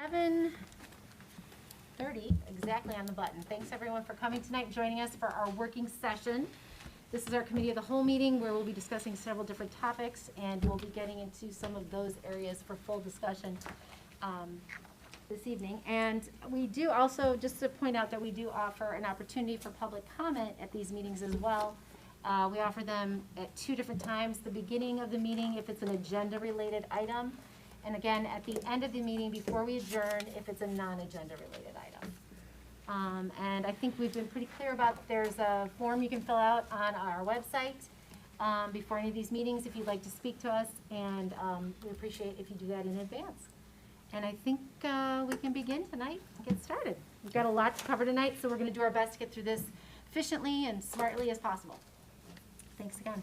7:30, exactly on the button. Thanks everyone for coming tonight and joining us for our working session. This is our committee of the whole meeting where we'll be discussing several different topics, and we'll be getting into some of those areas for full discussion this evening. And we do also, just to point out that we do offer an opportunity for public comment at these meetings as well. We offer them at 2 different times, the beginning of the meeting if it's an agenda-related item, and again, at the end of the meeting before we adjourn if it's a non-agenda related item. And I think we've been pretty clear about, there's a form you can fill out on our website before any of these meetings if you'd like to speak to us, and we appreciate if you do that in advance. And I think we can begin tonight and get started. We've got a lot to cover tonight, so we're going to do our best to get through this efficiently and smartly as possible. Thanks again.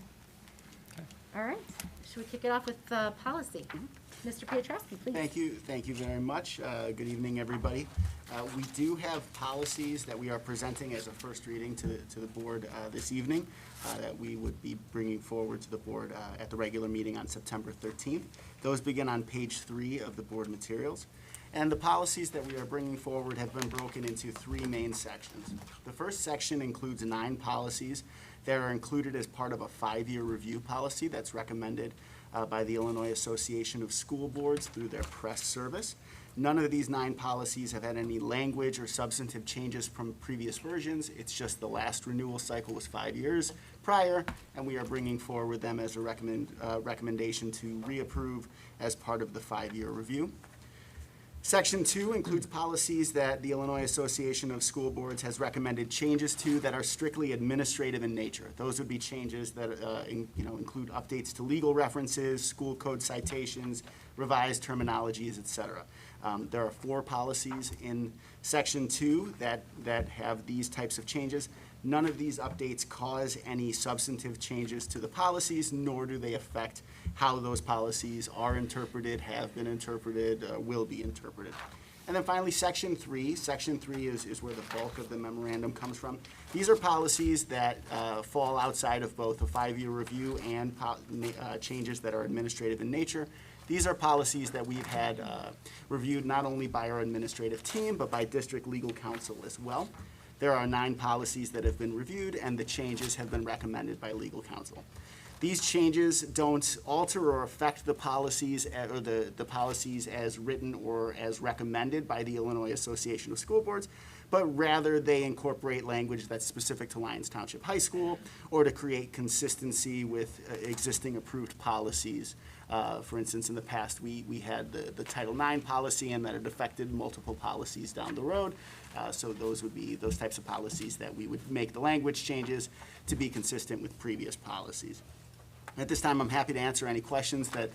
Okay. All right, should we kick it off with policy? Mr. Piotrowski, please. Thank you very much. Good evening, everybody. We do have policies that we are presenting as a first reading to the board this evening that we would be bringing forward to the board at the regular meeting on September 13th. Those begin on page 3 of the board materials. And the policies that we are bringing forward have been broken into 3 main sections. The first section includes 9 policies that are included as part of a 5-year review policy that's recommended by the Illinois Association of School Boards through their press service. None of these 9 policies have had any language or substantive changes from previous versions. It's just the last renewal cycle was 5 years prior, and we are bringing forward them as a recommendation to reapprove as part of the 5-year review. Section 2 includes policies that the Illinois Association of School Boards has recommended changes to that are strictly administrative in nature. Those would be changes that include updates to legal references, school code citations, revised terminologies, etc. There are 4 policies in Section 2 that have these types of changes. None of these updates cause any substantive changes to the policies, nor do they affect how those policies are interpreted, have been interpreted, will be interpreted. And then finally, Section 3. Section 3 is where the bulk of the memorandum comes from. These are policies that fall outside of both a 5-year review and changes that are administrative in nature. These are policies that we've had reviewed not only by our administrative team, but by district legal counsel as well. There are 9 policies that have been reviewed, and the changes have been recommended by legal counsel. These changes don't alter or affect the policies or the policies as written or as recommended by the Illinois Association of School Boards, but rather they incorporate language that's specific to Lyons Township High School or to create consistency with existing approved policies. For instance, in the past, we had the Title IX policy, and that it affected multiple policies down the road. So those would be those types of policies that we would make the language changes to be consistent with previous policies. At this time, I'm happy to answer any questions that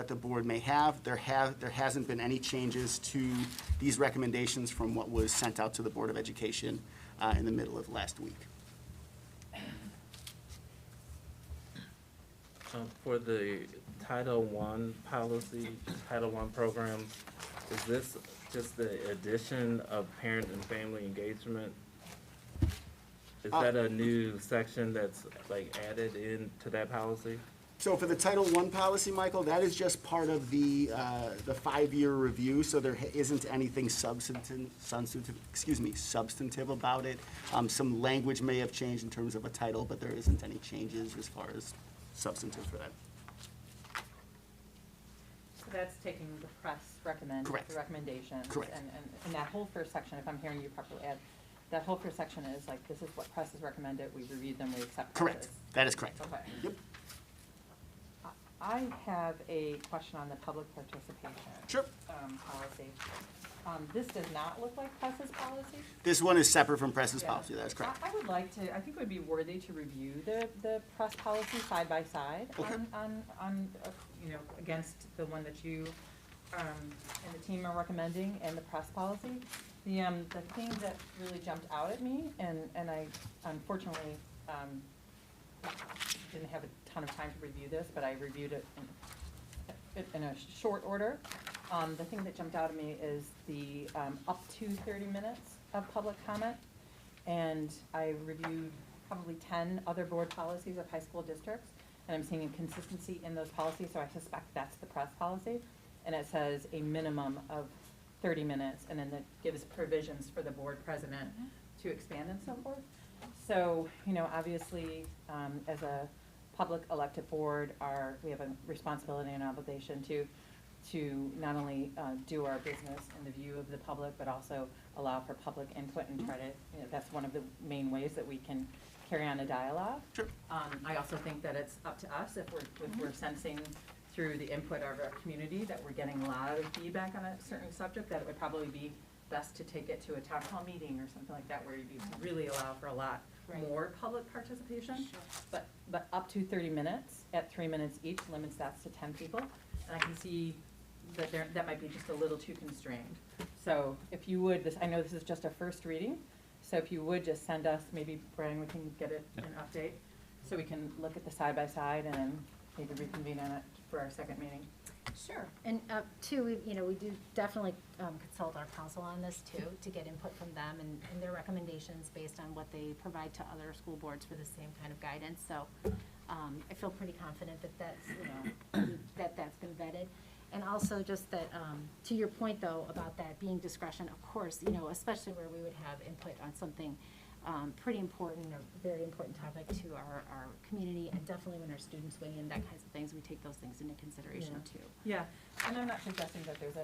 the board may have. There hasn't been any changes to these recommendations from what was sent out to the Board of Education in the middle of last week. For the Title I policy, Title I programs, is this just the addition of parent and family engagement? Is that a new section that's like added into that policy? So for the Title I policy, Michael, that is just part of the 5-year review, so there isn't anything substantive about it. Some language may have changed in terms of a title, but there isn't any changes as far as substantive for that. So that's taking the press recommendations. Correct. And that whole first section, if I'm hearing you properly, Ed, that whole first section is like, this is what press has recommended, we reviewed them, we accept presses. Correct. That is correct. Okay. Yep. I have a question on the public participation. Sure. Policy. This does not look like press's policy. This one is separate from press's policy. That is correct. I would like to, I think it would be worthy to review the press policy side by side Okay. on against the one that you and the team are recommending and the press policy. The thing that really jumped out at me, and I unfortunately didn't have a ton of time to review this, but I reviewed it in a short order. The thing that jumped out at me is the up to 30 minutes of public comment, and I reviewed probably 10 other board policies of high school districts, and I'm seeing inconsistency in those policies, so I suspect that's the press policy. And it says a minimum of 30 minutes, and then that gives provisions for the board president to expand and so forth. So, obviously, as a public elected board, we have a responsibility and obligation to not only do our business in the view of the public, but also allow for public input and try to, that's one of the main ways that we can carry on a dialogue. Sure. I also think that it's up to us if we're sensing through the input of our community that we're getting a lot of feedback on a certain subject, that it would probably be best to take it to a town hall meeting or something like that, where you really allow for a lot more public participation. Sure. But up to 30 minutes, at 3 minutes each, limits that to 10 people. And I can see that that might be just a little too constrained. So if you would, I know this is just a first reading, so if you would just send us, maybe Brian, we can get an update, so we can look at the side-by-side and then maybe reconvene on it for our second meeting. Sure. And two, we do definitely consult our council on this too, to get input from them and their recommendations based on what they provide to other school boards for the same kind of guidance. So I feel pretty confident that that's been vetted. And also just that, to your point though, about that being discretion, of course, especially where we would have input on something pretty important or very important topic to our community, and definitely when our students weigh in, that kinds of things, we take those things into consideration too. Yeah, and I'm not suggesting that there's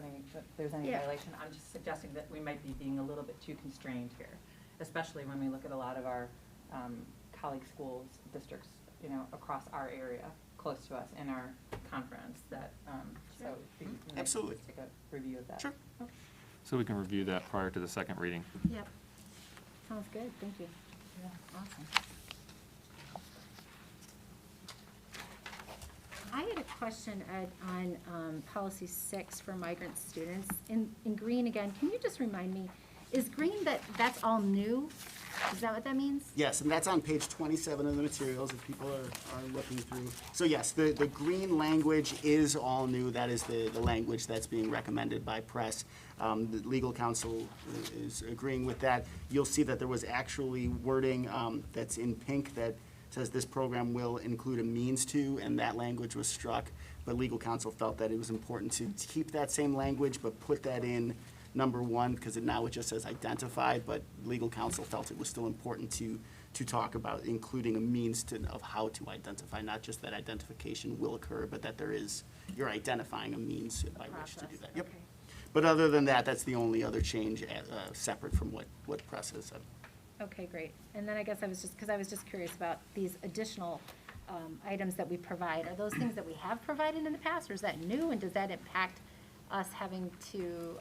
any Yeah. violation. I'm just suggesting that we might be being a little bit too constrained here, especially when we look at a lot of our colleague schools, districts, across our area, close to us in our conference. That so we might Absolutely. take a review of that. Sure. Okay. So we can review that prior to the second reading. Yep. Sounds good, thank you. Yeah. Awesome. I had a question, Ed, on policy 6 for migrant students. In green again, can you just remind me, is green that's all new? Is that what that means? Yes, and that's on page 27 of the materials if people are looking through. So yes, the green language is all new. That is the language that's being recommended by press. The legal counsel is agreeing with that. You'll see that there was actually wording that's in pink that says this program will include a means to, and that language was struck. But legal counsel felt that it was important to keep that same language, but put that in number 1, because now it just says identified, but legal counsel felt it was still important to talk about including a means of how to identify, not just that identification will occur, but that you're identifying a means by which to do that. Yep. Okay. But other than that, that's the only other change separate from what press has said. Okay, great. And then I guess I was just curious about these additional items that we provide. Are those things that we have provided in the past, or is that new, and does that impact us having to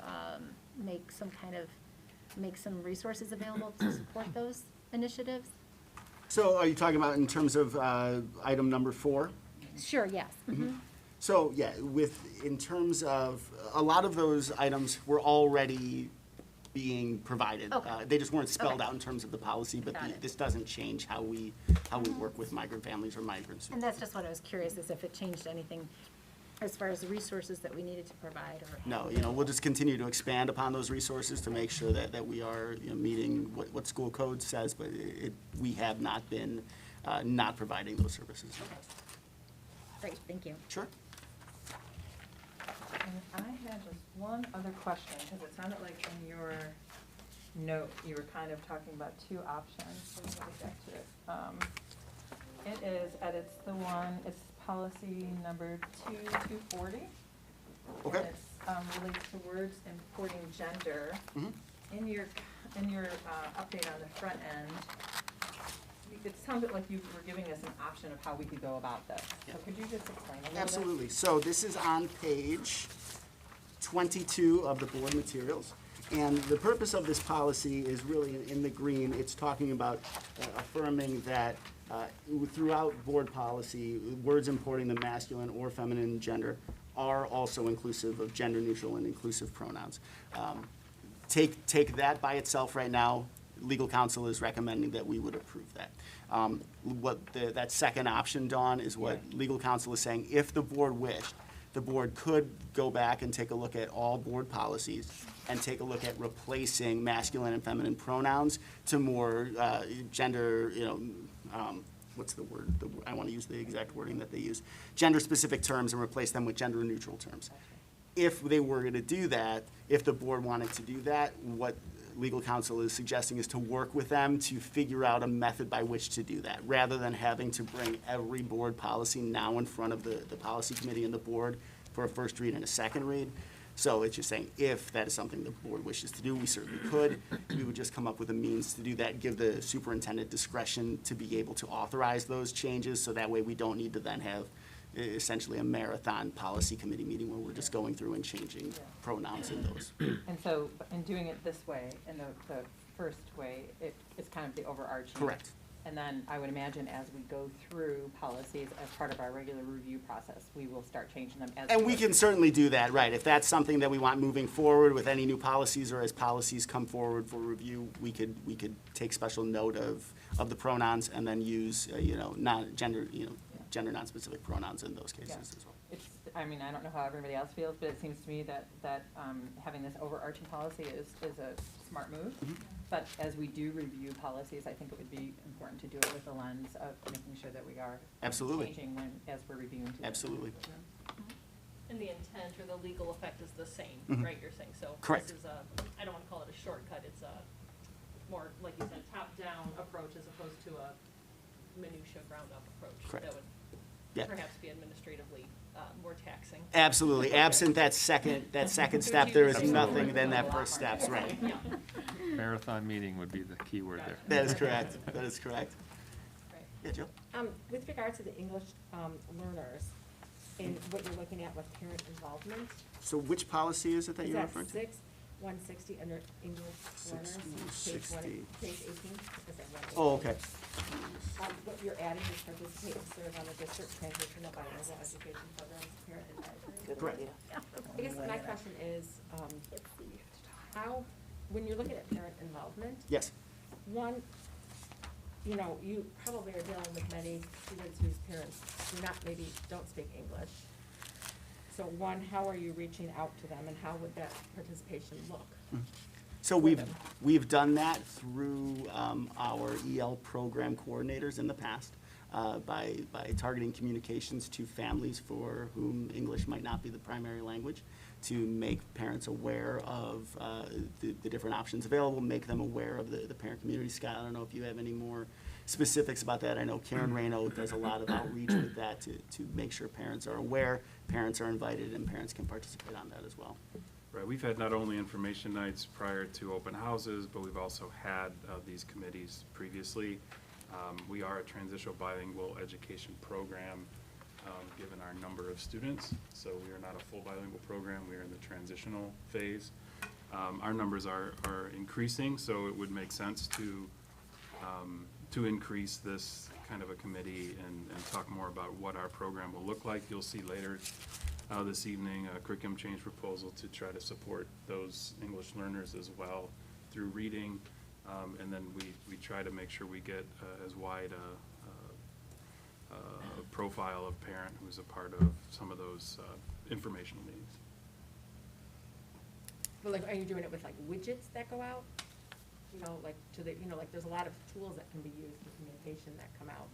make some resources available to support those initiatives? So are you talking about in terms of item number 4? Sure, yes. Mhm. So, yeah, in terms of, a lot of those items were already being provided. Okay. They just weren't spelled Okay. out in terms of the policy, but Got it. this doesn't change how we work with migrant families or migrants. And that's just what I was curious, is if it changed anything as far as the resources that we needed to provide, or? No, we'll just continue to expand upon those resources to make sure that we are meeting what school code says, but we have not been not providing those services. Great, thank you. Sure. And I had just one other question, because it sounded like in your note, you were kind of talking about 2 options. So let me get back to it. It is, it's policy number 240. Okay. And it's relates to words importing gender. Mhm. In your update on the front end, it sounded like you were giving us an option of how we could go about this. Yeah. So could you just explain a little bit? Absolutely. So this is on page 22 of the board materials. And the purpose of this policy is really in the green. It's talking about affirming that throughout board policy, words importing the masculine or feminine gender are also inclusive of gender neutral and inclusive pronouns. Take that by itself right now. Legal counsel is recommending that we would approve that. That second option, Dawn, is what legal counsel is saying. If the board wished, the board could go back and take a look at all board policies and take a look at replacing masculine and feminine pronouns to more gender, what's the word? I want to use the exact wording that they use. Gender-specific terms and replace them with gender-neutral terms. if they were going to do that, if the board wanted to do that, what legal counsel is suggesting is to work with them to figure out a method by which to do that, rather than having to bring every board policy now in front of the policy committee and the board for a first read and a second read. So it's just saying, if that is something the board wishes to do, we certainly could. We would just come up with a means to do that, give the superintendent discretion to be able to authorize those changes, so that way we don't need to then have essentially a marathon policy committee meeting where we're just going through and changing pronouns in those. And so, in doing it this way, in the first way, it's kind of the overarching. Correct. And then I would imagine as we go through policies as part of our regular review process, we will start changing them as. And we can certainly do that, right. If that's something that we want moving forward with any new policies, or as policies come forward for review, we could take special note of the pronouns and then use, non-gender, gender non-specific pronouns in those cases Yeah. as well. I mean, I don't know how everybody else feels, but it seems to me that having this overarching policy is a smart move. Mhm. But as we do review policies, I think it would be important to do it with the lens of making sure that we are Absolutely. changing as we're reviewing. together. Absolutely. And the intent or the legal effect is the same, Mhm. right, you're saying, so. Correct. This is I don't wanna call it a shortcut, it's a more, like you said, top-down approach as opposed to a minutia ground-up approach. Correct. That would Yeah. perhaps be administratively more taxing. Absolutely. Absent that second step, there is Absolutely. nothing than that first steps, right. Yeah, Marathon meeting would be the key word there. That is correct. That is correct. right. Yeah, Jill? With regard to the English learners, and what you're looking at with parent involvement, So which policy is it that is you're that referring to? 160 under English learners, page 6160. page 18? Is that 180? Oh, okay. What you're adding is participate and serve on the district transitional bilingual education programs, parent advisory. Correct. I guess my question is, how, when you're looking at parent involvement, Yes. one, you probably are dealing with many students whose parents don't speak English. So one, how are you reaching out to them, and how would that participation look? So we've done that through our EL program coordinators in the past, by targeting communications to families for whom English might not be the primary language, to make parents aware of the different options available, make them aware of the parent community. Scott, I don't know if you have any more specifics about that. I know Karen Rayno does a lot of outreach with that to make sure parents are aware, parents are invited, and parents can participate on that as well. Right, we've had not only information nights prior to open houses, but we've also had these committees previously. We are a transitional bilingual education program, given our number of students. So we are not a full bilingual program, we are in the transitional phase. Our numbers are increasing, so it would make sense to increase this kind of a committee and talk more about what our program will look like. You'll see later this evening a curriculum change proposal to try to support those English learners as well through reading. And then we try to make sure we get as wide a profile of parent who's a part of some of those informational meetings. But like, are you doing it with like widgets that go out? There's a lot of tools that can be used in communication that come out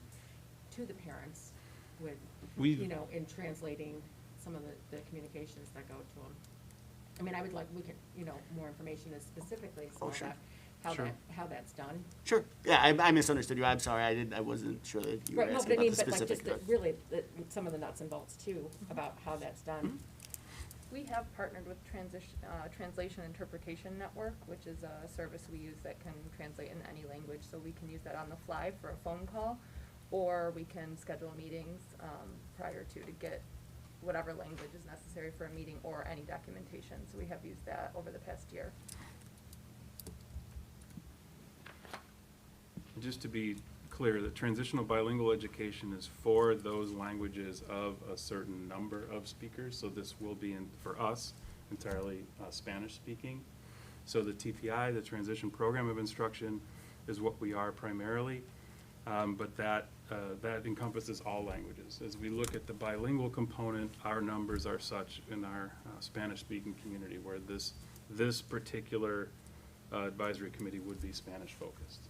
to the parents with, in translating some of the communications that go to them. I mean, I would like, more information as specifically, so Oh, sure. that, Sure. how that's done. Sure. Yeah, I misunderstood you. I'm sorry. I wasn't sure that you were Right, no, asking but I about mean, the but like specific. just some of the nuts and bolts too, about how that's done. We have partnered with Translation Interpretation Network, which is a service we use that can translate in any language, so we can use that on the fly for a phone call, or we can schedule meetings prior to get whatever language is necessary for a meeting or any documentation. So we have used that over the past year. Just to be clear, the transitional bilingual education is for those languages of a certain number of speakers. So this will be, for us, entirely Spanish speaking. So the TPI, the Transition Program of Instruction, is what we are primarily. But that encompasses all languages. As we look at the bilingual component, our numbers are such in our Spanish-speaking community where this particular advisory committee would be Spanish-focused.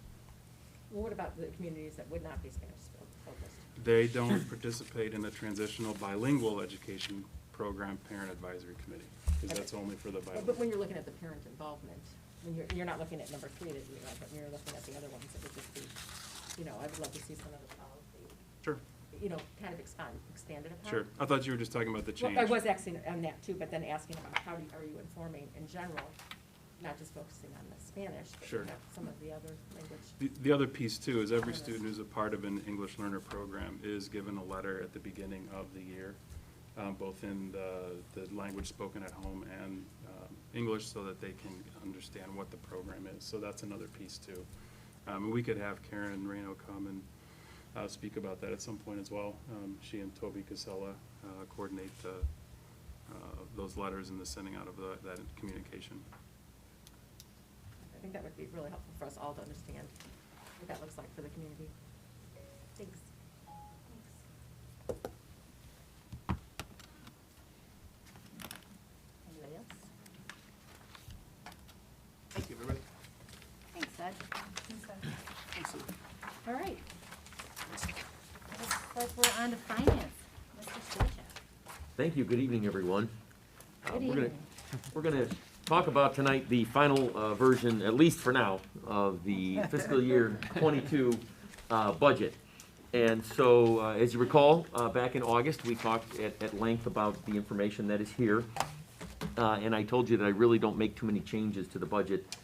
Well, what about the communities that would not be Spanish focused? They don't participate in the transitional bilingual education program parent advisory committee, because that's only for the But bilingual. when you're looking at the parent involvement, when you're not looking at number 3 that you read, but when you're looking at the other ones, it would just be, I would love to see some of the policy, Sure, kind of expanded upon. sure. I thought you were just talking about the change. Well, I was asking on that too, but then asking about are you informing in general, not just focusing on the Spanish, but Sure. some of the other language. The other piece too is every student who's a part of an English learner program is given a letter at the beginning of the year, both in the language spoken at home and English, so that they can understand what the program is. So that's another piece too. And we could have Karen Reno come and speak about that at some point as well. She and Toby Casella coordinate those letters and the sending out of that communication. I think that would be really helpful for us all to understand what that looks like for the community. Thanks. Anybody else? Thank you, everybody. Thanks, Ed. Thanks, Lou. All right. Looks like we're on to finance. Mr. Stoja. Thank you. Good evening, everyone. Good We're gonna- evening. We're going to talk about tonight the final version, at least for now, of the fiscal year '22 budget. And so, as you recall, back in August, we talked at length about the information that is here. And I told you that I really don't make too many changes to the budget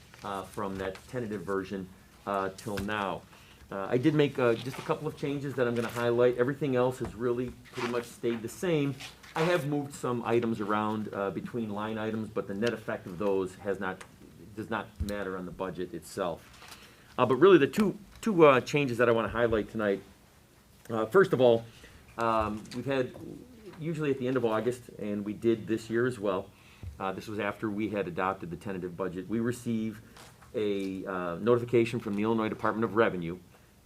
from that tentative version till now. I did make just a couple of changes that I'm going to highlight. Everything else has really pretty much stayed the same. I have moved some items around between line items, but the net effect of those does not matter on the budget itself. But really, the two changes that I want to highlight tonight. First of all, we've had, usually at the end of August, and we did this year as well, this was after we had adopted the tentative budget, we receive a notification from the Illinois Department of Revenue,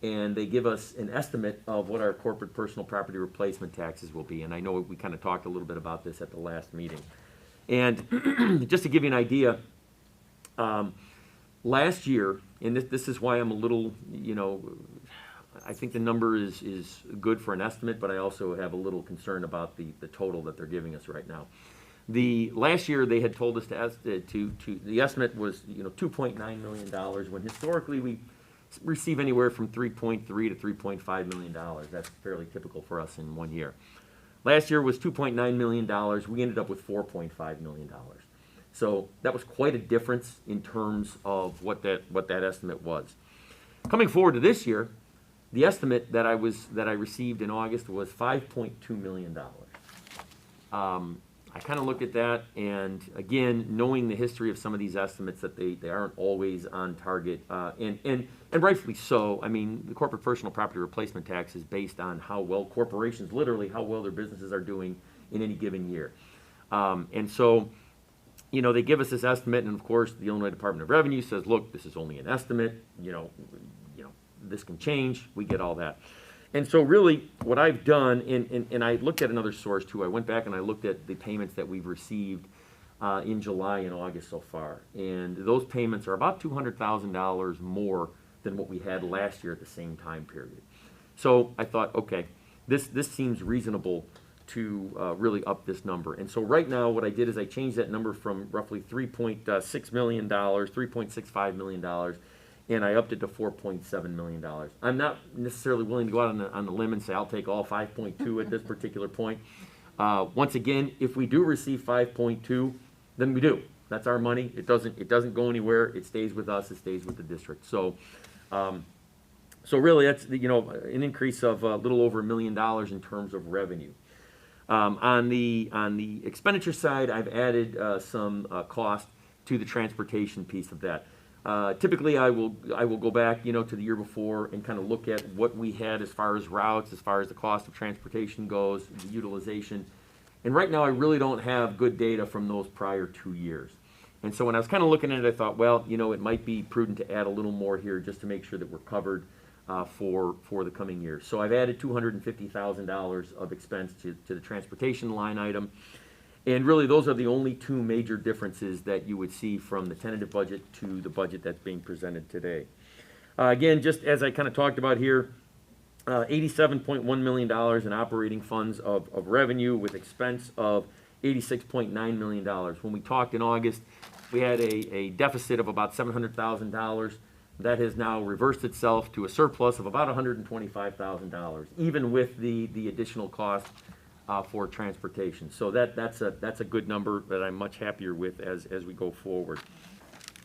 and they give us an estimate of what our corporate personal property replacement taxes will be. And I know we kind of talked a little bit about this at the last meeting. And just to give you an idea, last year, and this is why I'm a little, I think the number is good for an estimate, but I also have a little concern about the total that they're giving us right now. The last year they had told us the estimate was $2.9 million, when historically we receive anywhere from $3.3 to $3.5 million. That's fairly typical for us in one year. Last year was $2.9 million. We ended up with $4.5 million. So that was quite a difference in terms of what that estimate was. Coming forward to this year, the estimate that I received in August was $5.2 million. I kind of looked at that, and again, knowing the history of some of these estimates, that they aren't always on target, and rightfully so. I mean, the corporate personal property replacement tax is based on how well corporations, literally how well their businesses are doing in any given year. And so, they give us this estimate, and of course, the Illinois Department of Revenue says, look, this is only an estimate, this can change. We get all that. And so really, what I've done, and I looked at another source too. I went back and I looked at the payments that we've received in July and August so far. And those payments are about $200,000 more than what we had last year at the same time period. So I thought, okay, this seems reasonable to really up this number. And so right now, what I did is I changed that number from roughly $3.6 million, $3.65 million, and I upped it to $4.7 million. I'm not necessarily willing to go out on the limb and say I'll take all 5.2 at this particular point. Once again, if we do receive 5.2, then we do. That's our money. It doesn't go anywhere. It stays with us. It stays with the district. So really, that's an increase of a little over $1 million in terms of revenue. On the expenditure side, I've added some cost to the transportation piece of that. Typically, I will go back, to the year before and kind of look at what we had as far as routes, as far as the cost of transportation goes, the utilization. And right now, I really don't have good data from those prior 2 years. And so when I was kind of looking at it, I thought, well, it might be prudent to add a little more here just to make sure that we're covered for the coming years. So I've added $250,000 of expense to the transportation line item. And really, those are the only two major differences that you would see from the tentative budget to the budget that's being presented today. Again, just as I kind of talked about here, $87.1 million in operating funds of revenue with expense of $86.9 million. When we talked in August, we had a deficit of about $700,000. That has now reversed itself to a surplus of about $125,000, even with the additional cost for transportation. So that's a good number that I'm much happier with as we go forward.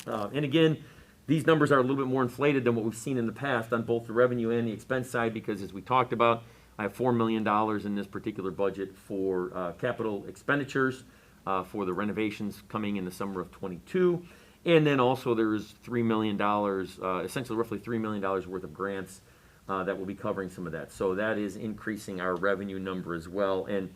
And again, these numbers are a little bit more inflated than what we've seen in the past on both the revenue and the expense side, because as we talked about, I have $4 million in this particular budget for capital expenditures for the renovations coming in the summer of '22. And then also there's $3 million, essentially roughly $3 million worth of grants that will be covering some of that. So that is increasing our revenue number as well, and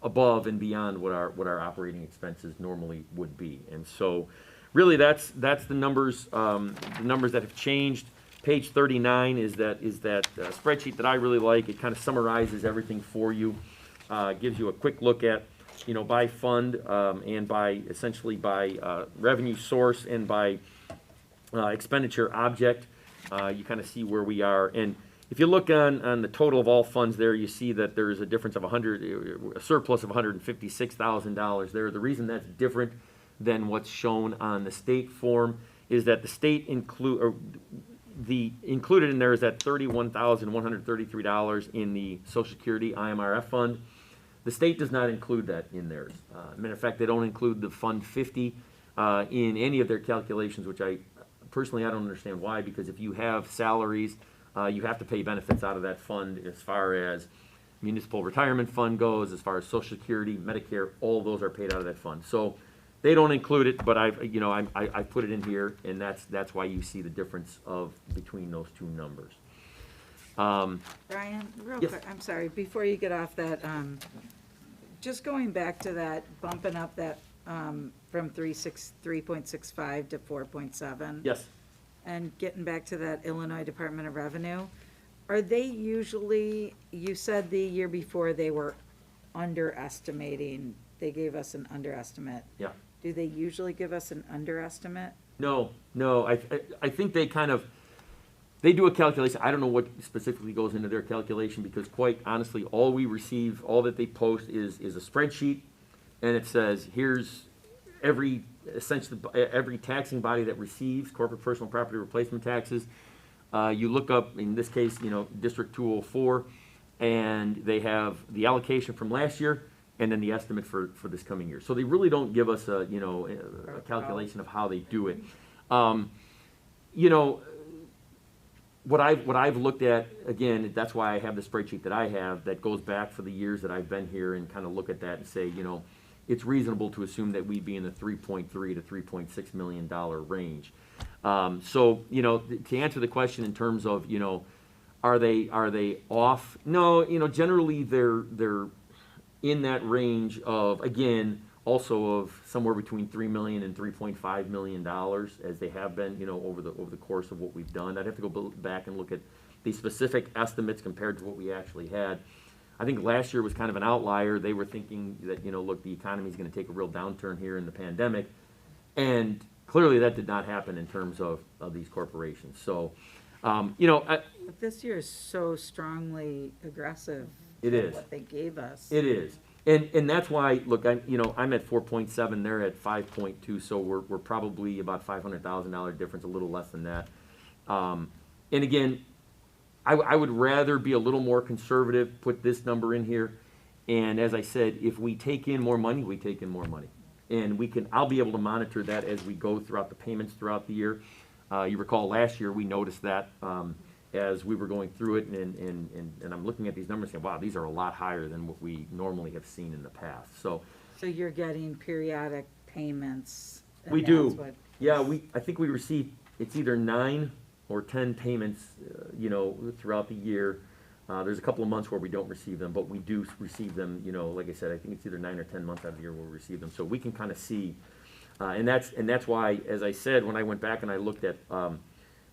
above and beyond what our operating expenses normally would be. And so really that's the numbers that have changed. Page 39 is that spreadsheet that I really like. It kind of summarizes everything for you, gives you a quick look at by fund and by essentially by revenue source and by expenditure object. You kind of see where we are. And if you look on the total of all funds there, you see that there is a difference of a surplus of $156,000 there. The reason that's different than what's shown on the state form is that the state included in there is that $31,133 in the Social Security IMRF fund. The state does not include that in theirs. Matter of fact, they don't include the Fund 50 in any of their calculations, which I don't understand why, because if you have salaries, you have to pay benefits out of that fund as far as municipal retirement fund goes, as far as Social Security, Medicare, all those are paid out of that fund. So they don't include it, but I put it in here, and that's why you see the difference between those two numbers. Brian, real Yes. quick, I'm sorry, before you get off that, just going back to that, bumping up that from 3.65 to 4.7. Yes. And getting back to that Illinois Department of Revenue, are they usually, you said the year before they were underestimating, they gave us an underestimate. Yeah. Do they usually give us an underestimate? No. I think they they do a calculation. I don't know what specifically goes into their calculation, because quite honestly, all we receive, all that they post is a spreadsheet, and it says, here's essentially every taxing body that receives corporate personal property replacement taxes. You look up, in this case, District 204, and they have the allocation from last year and then the estimate for this coming year. So they really don't give us a calculation of how they do it. What I've looked at, again, that's why I have the spreadsheet that I have that goes back for the years that I've been here, and kind of look at that and say, it's reasonable to assume that we'd be in the $3.3 to $3.6 million range. So, to answer the question in terms of, are they off? No, generally they're in that range of, again, also of somewhere between $3 million and $3.5 million, as they have been, over the course of what we've done. I'd have to go back and look at the specific estimates compared to what we actually had. I think last year was kind of an outlier. They were thinking that, look, the economy is going to take a real downturn here in the pandemic, and clearly that did not happen in terms of these corporations. So, But this year is so strongly aggressive. It for is. What they gave us. It is. And that's why, look, I'm at 4.7, they're at 5.2, so we're probably about $500,000 difference, a little less than that. And again, I would rather be a little more conservative, put this number in here, and as I said, if we take in more money, we take in more money. And I'll be able to monitor that as we go throughout the payments throughout the year. You recall last year, we noticed that as we were going through it, and I'm looking at these numbers and saying, wow, these are a lot higher than what we normally have seen in the past. So you're getting periodic payments. and we that's do. what- Yeah, I think we receive, it's either 9 or 10 payments, throughout the year. There's a couple of months where we don't receive them, but we do receive them, like I said, I think it's either 9 or 10 months out of the year where we receive them. So we can kind of see, and that's why, as I said, when I went back and I looked at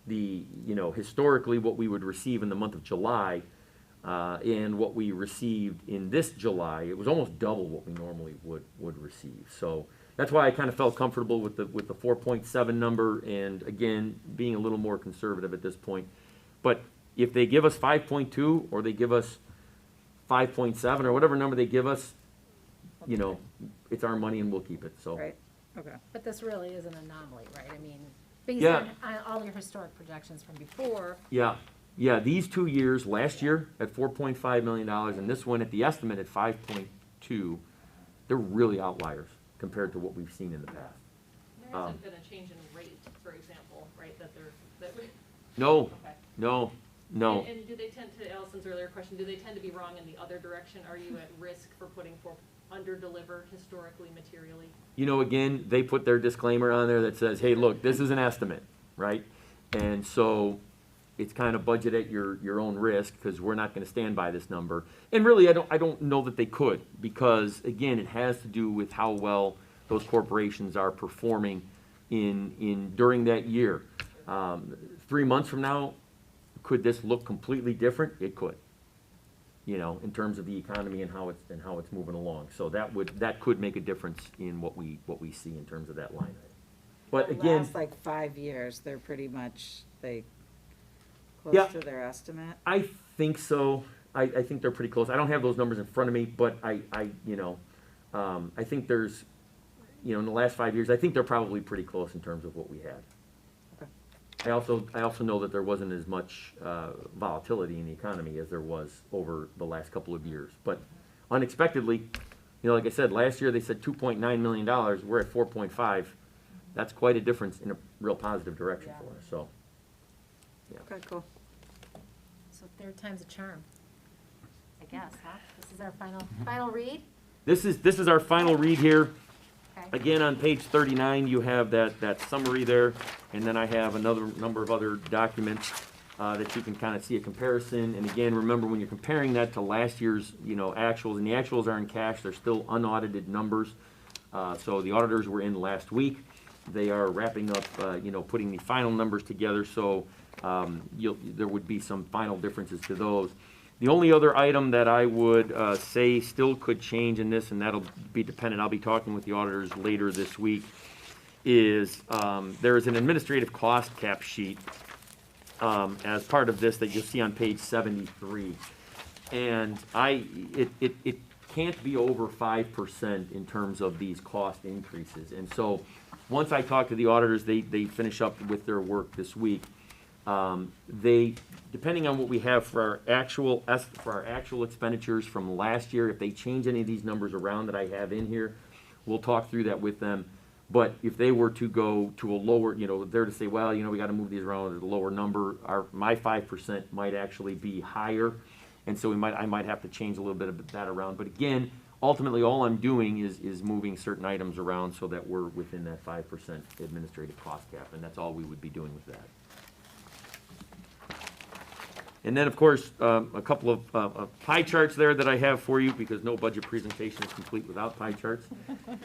historically what we would receive in the month of July, and what we received in this July, it was almost double what we normally would receive. So that's why I kind of felt comfortable with the 4.7 number, and again, being a little more conservative at this point. But if they give us 5.2, or they give us 5.7, or whatever number they give us, you know, it's our money and we'll keep it, so. Right, okay. But this really is an anomaly, right? I mean, based Yeah. on all your historic projections from before, Yeah, yeah, these 2 years, last year at $4.5 million and this one at the estimate at 5.2, they're really outliers compared to what we've seen in the past. There hasn't been a change in rate, for example, right, No, okay. no, no. And do they tend to, Allison's earlier question, do they tend to be wrong in the other direction? Are you at risk for putting forth under-deliver historically, materially? You know, again, they put their disclaimer on there that says, hey, look, this is an estimate, right? And so it's kind of budget at your own risk, because we're not gonna stand by this number. And really, I don't know that they could, because again, it has to do with how well those corporations are performing during that year. 3 months from now, could this look completely different? It could. You know, in terms of the economy and how it's moving along. So that could make a difference in what we see in terms of that line item. But The again, last like 5 years, they're pretty much, Yeah. close to their estimate. I think so. I think they're pretty close. I don't have those numbers in front of me, but I think there's, you know, in the last 5 years, I think they're probably pretty close in terms of what we had. I also know that there wasn't as much volatility in the economy as there was over the last couple of years. But unexpectedly, you know, like I said, last year they said $2.9 million. We're at 4.5. That's quite a difference in a real positive direction for us. So, yeah. Okay, cool. so third time's a charm, I guess, huh? This is our final read? This is our final read here. Okay. Again, on page 39, you have that summary there, and then I have another number of other documents that you can kind of see a comparison. And again, remember, when you're comparing that to last year's, you know, actuals, and the actuals are in cash, they're still unaudited numbers. So the auditors were in last week. They are wrapping up, you know, putting the final numbers together, so there would be some final differences to those. The only other item that I would say still could change in this, and that'll be dependent, I'll be talking with the auditors later this week, is there is an administrative cost cap sheet as part of this that you'll see on page 73. And it can't be over 5% in terms of these cost increases. And so once I talk to the auditors, they finish up with their work this week. Depending on what we have for our actual expenditures from last year, if they change any of these numbers around that I have in here, we'll talk through that with them. But if they were to go to a lower, you know, they're to say, well, you know, we got to move these around at a lower number, my 5% might actually be higher, and so I might have to change a little bit of that around. But again, ultimately, all I'm doing is moving certain items around so that we're within that 5% administrative cost cap, and that's all we would be doing with that. And then, of course, a couple of pie charts there that I have for you, because no budget presentation is complete without pie charts.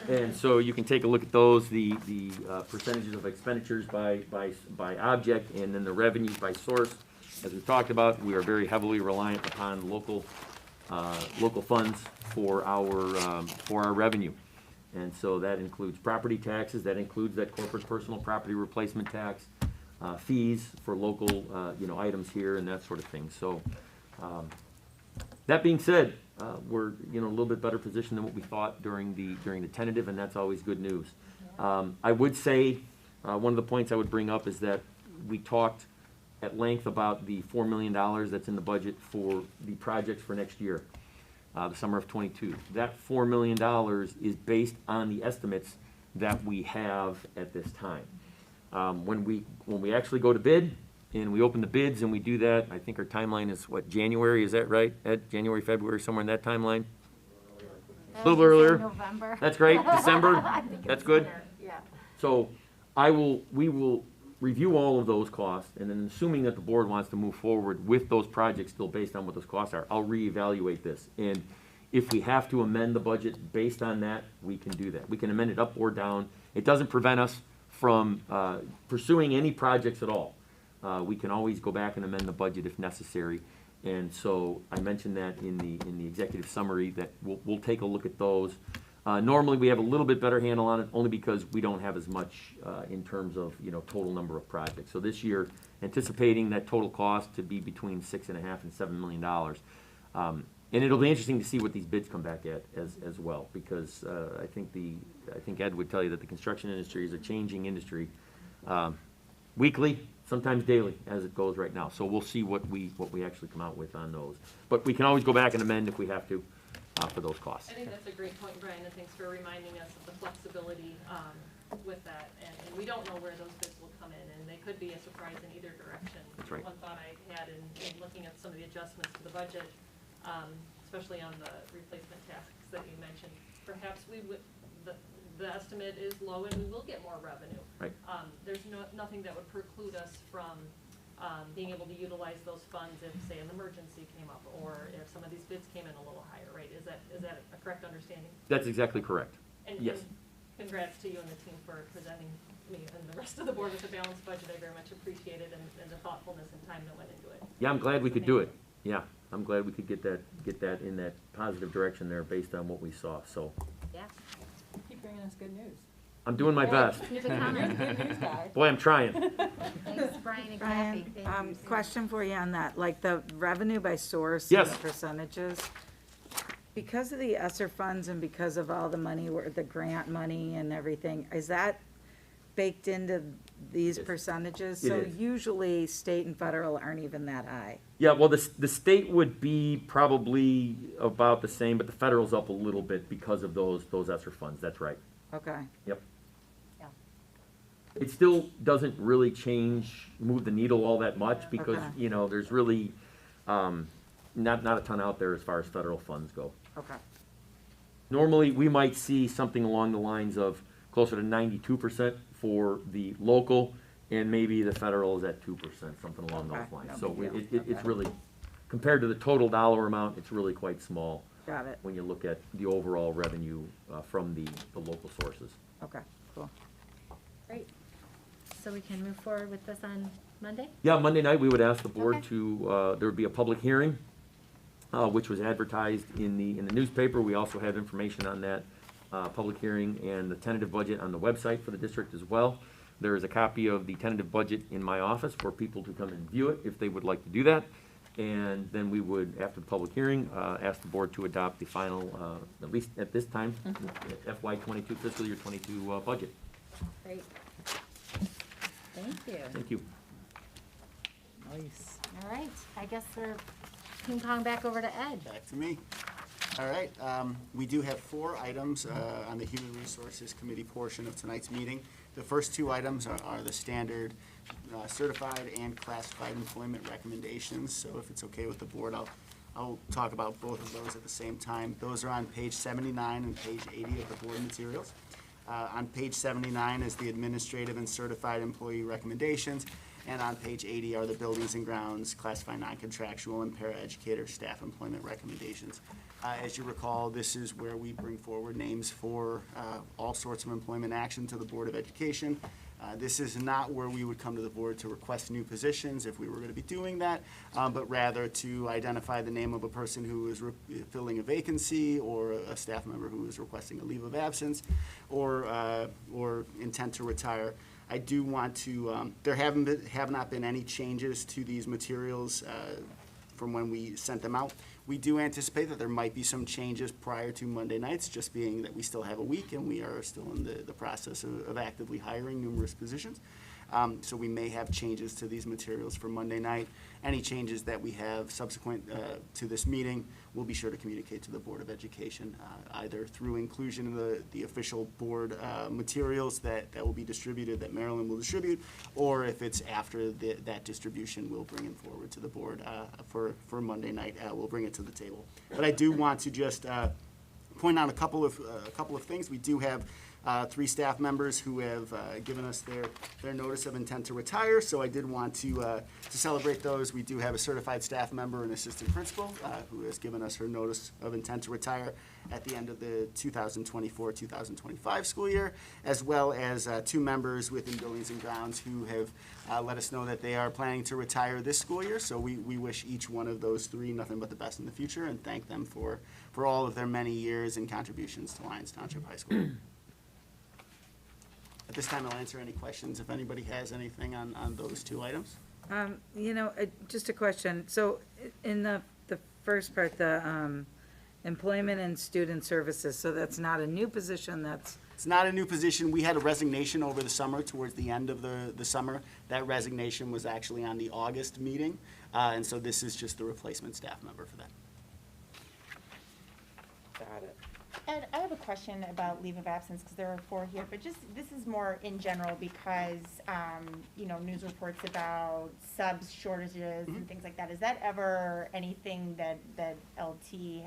And so you can take a look at those, the percentages of expenditures by object, and then the revenues by source. As we've talked about, we are very heavily reliant upon local funds for our revenue. And so that includes property taxes, that includes that corporate personal property replacement tax, fees for local, you know, items here and that sort of thing. So, that being said, we're, you know, a little bit better positioned than what we thought during the tentative, and that's always good news. I would say, one of the points I would bring up is that we talked at length about the $4 million that's in the budget for the projects for next year, the summer of '22. That $4 million is based on the estimates that we have at this time. When we actually go to bid and we open the bids and we do that, I think our timeline is what, January, is that right? Ed, January, February, somewhere in that timeline? A little earlier. November. That's great, December, I think that's it's good. sooner, yeah. So we will review all of those costs, and then assuming that the board wants to move forward with those projects still based on what those costs are, I'll reevaluate this. And if we have to amend the budget based on that, we can do that. We can amend it up or down. It doesn't prevent us from pursuing any projects at all. We can always go back and amend the budget if necessary. And so I mentioned that in the executive summary that we'll take a look at those. Normally we have a little bit better handle on it, only because we don't have as much in terms of, you know, total number of projects. So this year, anticipating that total cost to be between $6.5 and $7 million. And it'll be interesting to see what these bids come back at as well, because I think Ed would tell you that the construction industry is a changing industry, weekly, sometimes daily, as it goes right now. So we'll see what we actually come out with on those. But we can always go back and amend if we have to for those costs. I think that's a great point, Brian, and thanks for reminding us of the flexibility with that. And we don't know where those bids will come in, and they could be a surprise in either direction. That's right. One thought I had in looking at some of the adjustments to the budget, especially on the replacement tasks that you mentioned, perhaps we would, the estimate is low and we will get more revenue. Right. There's nothing that would preclude us from being able to utilize those funds if, say, an emergency came up, or if some of these bids came in a little higher, right? Is that a correct understanding? That's exactly correct. And Yes. and congrats to you and the team for presenting me and the rest of the board with a balanced budget. I very much appreciate it, and the thoughtfulness and time that went into it. Yeah, I'm glad we could do it. Yeah, I'm glad we could get that in that positive direction there based on what we saw, so. Yeah. Keep bringing us good news. I'm doing my best. You're the You're the comment. good news guy. Boy, I'm trying. Thanks, Brian and Kathy. Brian, Thank you. question for you on that, like the revenue by source and Yes. the percentages. Because of the ESSER funds and because of all the money, the grant money and everything, is that baked into these It is. percentages? It So is. usually state and federal aren't even that high. Yeah, well, the state would be probably about the same, but the federal's up a little bit because of those ESSER funds, that's right. Okay, Yep. Yeah. It still doesn't really move the needle all that much because, Okay. there's really, not a ton out there as far as federal funds go. okay, Normally, we might see something along the lines of closer to 92% for the local, and maybe the federal is at 2%, something along those Okay, lines. no So big deal. it's really, compared to the total dollar amount, it's really quite small got it, when you look at the overall revenue from the local sources. okay, cool. Great. So we can move forward with this on Monday? Yeah, Monday night, we would ask the board Okay. to, there would be a public hearing, which was advertised in the newspaper. We also have information on that public hearing and the tentative budget on the website for the district as well. There is a copy of the tentative budget in my office for people to come and view it if they would like to do that. And then we would, after the public hearing, ask the board to adopt the final, at least at this time, FY '22, fiscal year '22 budget. Great. Thank you. Thank you. Nice. All right, I guess we're ping pong back over to Ed. Back to me. All right, we do have 4 items on the Human Resources Committee portion of tonight's meeting. The first 2 items are the standard certified and classified employment recommendations. So if it's okay with the board, I'll talk about both of those at the same time. Those are on page 79 and page 80 of the board materials. On page 79 is the administrative and certified employee recommendations, and on page 80 are the buildings and grounds, classified non-contractual, and paraeducator staff employment recommendations. As you recall, this is where we bring forward names for all sorts of employment action to the Board of Education. This is not where we would come to the board to request new positions if we were going to be doing that, but rather to identify the name of a person who is filling a vacancy, or a staff member who is requesting a leave of absence, or intent to retire. I do want to, there have not been any changes to these materials from when we sent them out. We do anticipate that there might be some changes prior to Monday nights, just being that we still have a week and we are still in the process of actively hiring numerous positions. So we may have changes to these materials for Monday night. Any changes that we have subsequent to this meeting, we'll be sure to communicate to the Board of Education, either through inclusion in the official board materials that will be distributed, that Maryland will distribute, or if it's after that distribution, we'll bring it forward to the board for Monday night. We'll bring it to the table. But I do want to just point out a couple of things. We do have 3 staff members who have given us their notice of intent to retire, so I did want to celebrate those. We do have a certified staff member and assistant principal who has given us her notice of intent to retire at the end of the 2024-2025 school year, as well as 2 members within Buildings and Grounds who have let us know that they are planning to retire this school year. So we wish each one of those 3 nothing but the best in the future, and thank them for all of their many years and contributions to Lyons Township High School. At this time, I'll answer any questions if anybody has anything on those 2 items. Just a question. So in the first part, the, employment and student services, so that's not a new position, that's, It's not a new position. We had a resignation over the summer, towards the end of the summer. That resignation was actually on the August meeting, and so this is just the replacement staff member for that. got it. And I have a question about leave of absence, because there are 4 here, but just, this is more in general because, you know, news reports about subs shortages and things like that. Is that ever anything that LT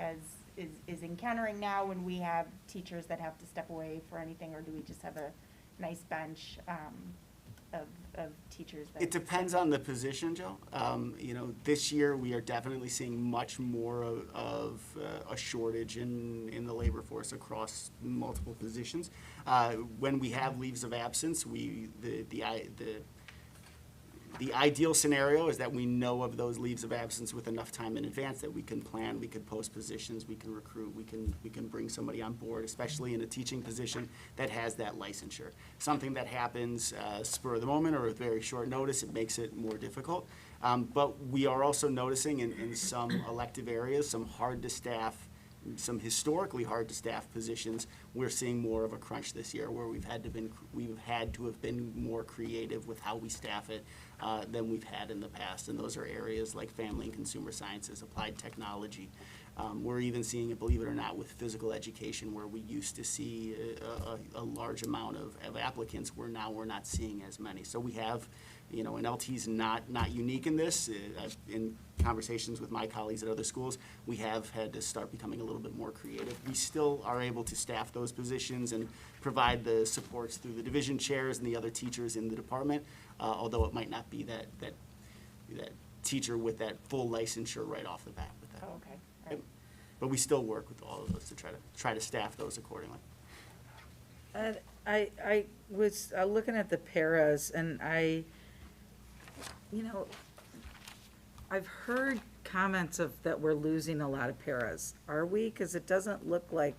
is encountering now when we have teachers that have to step away for anything, or do we just have a nice bench, of teachers that? It depends on the position, Joe. You know, this year, we are definitely seeing much more of a shortage in the labor force across multiple positions. When we have leaves of absence, the ideal scenario is that we know of those leaves of absence with enough time in advance that we can plan, we could post positions, we can recruit, we can bring somebody on board, especially in a teaching position that has that licensure. Something that happens spur of the moment or with very short notice, it makes it more difficult. But we are also noticing in some elective areas, some hard to staff, some historically hard to staff positions, we're seeing more of a crunch this year where we've had to have been more creative with how we staff it than we've had in the past. And those are areas like family and consumer sciences, applied technology. We're even seeing it, believe it or not, with physical education, where we used to see a large amount of applicants, where now we're not seeing as many. So we have, you know, and LT's not unique in this. In conversations with my colleagues at other schools, we have had to start becoming a little bit more creative. We still are able to staff those positions and provide the supports through the division chairs and the other teachers in the department, although it might not be that teacher with that full licensure right off the bat with that. Oh, okay. Yep. But we still work with all of those to try to staff those accordingly. I was looking at the paras, and you know, I've heard comments that we're losing a lot of paras. Are we? Because it doesn't look like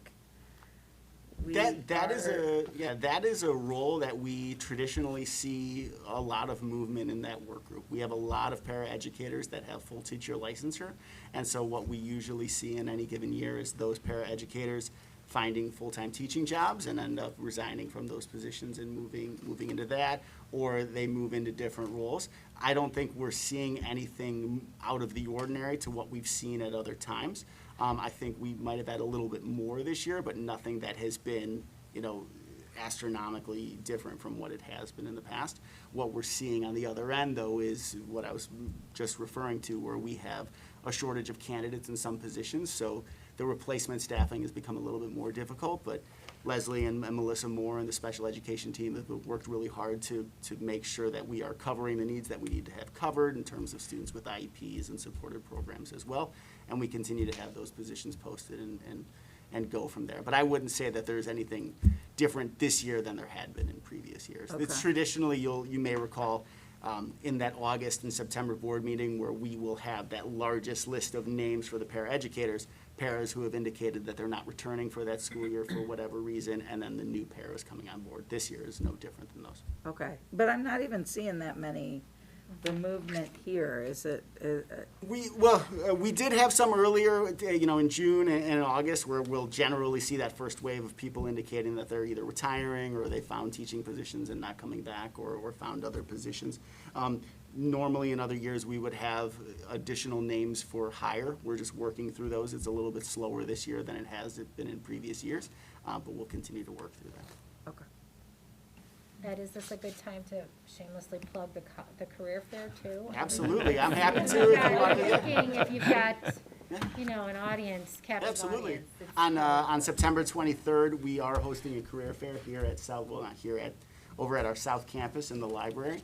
we That are. is a role that we traditionally see a lot of movement in that work group. We have a lot of paraeducators that have full teacher licensure, and so what we usually see in any given year is those paraeducators finding full-time teaching jobs and end up resigning from those positions and moving into that, or they move into different roles. I don't think we're seeing anything out of the ordinary to what we've seen at other times. I think we might have had a little bit more this year, but nothing that has been, you know, astronomically different from what it has been in the past. What we're seeing on the other end, though, is what I was just referring to, where we have a shortage of candidates in some positions, so the replacement staffing has become a little bit more difficult, but Leslie and Melissa Moore and the special education team have worked really hard to make sure that we are covering the needs that we need to have covered in terms of students with IEPs and supported programs as well, and we continue to have those positions posted and go from there. But I wouldn't say that there's anything different this year than there had been in previous years. Okay. It's traditionally, you may recall, in that August and September board meeting where we will have that largest list of names for the paraeducators, paras who have indicated that they're not returning for that school year for whatever reason, and then the new paras coming on board. This year is no different than those. Okay, but I'm not even seeing that many. The movement here, is it? We did have some earlier, you know, in June and August, where we'll generally see that first wave of people indicating that they're either retiring or they found teaching positions and not coming back, or found other positions. Normally, in other years, we would have additional names for hire. We're just working through those. It's a little bit slower this year than it has been in previous years, but we'll continue to work through that. Okay. Ed, is this a good time to shamelessly plug the career fair too? Absolutely, I'm happy to. If you've got, you know, an audience, captive Absolutely. audience. it's- On September 23rd, we are hosting a career fair here at over at our South Campus in the library.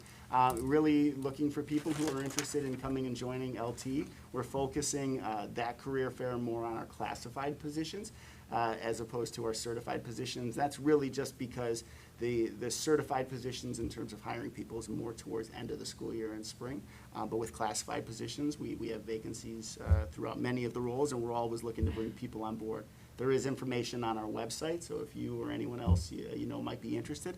Really looking for people who are interested in coming and joining LT. We're focusing that career fair more on our classified positions as opposed to our certified positions. That's really just because the certified positions in terms of hiring people is more towards end of the school year and spring. But with classified positions, we have vacancies throughout many of the roles, and we're always looking to bring people on board. There is information on our website, so if you or anyone else you know might be interested,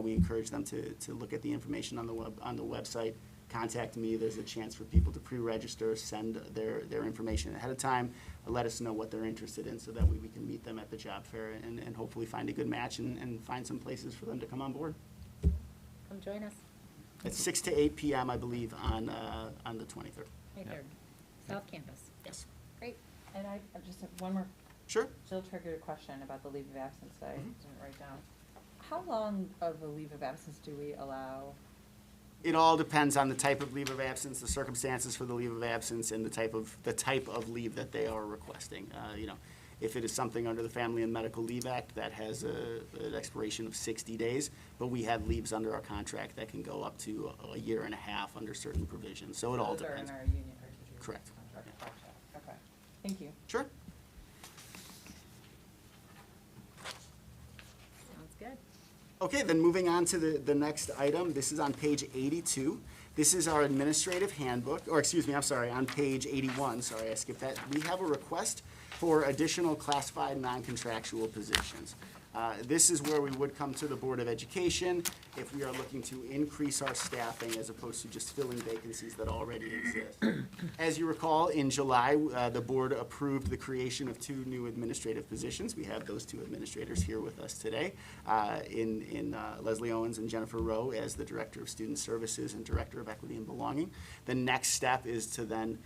we encourage them to look at the information on the website, contact me, there's a chance for people to pre-register, send their information ahead of time, let us know what they're interested in, so that way we can meet them at the job fair and hopefully find a good match and find some places for them to come on board. Come join us. It's 6 to 8 p.m., I believe, on the 23rd. Right there, South Campus. Yes. Great. And I just have one more. Sure. Jill triggered a question about the leave of absence that I Mhm. didn't write down. How long of a leave of absence do we allow? It all depends on the type of leave of absence, the circumstances for the leave of absence, and the type of leave that they are requesting. If it is something under the Family and Medical Leave Act, that has an expiration of 60 days, but we have leaves under our contract that can go up to a year and a half under certain provisions, so it all Those are depends. in our union or teachers' Correct. contract. Gotcha. Okay, thank you. Sure. Sounds good. Okay, then moving on to the next item, this is on page 82. This is our administrative handbook, or excuse me, I'm sorry, on page 81, sorry, I skipped that. We have a request for additional classified non-contractual positions. This is where we would come to the Board of Education if we are looking to increase our staffing as opposed to just filling vacancies that already exist. As you recall, in July, the board approved the creation of 2 new administrative positions. We have those 2 administrators here with us today, in Leslie Owens and Jennifer Rowe as the Director of Student Services and Director of Equity and Belonging. The next step is to then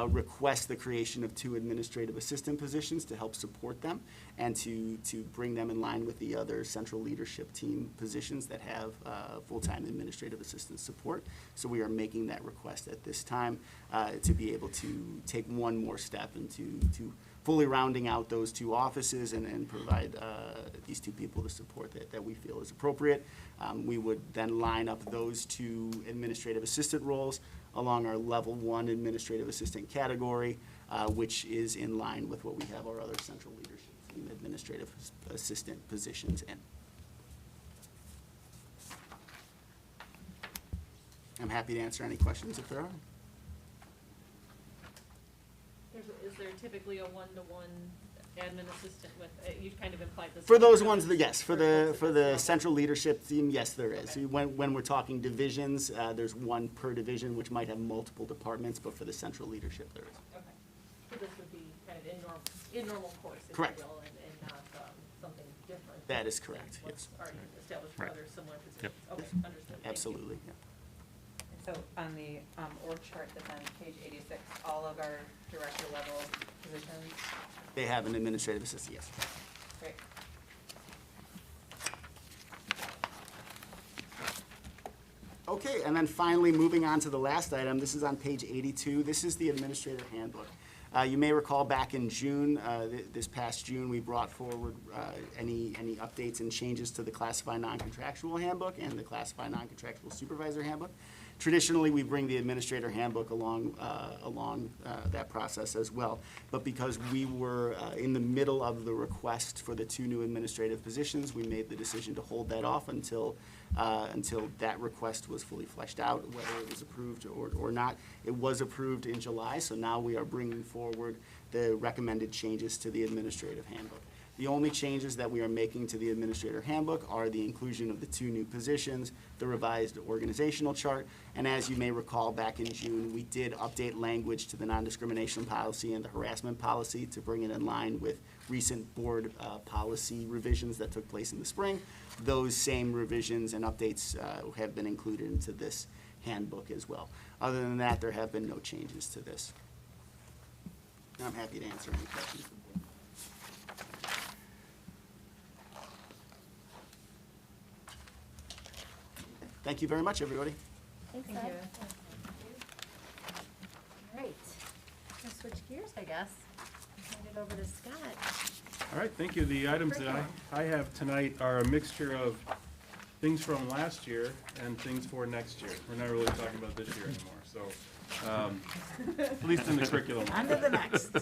request the creation of 2 administrative assistant positions to help support them and to bring them in line with the other central leadership team positions that have full-time administrative assistant support. So we are making that request at this time to be able to take one more step into fully rounding out those 2 offices and provide these 2 people the support that we feel is appropriate. We would then line up those 2 administrative assistant roles along our level 1 administrative assistant category, which is in line with what we have our other central leadership team administrative assistant positions in. I'm happy to answer any questions if there are. Is there typically a one-to-one admin assistant with, you kind of implied this. For those ones, yes, for the central leadership team, yes, there is. Okay. When we're talking divisions, there's 1 per division, which might have multiple departments, but for the central leadership, there is. Okay, so this would be kind of in normal course, if you Correct. will, and not something different. That is correct, than what's yes. already established for Right. other similar positions. Yep. Okay, understood. Thank you. Absolutely, yeah. So on the org chart that's on page 86, all of our director level positions, They have an administrative assistant, yes. great. Okay, and then finally, moving on to the last item, this is on page 82. This is the Administrator Handbook. You may recall back in June, this past June, we brought forward any updates and changes to the Classified Non-Contractual Handbook and the Classified Non-Contractual Supervisor Handbook. Traditionally, we bring the Administrator Handbook along that process as well. But because we were in the middle of the request for the 2 new administrative positions, we made the decision to hold that off until that request was fully fleshed out, whether it was approved or not. It was approved in July, so now we are bringing forward the recommended changes to the Administrative Handbook. The only changes that we are making to the Administrator Handbook are the inclusion of the 2 new positions, the revised organizational chart, and as you may recall, back in June, we did update language to the non-discrimination policy and the harassment policy to bring it in line with recent board policy revisions that took place in the spring. Those same revisions and updates have been included into this handbook as well. Other than that, there have been no changes to this. And I'm happy to answer any questions. Thank you very much, everybody. Thanks, Thank Ed. you. All right, we'll switch gears, I guess. Hand it over to Scott. All right, thank you. The items that I have tonight are a mixture of things from last year and things for next year. We're not really talking about this year anymore, so, at least in the curriculum. On to the next.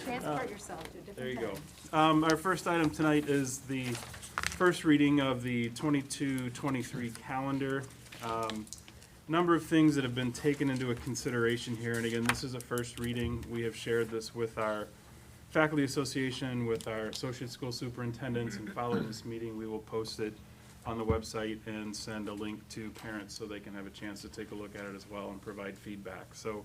Transport yourself to a different There you go. time. Our first item tonight is the first reading of the 22-23 calendar. Number of things that have been taken into a consideration here, and again, this is a first reading. We have shared this with our faculty association, with our associate school superintendents, and following this meeting, we will post it on the website and send a link to parents so they can have a chance to take a look at it as well and provide feedback. So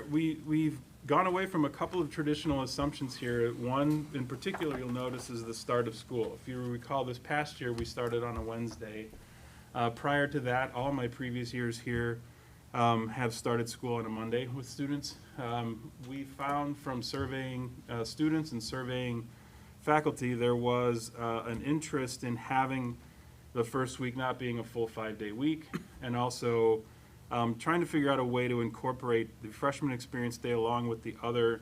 we've gone away from a couple of traditional assumptions here. One in particular you'll notice is the start of school. If you recall, this past year we started on a Wednesday. Prior to that, all my previous years here have started school on a Monday with students. We found from surveying students and surveying faculty, there was an interest in having the first week not being a full 5-day week, and also trying to figure out a way to incorporate the freshman experience day along with the other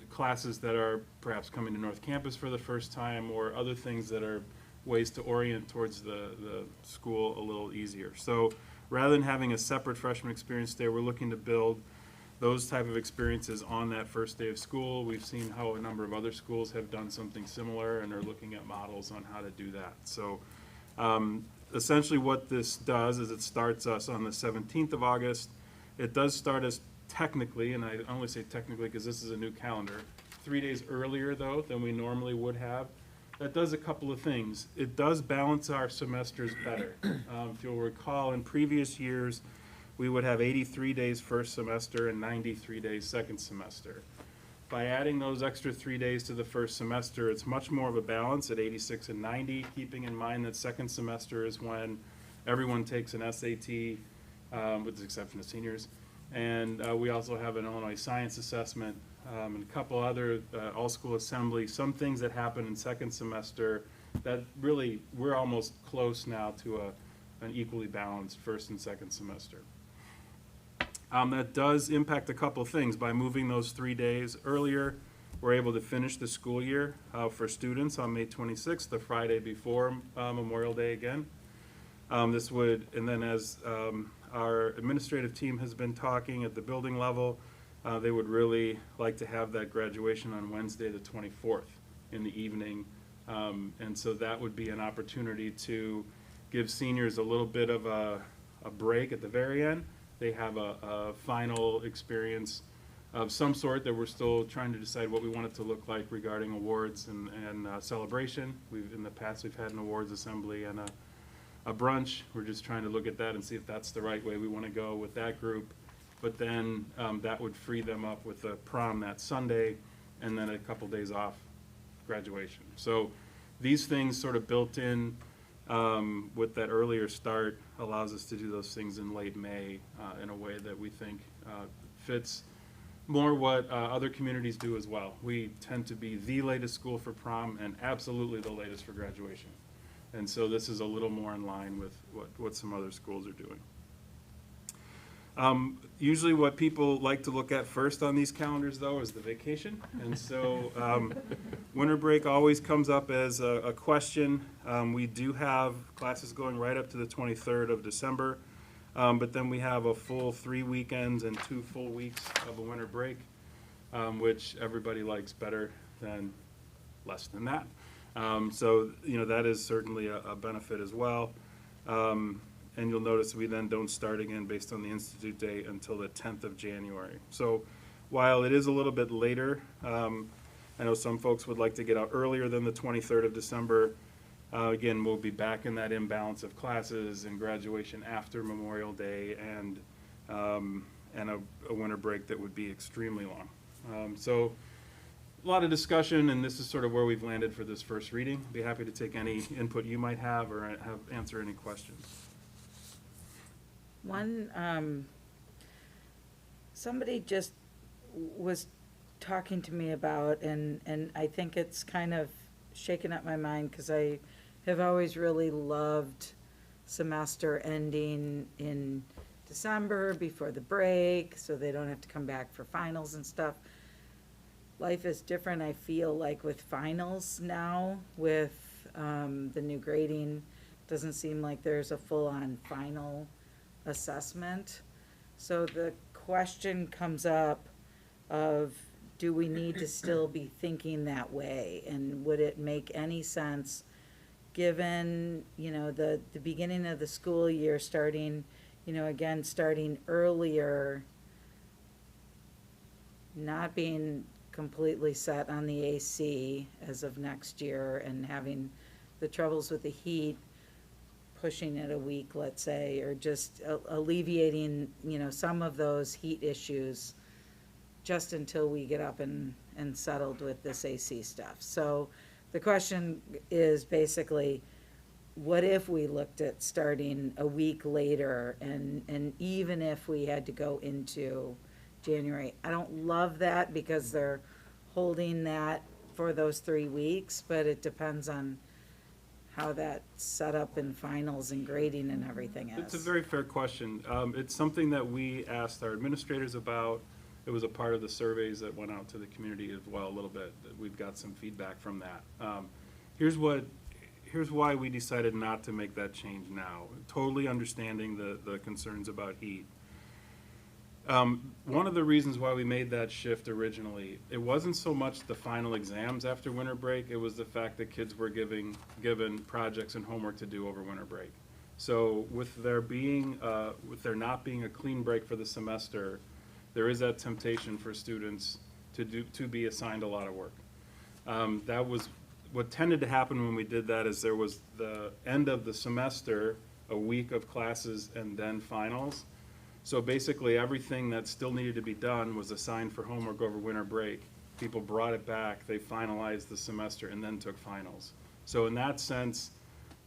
classes that are perhaps coming to North Campus for the first time, or other things that are ways to orient towards the school a little easier. So rather than having a separate freshman experience day, we're looking to build those type of experiences on that first day of school. We've seen how a number of other schools have done something similar and are looking at models on how to do that. So essentially what this does is it starts us on the 17th of August. It does start us technically, and I only say technically because this is a new calendar, 3 days earlier though than we normally would have. That does a couple of things. It does balance our semesters better. If you'll recall, in previous years, we would have 83 days first semester and 93 days second semester. By adding those extra 3 days to the first semester, it's much more of a balance at 86 and 90, keeping in mind that second semester is when everyone takes an SAT, with the exception of seniors. And we also have an Illinois Science Assessment, and a couple other all-school assembly, some things that happen in second semester that really, we're almost close now to an equally balanced first and second semester. That does impact a couple of things. By moving those 3 days earlier, we're able to finish the school year for students on May 26th, the Friday before Memorial Day again. This would, and then as our administrative team has been talking at the building level, they would really like to have that graduation on Wednesday the 24th in the evening. And so that would be an opportunity to give seniors a little bit of a break at the very end. They have a final experience of some sort that we're still trying to decide what we want it to look like regarding awards and celebration. In the past, we've had an awards assembly and a brunch. We're just trying to look at that and see if that's the right way we want to go with that group. But then that would free them up with the prom that Sunday, and then a couple days off graduation. So these things sort of built in with that earlier start allows us to do those things in late May in a way that we think fits more what other communities do as well. We tend to be the latest school for prom and absolutely the latest for graduation. And so this is a little more in line with what some other schools are doing. Usually what people like to look at first on these calendars, though, is the vacation. And so winter break always comes up as a question. We do have classes going right up to the 23rd of December, but then we have a full 3 weekends and 2 full weeks of a winter break, which everybody likes better than less than that. So, you know, that is certainly a benefit as well. And you'll notice we then don't start again based on the institute date until the 10th of January. So while it is a little bit later, I know some folks would like to get out earlier than the 23rd of December. Again, we'll be back in that imbalance of classes and graduation after Memorial Day and a winter break that would be extremely long. So a lot of discussion, and this is sort of where we've landed for this first reading. Be happy to take any input you might have or answer any questions. Somebody just was talking to me about, and I think it's kind of shaken up my mind because I have always really loved semester ending in December before the break so they don't have to come back for finals and stuff. Life is different, I feel like, with finals now, with the new grading. Doesn't seem like there's a full-on final assessment. So the question comes up of, do we need to still be thinking that way? And would it make any sense, given, you know, the beginning of the school year starting, you know, again, starting earlier, not being completely set on the AC as of next year and having the troubles with the heat, pushing it a week, let's say, or just alleviating, some of those heat issues just until we get up and settled with this AC stuff. So the question is basically, what if we looked at starting a week later and even if we had to go into January? I don't love that because they're holding that for those 3 weeks, but it depends on how that setup and finals and grading and everything is. It's a very fair question. It's something that we asked our administrators about. It was a part of the surveys that went out to the community as well a little bit. We've got some feedback from that. Here's why we decided not to make that change now. Totally understanding the concerns about heat. One of the reasons why we made that shift originally, it wasn't so much the final exams after winter break, it was the fact that kids were given projects and homework to do over winter break. So with there not being a clean break for the semester, there is that temptation for students to be assigned a lot of work. That was what tended to happen when we did that. Is there was the end of the semester, a week of classes and then finals. So basically everything that still needed to be done was assigned for homework over winter break. People brought it back, they finalized the semester and then took finals. So in that sense,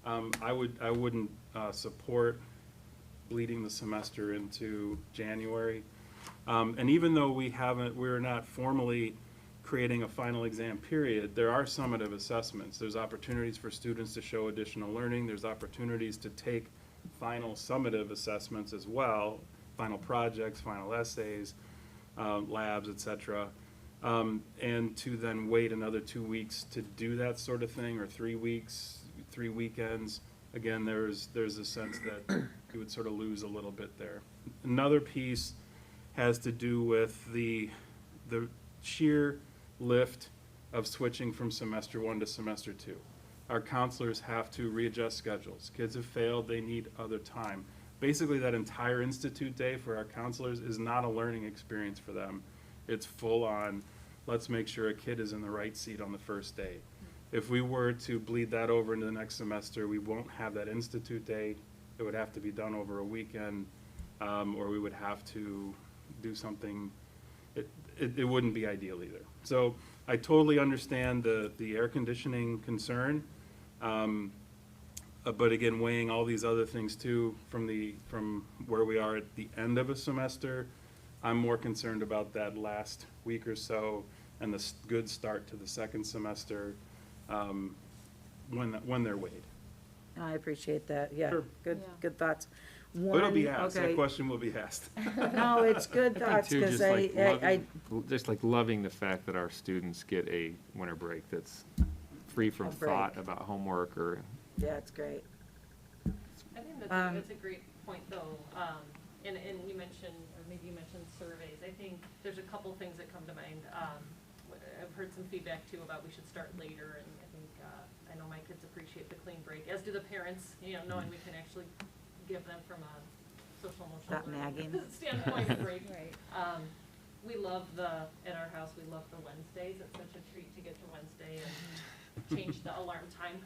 I wouldn't support bleeding the semester into January. And even though we're not formally creating a final exam period, there are summative assessments. There's opportunities for students to show additional learning. There's opportunities to take final summative assessments as well, final projects, final essays, labs, etc. And to then wait another 2 weeks to do that sort of thing, or 3 weeks, 3 weekends. Again, there's a sense that you would sort of lose a little bit there. Another piece has to do with the sheer lift of switching from semester 1 to semester 2. Our counselors have to readjust schedules. Kids have failed, they need other time. Basically, that entire institute day for our counselors is not a learning experience for them. It's full on, let's make sure a kid is in the right seat on the first day. If we were to bleed that over into the next semester, we won't have that institute day. It would have to be done over a weekend, or we would have to do something. It wouldn't be ideal either. So I totally understand the air conditioning concern, but again, weighing all these other things too from where we are at the end of a semester, I'm more concerned about that last week or so and the good start to the second semester when they're weighed. I appreciate that, yeah, Sure. good thoughts. It'll be asked, Okay. that question will be asked. No, it's good thoughts, Too, because just like loving the fact that our students get a winter break that's free from A break. thought about homework or. yeah, it's great. I think that's a great point, though, and you mentioned, or maybe you mentioned surveys. I think there's a couple things that come to mind. I've heard some feedback, too, about we should start later, and I think, I know my kids appreciate the clean break, as do the parents, knowing we can actually give them from a social emotional Not nagging. standpoint a break. Right. We love at our house, we love the Wednesdays. It's such a treat to get to Wednesday and change the alarm time,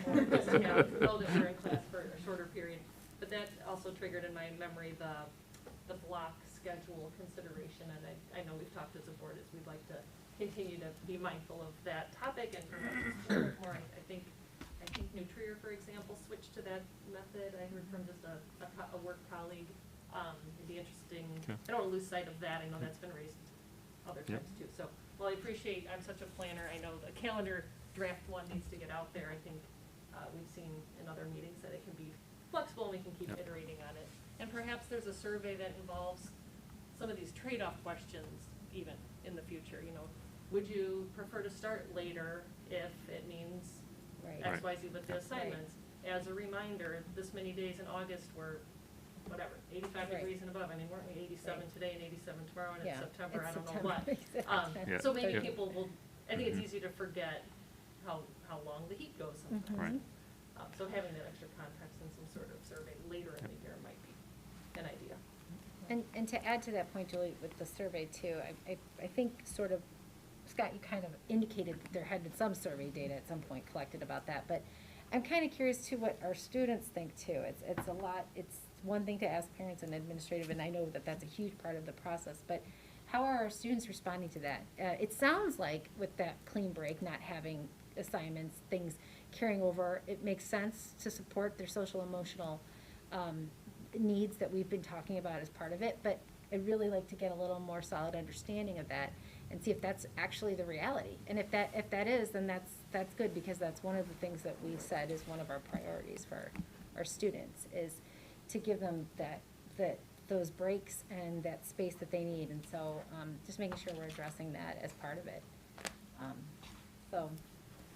or just to know that we're in class for a shorter period. But that also triggered in my memory the block schedule consideration, and I know we've talked as a board as we'd like to continue to be mindful of that topic and perhaps explore it more. I think Nutrier, for example, switched to that method. I heard from just a work colleague. It'd be interesting. Okay. I don't want to lose sight of that. I know that's been raised other Yep. times too. So, well, I appreciate, I'm such a planner. I know the calendar draft one needs to get out there. I think we've seen in other meetings that it can be flexible and we can keep Yep. iterating on it. And perhaps there's a survey that involves some of these trade-off questions even in the future. Would you prefer to start later if it means Right. X, Y, Z with the assignments? As a reminder, this many days in August were, whatever, 85 Right. degrees and above. I mean, weren't we 87 Right. today and 87 tomorrow, and it's Yeah, September, I it's don't know September, what. exactly. Yeah. So maybe Yeah. people will, I think it's easy to forget how long the heat goes sometimes. Right. So having that extra context and some sort of survey later in the year might be an idea. And to add to that point, Julie, with the survey too, I think sort of Scott, you kind of indicated that there had been some survey data at some point collected about that, but I'm kind of curious too what our students think too. It's a lot, it's one thing to ask parents and administrative, and I know that that's a huge part of the process, but how are our students responding to that? It sounds like with that clean break, not having assignments, things carrying over, it makes sense to support their social emotional needs that we've been talking about as part of it, but I'd really like to get a little more solid understanding of that and see if that's actually the reality. And if that is, then that's good, because that's one of the things that we said is one of our priorities for our students, is to give them those breaks and that space that they need. And so just making sure we're addressing that as part of it. So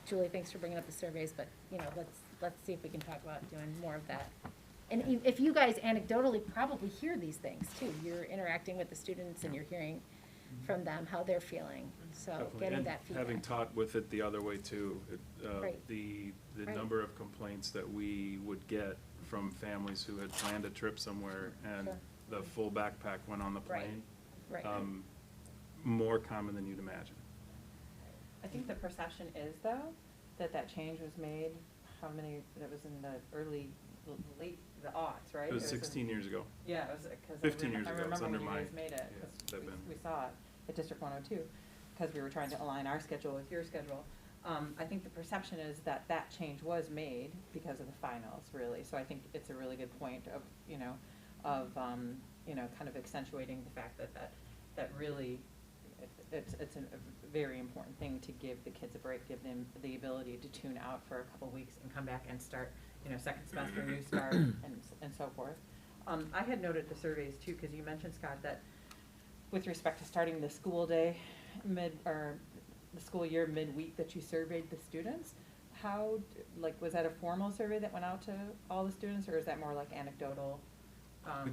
Julie, thanks for bringing up the surveys, but let's see if we can talk about doing more of that. And if you guys anecdotally probably hear these things too, you're interacting with the students and you're hearing from them how they're feeling, so Definitely. getting And that feedback. having taught with it the other way too, Right. the Right. number of complaints that we would get from families who had planned a trip somewhere and Sure. the full backpack went on the Right. plane. Right. More common than you'd imagine. I think the perception is, though, that change was made, that was in the late, the aughts, right? It was in- 16 years ago. Yeah, it was, because 15 years ago, I it's remember under when you my- guys made it, yeah, 'cause they've been- we saw it at District 102, because we were trying to align our schedule with your schedule. I think the perception is that change was made because of the finals, really, so I think it's a really good point of, kind of accentuating the fact that really, it's a very important thing to give the kids a break, give them the ability to tune out for a couple weeks and come back and start, second semester, new start, and so forth. I had noted the surveys too, because you mentioned, Scott, that with respect to starting the school day the school year midweek, that you surveyed the students. Was that a formal survey that went out to all the students, or is that more like anecdotal?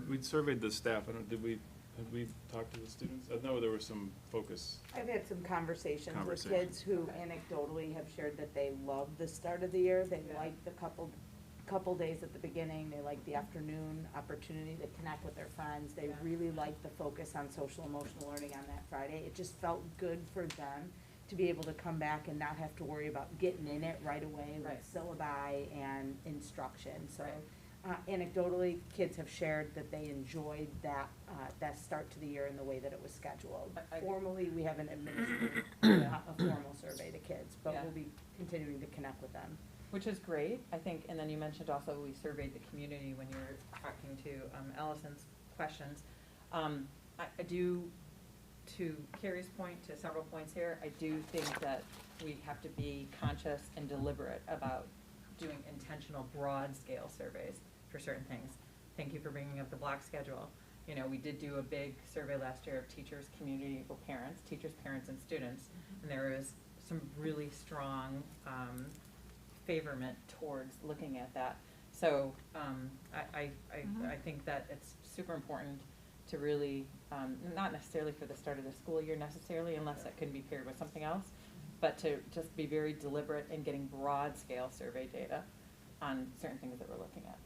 We'd surveyed the staff. Had we talked to the students? I know there was some focus. I've had some conversations with Conversations. kids who Okay. anecdotally have shared that they love the start of the year. They Yeah. like the couple days at the beginning. They like the afternoon opportunity to connect with their friends. They Yeah. really like the focus on social emotional learning on that Friday. It just felt good for them to be able to come back and not have to worry about getting in it right away with Right. syllabi and instruction. So Right. anecdotally, kids have shared that they enjoyed that start to the year in the way that it was scheduled. I- Formally, we haven't administered a formal survey to kids, but Yeah. we'll be continuing to connect with them. Which is great, I think, and then you mentioned also we surveyed the community when you were talking to Allison's questions. I do, to Carrie's point, to several points here, I do think that we have to be conscious and deliberate about doing intentional, broad-scale surveys for certain things. Thank you for bringing up the block schedule. We did do a big survey last year of teachers, community, parents, parents, and students, and there was some really strong favorment towards looking at that. So I think that it's super important to really, not necessarily for the start of the school year necessarily, unless that can be paired with something else, but to just be very deliberate in getting broad scale survey data on certain things that we're looking at.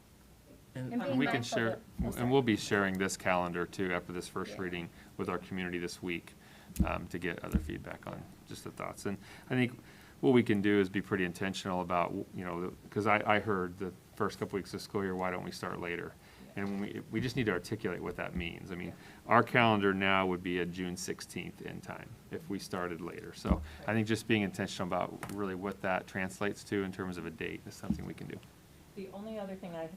And And being we can mindful share, that- oh, sorry. and we'll be sharing this calendar too after this first Yeah. reading with our community this week, to get other feedback on just the thoughts. And I think what we can do is be pretty intentional about, because I heard the first couple weeks of school year, why don't we start later? And we just need to articulate what that means. I mean, our calendar now would be a June 16th end time if we started later. So I think just being intentional about really what that translates to in terms of a date is something we can do. The only other thing I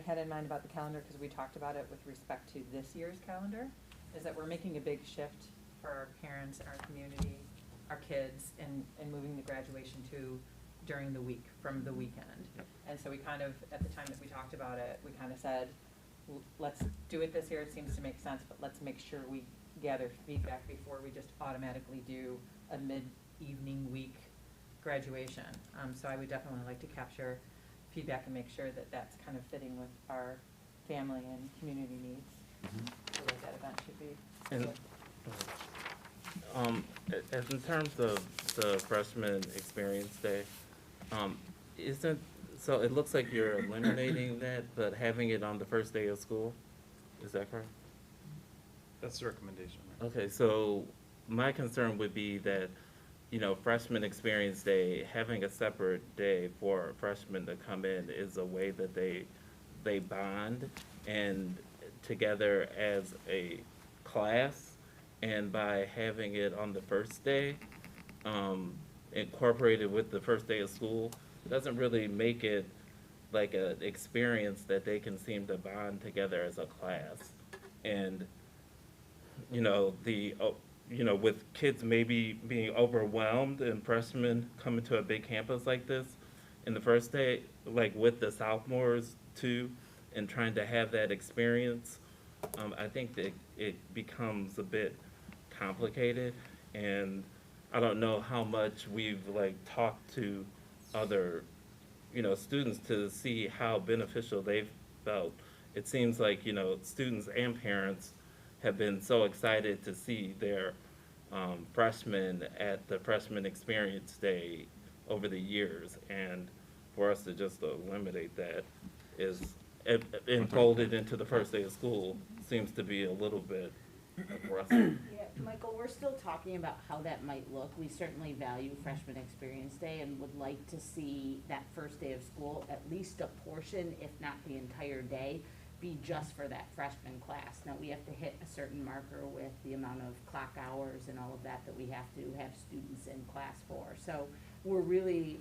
had in mind about the calendar, because we talked about it with respect to this year's calendar, is that we're making a big shift for our parents, our community, our kids, and moving the graduation to during the week, from the weekend. Yep. And so we kind of, at the time that we talked about it, we kind of said, let's do it this year, it seems to make sense, but let's make sure we gather feedback before we just automatically do a mid-evening week graduation. So I would definitely like to capture feedback and make sure that that's kind of fitting with our family and community needs, the way that event should be. And, as in terms of the freshman experience day, so it looks like you're eliminating that, but having it on the first day of school, is that correct? That's the recommendation, right? Okay, so my concern would be that freshman experience day, having a separate day for freshmen to come in is a way that they bond and together as a class. And by having it on the first day, incorporated with the first day of school, doesn't really make it like an experience that they can seem to bond together as a class. And, with kids maybe being overwhelmed and freshmen coming to a big campus like this in the first day, like with the sophomores too, and trying to have that experience, I think that it becomes a bit complicated. And I don't know how much we've talked to other, students to see how beneficial they've felt. It seems like, students and parents have been so excited to see their freshmen at the freshman experience day over the years. And for us to just eliminate that is, and fold it into the first day of school seems to be a little bit aggressive. Yeah, Michael, we're still talking about how that might look. We certainly value freshman experience day and would like to see that first day of school, at least a portion, if not the entire day, be just for that freshman class. Now, we have to hit a certain marker with the amount of clock hours and all of that we have to have students in class for. So we're really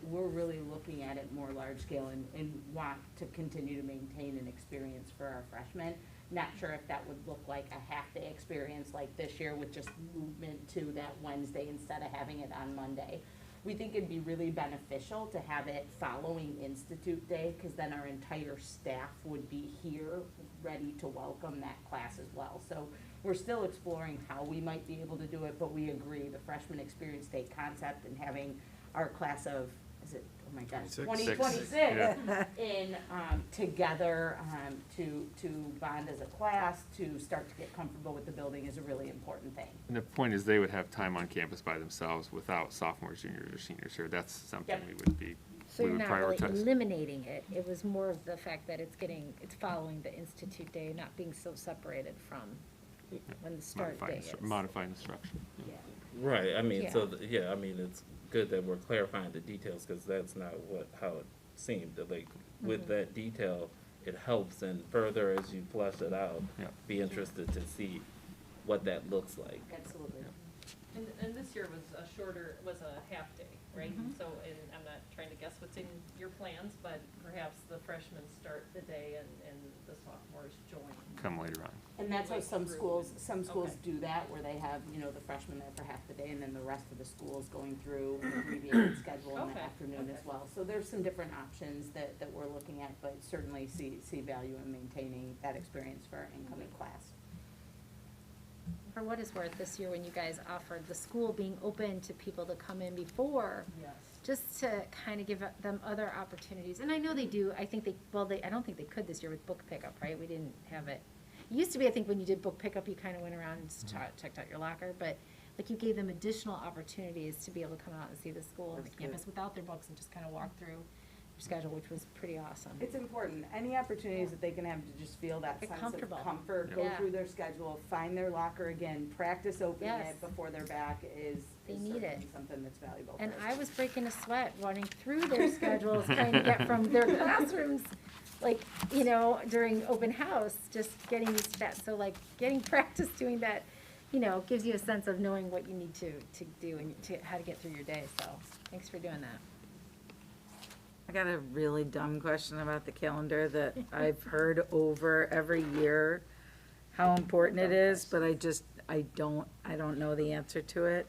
looking at it more large scale and want to continue to maintain an experience for our freshmen. Not sure if that would look like a half-day experience like this year with just movement to that Wednesday instead of having it on Monday. We think it'd be really beneficial to have it following Institute Day, because then our entire staff would be here ready to welcome that class as well. So we're still exploring how we might be able to do it, but we agree the freshman experience day concept and having our class of, is it, oh my gosh, 2026 in together to bond as a class, to start to get comfortable with the building is a really important thing. And the point is, they would have time on campus by themselves without sophomores, juniors, or seniors here. That's something Yep. So we you're would not really prioritize. eliminating it, it was more of the fact that it's following the Institute Day, not being so separated from when the start day is. Modifying the structure. Yeah. Right, I mean, so, Yeah. it's good that we're clarifying the details, because that's not how it seemed. That, with that detail, it helps, and further as you flesh it out, Yeah. be interested to see what that looks like. Absolutely. And this year was a half day, right? So, and I'm not trying to guess what's in your plans, but perhaps the freshmen start the day and the sophomores join. Come later on. And that's how Like some through. schools Okay. do that, where they have, the freshmen there for half the day, and then the rest of the schools going through an abbreviated schedule in the Okay, afternoon as okay. well. So there's some different options that we're looking at, but certainly see value in maintaining that experience for our incoming class. For what it's worth, this year when you guys offered the school being open to people to come in before, Yes. just to kind of give them other opportunities, and I know they do, I think I don't think they could this year with book pickup, right? We didn't have it. It used to be, I think, when you did book pickup, you kind of went around and just checked out your locker, but you gave them additional opportunities to be able to come out and see the school and the That's good. campus without their books and just kind of walk through your schedule, which was pretty awesome. It's important, any opportunities that they can have to just feel that Get sense comfortable. of comfort, go Yeah. through their schedule, find their locker again, practice opening Yes. it before they're back is They need certainly it. something that's valuable. And for I us. was breaking a sweat running through their schedules, trying to get from their classrooms, during open house, just getting used to that. So getting practice doing that, gives you a sense of knowing what you need to do and how to get through your day. So thanks for doing that. I got a really dumb question about the calendar that I've heard over every year, how important it is, but I don't know the answer to it.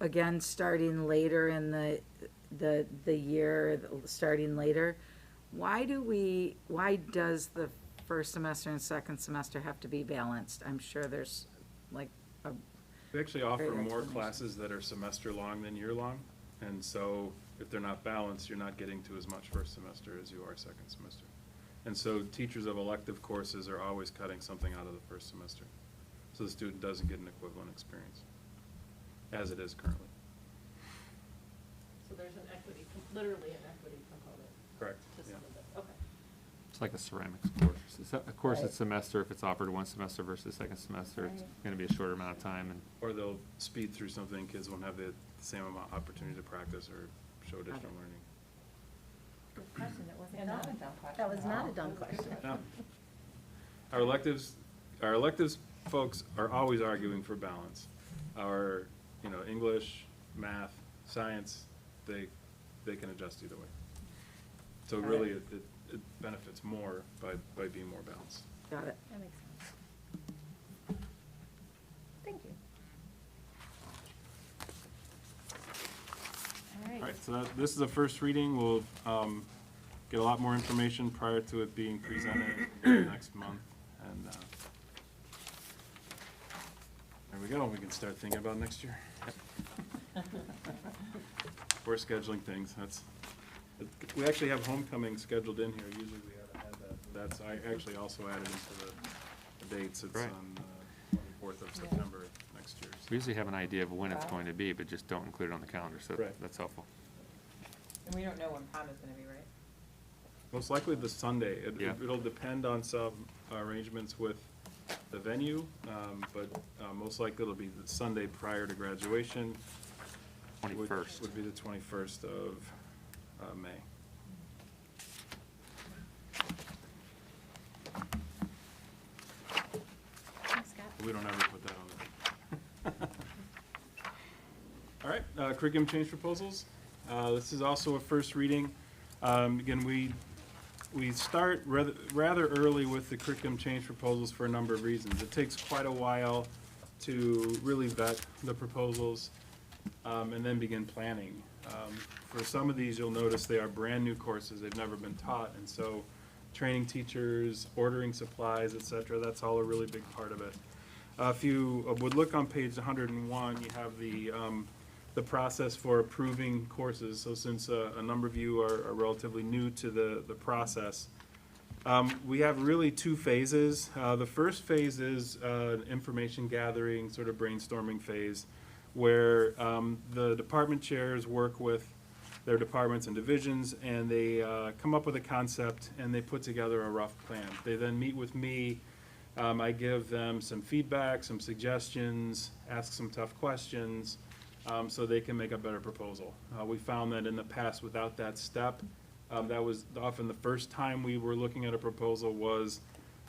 Again, starting later in the year, starting later, why does the first semester and second semester have to be balanced? I'm sure there's a We actually offer Great more explanation. classes that are semester-long than year-long, and so if they're not balanced, you're not getting to as much first semester as you are second semester. And so teachers of elective courses are always cutting something out of the first semester, so the student doesn't get an equivalent experience, as it is currently. So there's literally an equity component Correct, to yeah. some of it, okay. It's like a ceramics course. Of course, Right. it's semester, if it's offered one semester versus second semester, it's Right. gonna be a shorter amount of time, and Or they'll speed through something, kids won't have the same amount opportunity to practice or show additional learning. Good question, that wasn't And not a dumb. dumb question That was at not all. a dumb question. No. Our electives folks are always arguing for balance. Our, English, math, science, they can adjust either way. So really, it benefits more by being more balanced. Got it. That makes sense. Thank you. All All right. right, so this is a first reading. We'll get a lot more information prior to it being presented next month. And there we go. We can start thinking about next year. We're scheduling things. We actually have homecoming scheduled in here. Usually we haven't had that. I actually also added into the dates. It's Right. on 24th of September next year. we usually have an idea of when it's going to be, but just don't include it on the calendar, so Right. that's helpful. And we don't know when prom is gonna be, right? Most likely the Sunday. Yeah. It'll depend on some arrangements with the venue, but most likely it'll be the Sunday prior to graduation. which 21st. Would be the 21st of May. Thanks, Scott. We don't ever put that on there. All right, curriculum change proposals. This is also a first reading. Again, we start rather early with the curriculum change proposals for a number of reasons. It takes quite a while to really vet the proposals and then begin planning. For some of these, you'll notice they are brand-new courses. They've never been taught, and so training teachers, ordering supplies, et cetera, that's all a really big part of it. If you would look on page 101, you have the process for approving courses. So since a number of you are relatively new to the process, we have really two phases. The first phase is information gathering, sort of brainstorming phase, where the department chairs work with their departments and divisions, and they come up with a concept, and they put together a rough plan. They then meet with me. I give them some feedback, some suggestions, ask some tough questions, so they can make a better proposal. We found that in the past, without that step, that was often the first time we were looking at a proposal was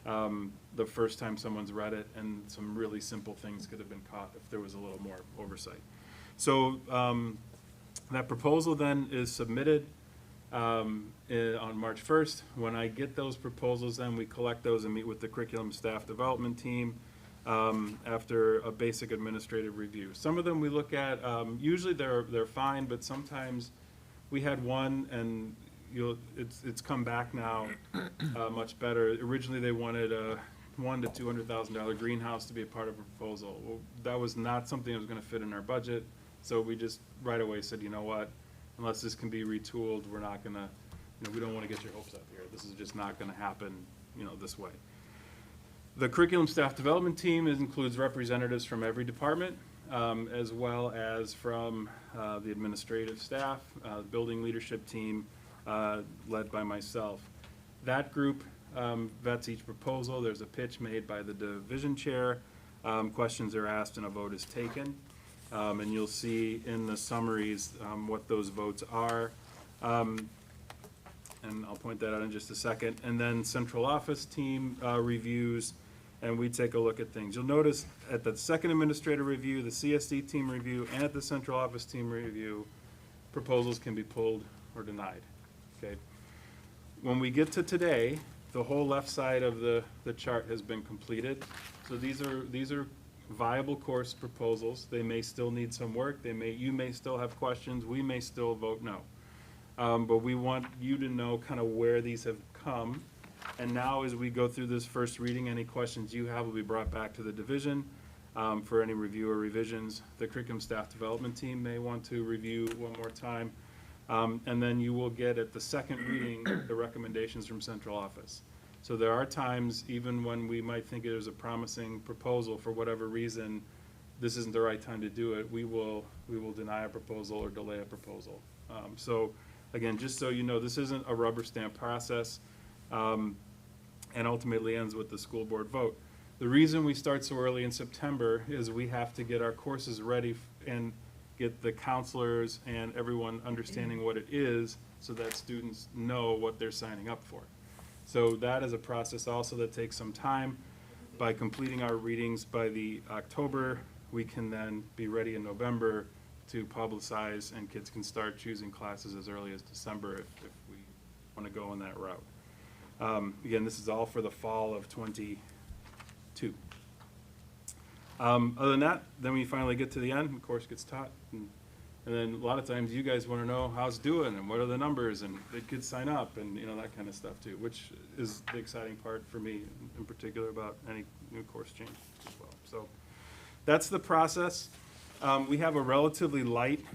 the first time someone's read it, and some really simple things could have been caught if there was a little more oversight. So that proposal then is submitted on March 1st. When I get those proposals, then we collect those and meet with the curriculum staff development team after a basic administrative review. Some of them we look at, usually they're fine, but sometimes we had one and it's come back now much better. Originally, they wanted a $100,000 to $200,000 greenhouse to be a part of a proposal. Well, that was not something that was going to fit in our budget, so we just right away said, you know what, unless this can be retooled, we're not going to, we don't want to get your hopes up here. This is just not going to happen, this way. The curriculum staff development team includes representatives from every department, as well as from the administrative staff, building leadership team, led by myself. That group vets each proposal. There's a pitch made by the division chair. Questions are asked and a vote is taken. And you'll see in the summaries what those votes are. And I'll point that out in just a second. And then central office team reviews, and we take a look at things. You'll notice at the second administrative review, the CSD team review, and at the central office team review, proposals can be pulled or denied. Okay. When we get to today, the whole left side of the chart has been completed. So these are viable course proposals. They may still need some work. You may still have questions. We may still vote no. But we want you to know kind of where these have come. And now as we go through this first reading, any questions you have will be brought back to the division for any review or revisions. The curriculum staff development team may want to review one more time. And then you will get at the second reading the recommendations from central office. So there are times, even when we might think it is a promising proposal, for whatever reason, this isn't the right time to do it, we will deny a proposal or delay a proposal. So again, just so you know, this isn't a rubber stamp process. and ultimately ends with the school board vote. The reason we start so early in September is we have to get our courses ready and get the counselors and everyone understanding what it is so that students know what they're signing up for. So that is a process also that takes some time. By completing our readings by the October, we can then be ready in November to publicize, and kids can start choosing classes as early as December if we want to go in that route. Again, this is all for the fall of '22. Other than that, then we finally get to the end, the course gets taught, and then a lot of times you guys want to know how it's doing and what are the numbers, and the kids sign up, and that kind of stuff too, which is the exciting part for me in particular about any new course change as well. So that's the process. We have a relatively light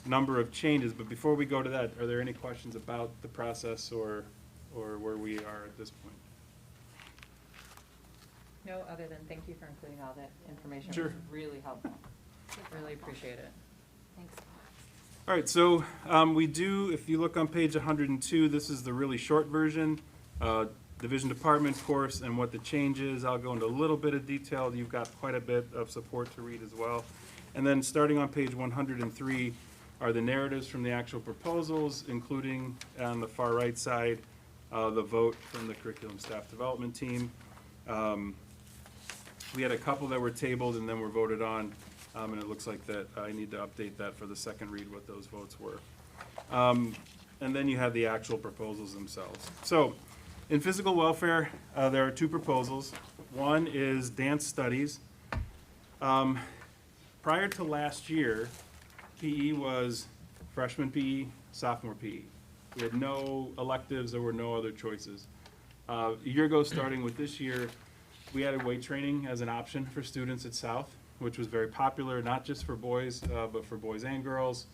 number of changes, but before we go to that, are there any questions about the process or where we are at this point? No, other than thank you for including all that information. Sure. It was really helpful. Really appreciate it. Thanks. All right, so we do, if you look on page 102, this is the really short version, division department course and what the change is. I'll go into a little bit of detail. You've got quite a bit of support to read as well. And then starting on page 103 are the narratives from the actual proposals, including on the far right side, the vote from the curriculum staff development team. We had a couple that were tabled and then were voted on. And it looks like that I need to update that for the second read, what those votes were. And then you have the actual proposals themselves. So in physical welfare, there are two proposals. One is dance studies. Prior to last year, PE was freshman PE, sophomore PE. We had no electives, there were no other choices. A year ago, starting with this year, we added weight training as an option for students at South, which was very popular, not just for boys, but for boys and girls.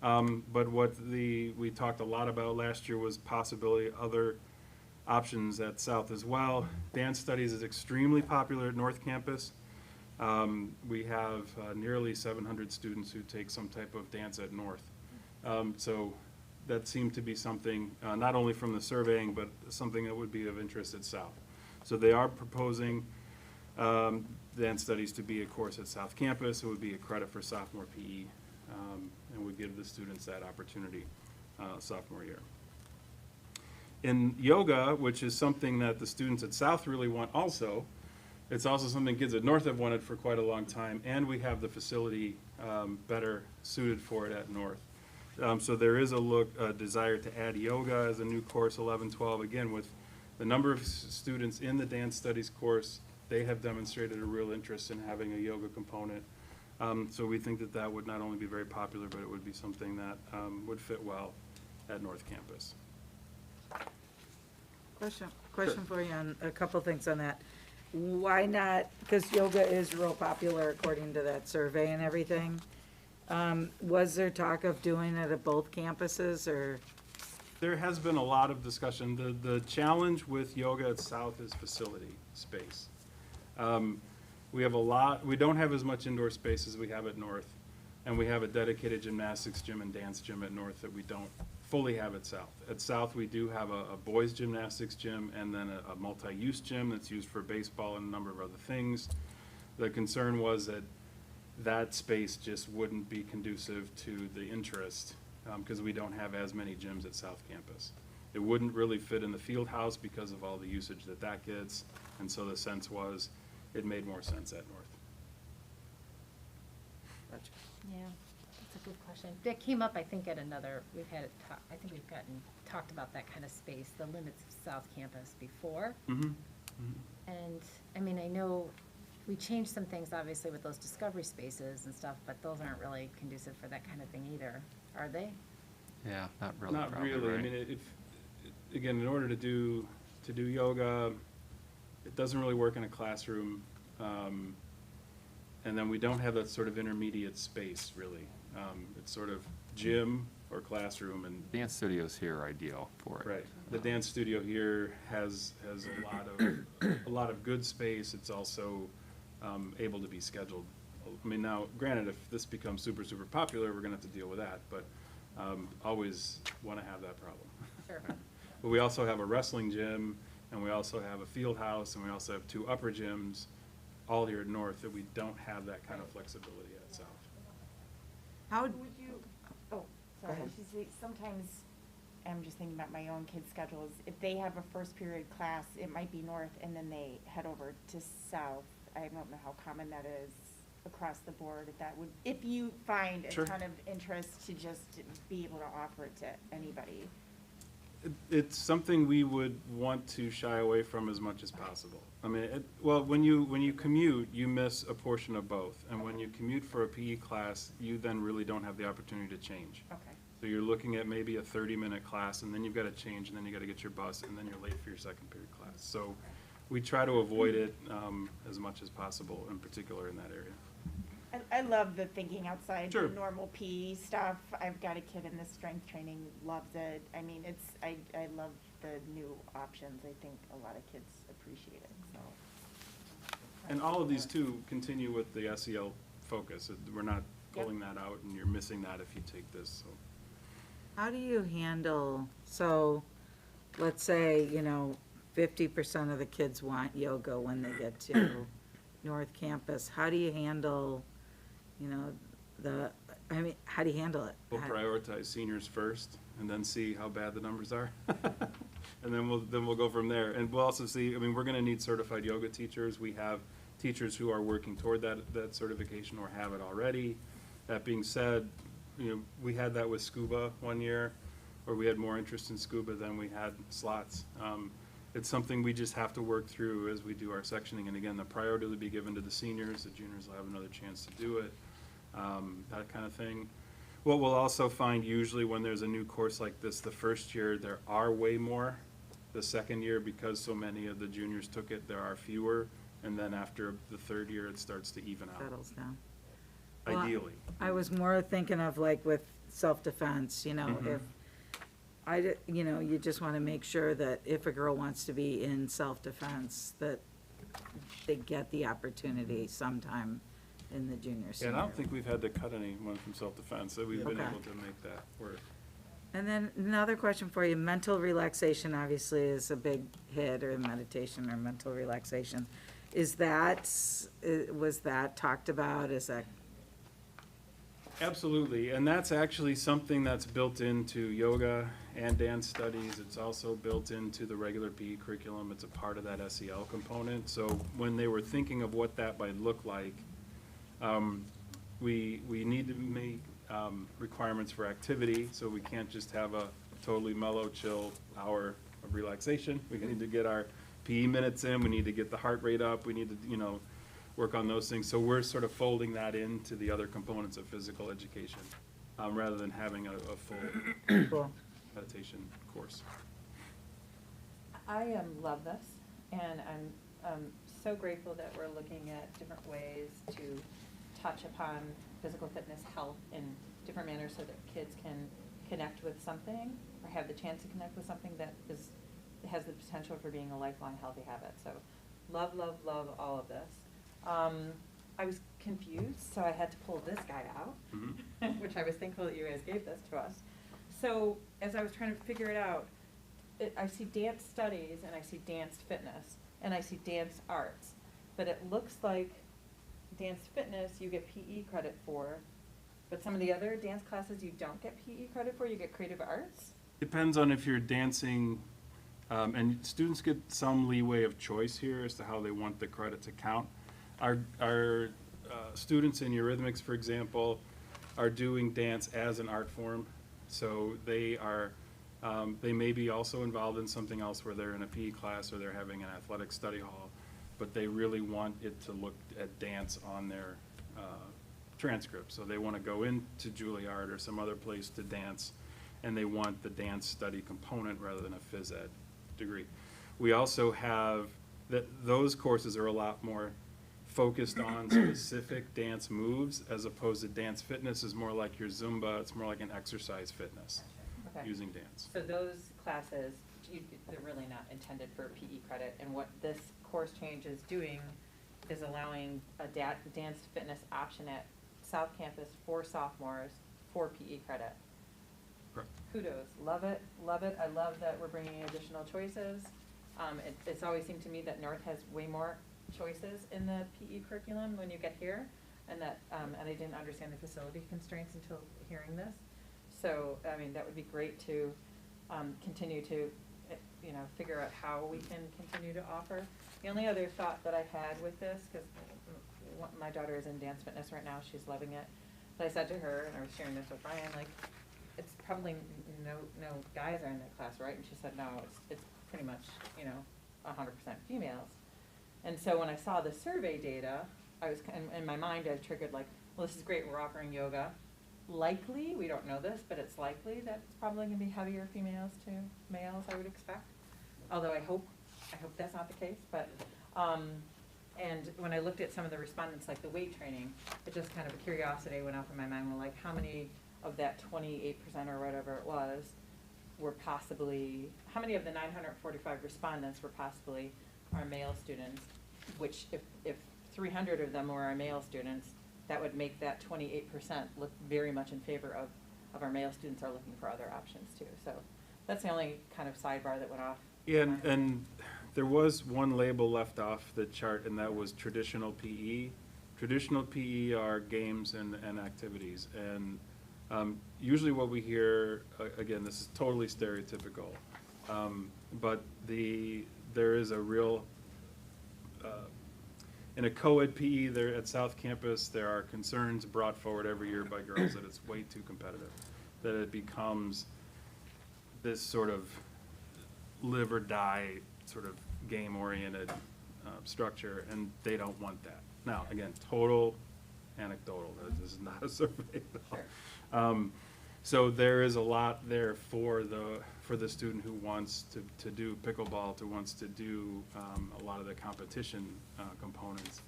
But what we talked a lot about last year was possibility of other options at South as well. Dance studies is extremely popular at North Campus. We have nearly 700 students who take some type of dance at North. So that seemed to be something, not only from the surveying, but something that would be of interest at South. So they are proposing dance studies to be a course at South Campus. It would be a credit for sophomore PE, and would give the students that opportunity sophomore year. In yoga, which is something that the students at South really want also, it's also something kids at North have wanted for quite a long time, and we have the facility better suited for it at North. So there is a desire to add yoga as a new course, 11-12. Again, with the number of students in the dance studies course, they have demonstrated a real interest in having a yoga component. So we think that that would not only be very popular, but it would be something that would fit well at North Campus. Question for you on a couple things on that. Why not, because yoga is real popular according to that survey and everything. Was there talk of doing it at both campuses, or? There has been a lot of discussion. The challenge with yoga at South is facility space. We don't have as much indoor space as we have at North, and we have a dedicated gymnastics gym and dance gym at North that we don't fully have at South. At South, we do have a boys gymnastics gym and then a multi-use gym that's used for baseball and a number of other things. The concern was that that space just wouldn't be conducive to the interest because we don't have as many gyms at South Campus. It wouldn't really fit in the field house because of all the usage that gets, and so the sense was it made more sense at North. Gotcha. Yeah, that's a good question. That came up, I think, at another, I think we've talked about that kind of space, the limits of South Campus before. Mm-hmm. Mm-hmm. And, I mean, I know we changed some things, obviously, with those discovery spaces and stuff, but those aren't really conducive for that kind of thing either, are they? Yeah, not really. Not probably, really. right? I mean, again, in order to do yoga, it doesn't really work in a classroom. And then we don't have that sort of intermediate space, really. It's sort of gym or classroom, and Dance studios here are ideal for it. right. The dance studio here has a lot of good space. It's also able to be scheduled. I mean, now, granted, if this becomes super, super popular, we're gonna have to deal with that, but always wanna have that problem. Sure. But we also have a wrestling gym, and we also have a field house, and we also have 2 upper gyms, all here at North, that we don't have that kind of flexibility at South. How, Would you, oh, sorry, ahead. she's like, sometimes, I'm just thinking about my own kids' schedules, if they have a first period class, it might be North, and then they head over to South. I don't know how common that is across the board, if that would, if you find a Sure. ton of interest to just be able to offer it to anybody. It's something we would want to shy away from as much as possible. I mean, well, when you commute, you miss a portion of both. And when you commute for a PE class, you then really don't have the opportunity to change. Okay. So you're looking at maybe a 30-minute class, and then you've got to change, and then you got to get your bus, and then you're late for your second period class. So we try to avoid it as much as possible, in particular in that area. I love the thinking outside Sure. the normal PE stuff. I've got a kid in the strength training, loves it. I mean, I love the new options. I think a lot of kids appreciate it, so. And all of these, too, continue with the SEL focus. We're not pulling that out, and you're missing that if you take this, so. how do you handle, so, let's say, 50% of the kids want yoga when they get to North Campus. How do you handle, how do you handle it? We'll prioritize seniors first, and then see how bad the numbers are. And then we'll go from there. And we'll also see, I mean, we're gonna need certified yoga teachers. We have teachers who are working toward that certification or have it already. That being said, we had that with scuba one year, where we had more interest in scuba than we had slots. It's something we just have to work through as we do our sectioning. And again, the priority will be given to the seniors, the juniors will have another chance to do it, that kind of thing. What we'll also find usually when there's a new course like this, the first year, there are way more. The second year, because so many of the juniors took it, there are fewer. And then after the third year, it starts to even out, Settles down. Well, ideally. I was more thinking of like with self-defense, if you just want to make sure that if a girl wants to be in self-defense, that they get the opportunity sometime in the junior Yeah, senior. and I don't think we've had to cut anyone from self-defense, so we've been Okay. able to make that work. And then another question for you, mental relaxation obviously is a big hit, or meditation or mental relaxation. Was that talked about? Is that, Absolutely, and that's actually something that's built into yoga and dance studies. It's also built into the regular PE curriculum. It's a part of that SEL component. So when they were thinking of what that might look like, we need to make requirements for activity, so we can't just have a totally mellow, chill hour of relaxation. We need to get our PE minutes in, we need to get the heart rate up, we need to, work on those things. So we're sort of folding that into the other components of physical education, rather than having a full cool. meditation course. I love this, and I'm so grateful that we're looking at different ways to touch upon physical fitness, health in different manners so that kids can connect with something or have the chance to connect with something that has the potential for being a lifelong healthy habit. So love, love, love all of this. I was confused, so I had to pull this guy out, which I was thankful that you guys gave this to us. So as I was trying to figure it out, I see dance studies, and I see dance fitness, and I see dance arts. But it looks like dance fitness you get PE credit for, but some of the other dance classes you don't get PE credit for, you get creative arts? Depends on if you're dancing, and students get some leeway of choice here as to how they want the credit to count. Our students in Eurythmics, for example, are doing dance as an art form. So they may be also involved in something else where they're in a PE class or they're having an athletic study hall, but they really want it to look at dance on their transcript. So they want to go into Juilliard or some other place to dance, and they want the dance study component rather than a phys ed degree. We also have those courses are a lot more focused on specific dance moves, as opposed to dance fitness is more like your Zumba. It's more like an exercise fitness Okay. using dance. So those classes, they're really not intended for PE credit, and what this course change is doing is allowing a dance fitness option at South Campus for sophomores for PE credit. Correct. Kudos, love it, love it. I love that we're bringing additional choices. It's always seemed to me that North has way more choices in the PE curriculum when you get here, and that, and I didn't understand the facility constraints until hearing this. So, I mean, that would be great to continue to, figure out how we can continue to offer. The only other thought that I had with this, because my daughter is in dance fitness right now, she's loving it. But I said to her, and I was sharing this with Ryan, like, it's probably no guys are in that class, right? And she said, no, it's pretty much, 100% females. And so when I saw the survey data, I was, in my mind, I triggered like, well, this is great, we're offering yoga. Likely, we don't know this, but it's likely that it's probably gonna be heavier females to males, I would expect. Although I hope that's not the case, but, and when I looked at some of the respondents, like the weight training, it just kind of a curiosity went off in my mind, well, like, how many of that 28% or whatever it was were possibly, how many of the 945 respondents were possibly our male students, which if 300 of them were our male students, that would make that 28% look very much in favor of our male students are looking for other options too. So that's the only kind of sidebar that went off. Yeah, and there was one label left off the chart, and that was traditional PE. Traditional PE are games and activities, and usually what we hear, again, this is totally stereotypical, but there is a real, in a co-ed PE there at South Campus, there are concerns brought forward every year by girls that it's way too competitive, that it becomes this sort of live or die sort of game-oriented structure, and they don't want that. Now, again, total anecdotal, this is not a survey. So there is a lot there for the student who wants to do pickleball, who wants to do a lot of the competition components,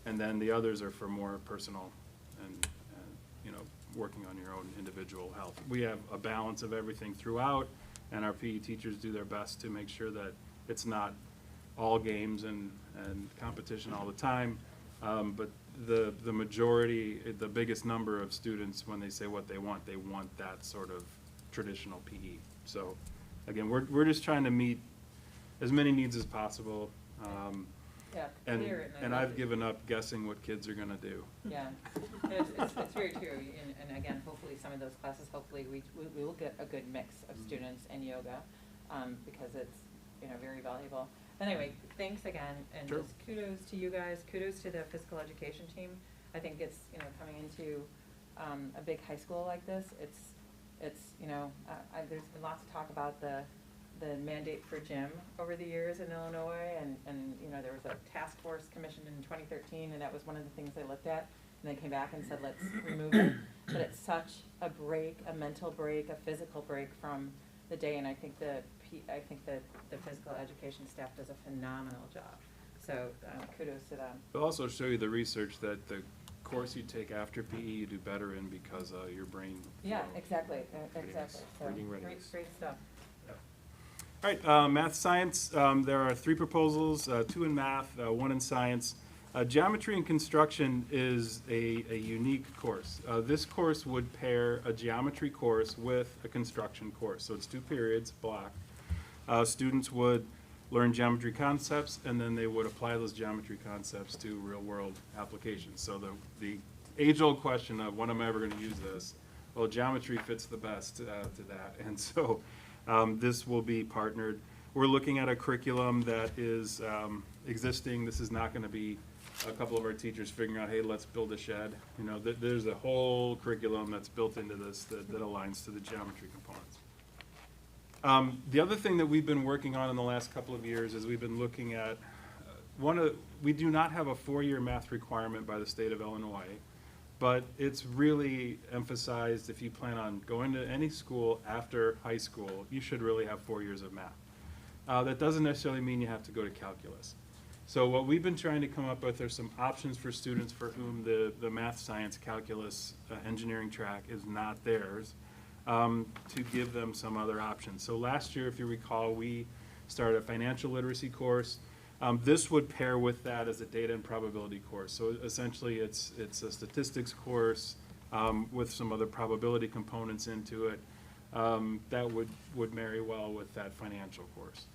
and then the others are for more personal and working on your own individual health. We have a balance of everything throughout, and our PE teachers do their best to make sure that it's not all games and competition all the time, but the majority, the biggest number of students, when they say what they want that sort of traditional PE. So again, we're just trying to meet as many needs as possible. Yeah, and clear, and I've given up guessing what kids are gonna do. Yeah, it's very true, and again, hopefully some of those classes, hopefully we will get a good mix of students in yoga, because it's, very valuable. Anyway, thanks again, and Sure. just kudos to you guys, kudos to the physical education team. I think it's, coming into a big high school like this, it's there's been lots of talk about the mandate for gym over the years in Illinois, and there was a task force commissioned in 2013, and that was one of the things they looked at, and they came back and said, let's remove it. But it's such a break, a mental break, a physical break from the day, and I think that the physical education staff does a phenomenal job. So kudos to them. They'll also show you the research that the course you take after PE you do better in because your brain. Yeah, exactly, exactly. So Reading great stuff. All right, math, science, there are 3 proposals, 2 in math, 1 in science. Geometry and construction is a unique course. This course would pair a geometry course with a construction course. So it's 2 periods, block. Students would learn geometry concepts, and then they would apply those geometry concepts to real-world applications. So the age-old question of when am I ever going to use this? Well, geometry fits the best to that, and so this will be partnered. We're looking at a curriculum that is existing. This is not going to be a couple of our teachers figuring out, hey, let's build a shed. There's a whole curriculum that's built into this that aligns to the geometry components. The other thing that we've been working on in the last couple of years is we've been looking at we do not have a 4-year math requirement by the state of Illinois, but it's really emphasized if you plan on going to any school after high school, you should really have 4 years of math. That doesn't necessarily mean you have to go to calculus. So what we've been trying to come up with are some options for students for whom the math, science, calculus, engineering track is not theirs, to give them some other options. So last year, if you recall, we started a financial literacy course. This would pair with that as a data and probability course. So essentially, it's a statistics course with some other probability components into it. that would marry well with that financial course.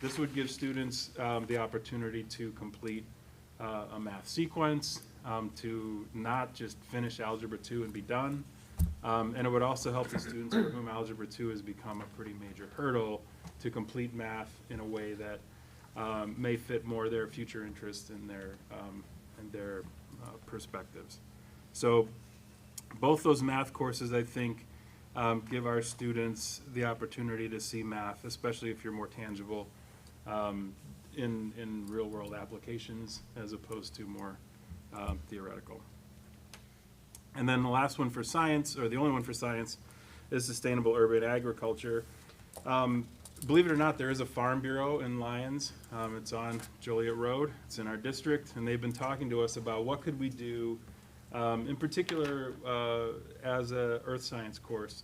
This would give students the opportunity to complete a math sequence, to not just finish Algebra 2 and be done. And it would also help the students for whom Algebra 2 has become a pretty major hurdle to complete math in a way that may fit more their future interests and their perspectives. So both those math courses, I think, give our students the opportunity to see math, especially if you're more tangible, in real-world applications as opposed to more theoretical. And then the last one for science, or the only one for science, is sustainable urban agriculture. Believe it or not, there is a farm bureau in Lyons. It's on Joliet Road. It's in our district, and they've been talking to us about what could we do, in particular, as a earth science course.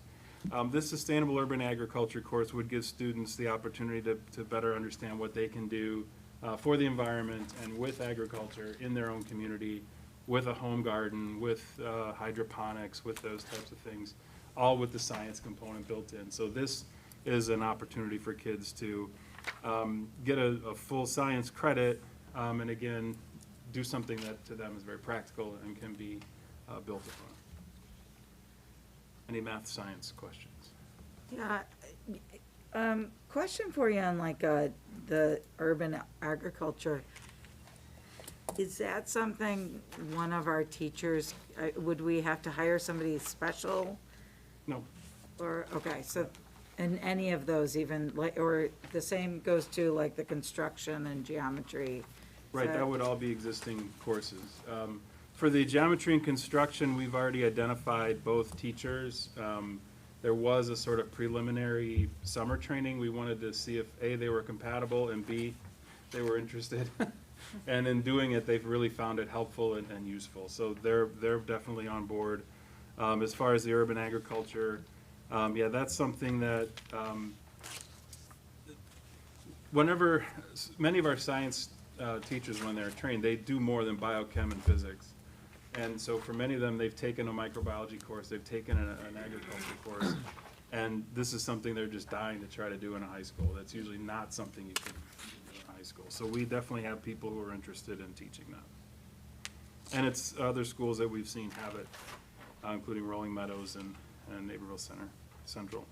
This sustainable urban agriculture course would give students the opportunity to better understand what they can do for the environment and with agriculture in their own community, with a home garden, with hydroponics, with those types of things, all with the science component built in. So this is an opportunity for kids to get a full science credit, and again, do something that to them is very practical and can be built upon. Any math science questions? Yeah, question for you on like the urban agriculture. Is that something one of our teachers, would we have to hire somebody special? No. Or, okay, so, in any of those even, like, or the same goes to like the construction and geometry? Right, So- that would all be existing courses. For the geometry and construction, we've already identified both teachers. There was a sort of preliminary summer training. We wanted to see if A, they were compatible, and B, they were interested. And in doing it, they've really found it helpful and useful. So they're definitely on board. As far as the urban agriculture, yeah, that's something that whenever, many of our science teachers, when they're trained, they do more than biochem and physics. And so for many of them, they've taken a microbiology course, they've taken an agriculture course, and this is something they're just dying to try to do in a high school. That's usually not something you can do in a high school. So we definitely have people who are interested in teaching that. And it's other schools that we've seen have it, including Rolling Meadows and Naperville Central.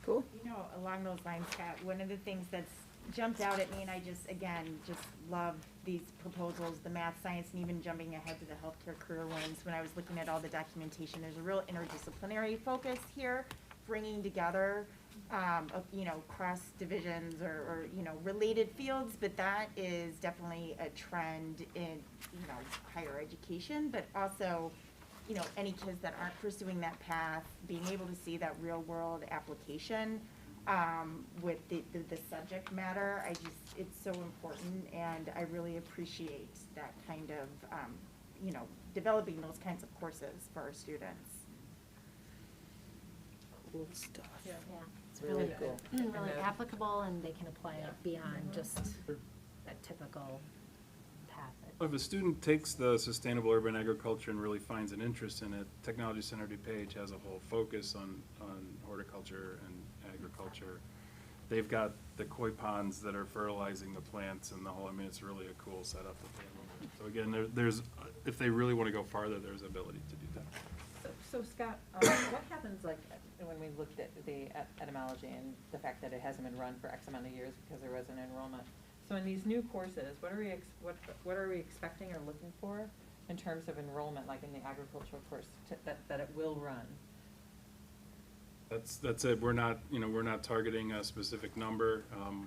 Cool. You know, along those lines, Scott, one of the things that's jumped out at me, and I just, again, just love these proposals, the math, science, and even jumping ahead to the healthcare career ones. When I was looking at all the documentation, there's a real interdisciplinary focus here, bringing together, you know, cross divisions or, you know, related fields, but that is definitely a trend in, you know, higher education, but also, you know, any kids that aren't pursuing that path, being able to see that real world application with the subject matter. It's so important, and I really appreciate that kind of, you know, developing those kinds of courses for our students. Cool stuff. Yeah, it's Really really cool. really applicable, and they can apply it beyond just that typical path. If a student takes the sustainable urban agriculture and really finds an interest in it, Technology Center DuPage has a whole focus on horticulture and agriculture. They've got the koi ponds that are fertilizing the plants and the whole, I mean, it's really a cool setup that they have. So again, there's, if they really want to go farther, there's ability to do that. So Scott, what happens like when we looked at the etymology and the fact that it hasn't been run for X amount of years because there wasn't enrollment? So in these new courses, what are we expecting or looking for in terms of enrollment, like in the agricultural course, that it will run? That's it. We're not, you know, we're not targeting a specific number.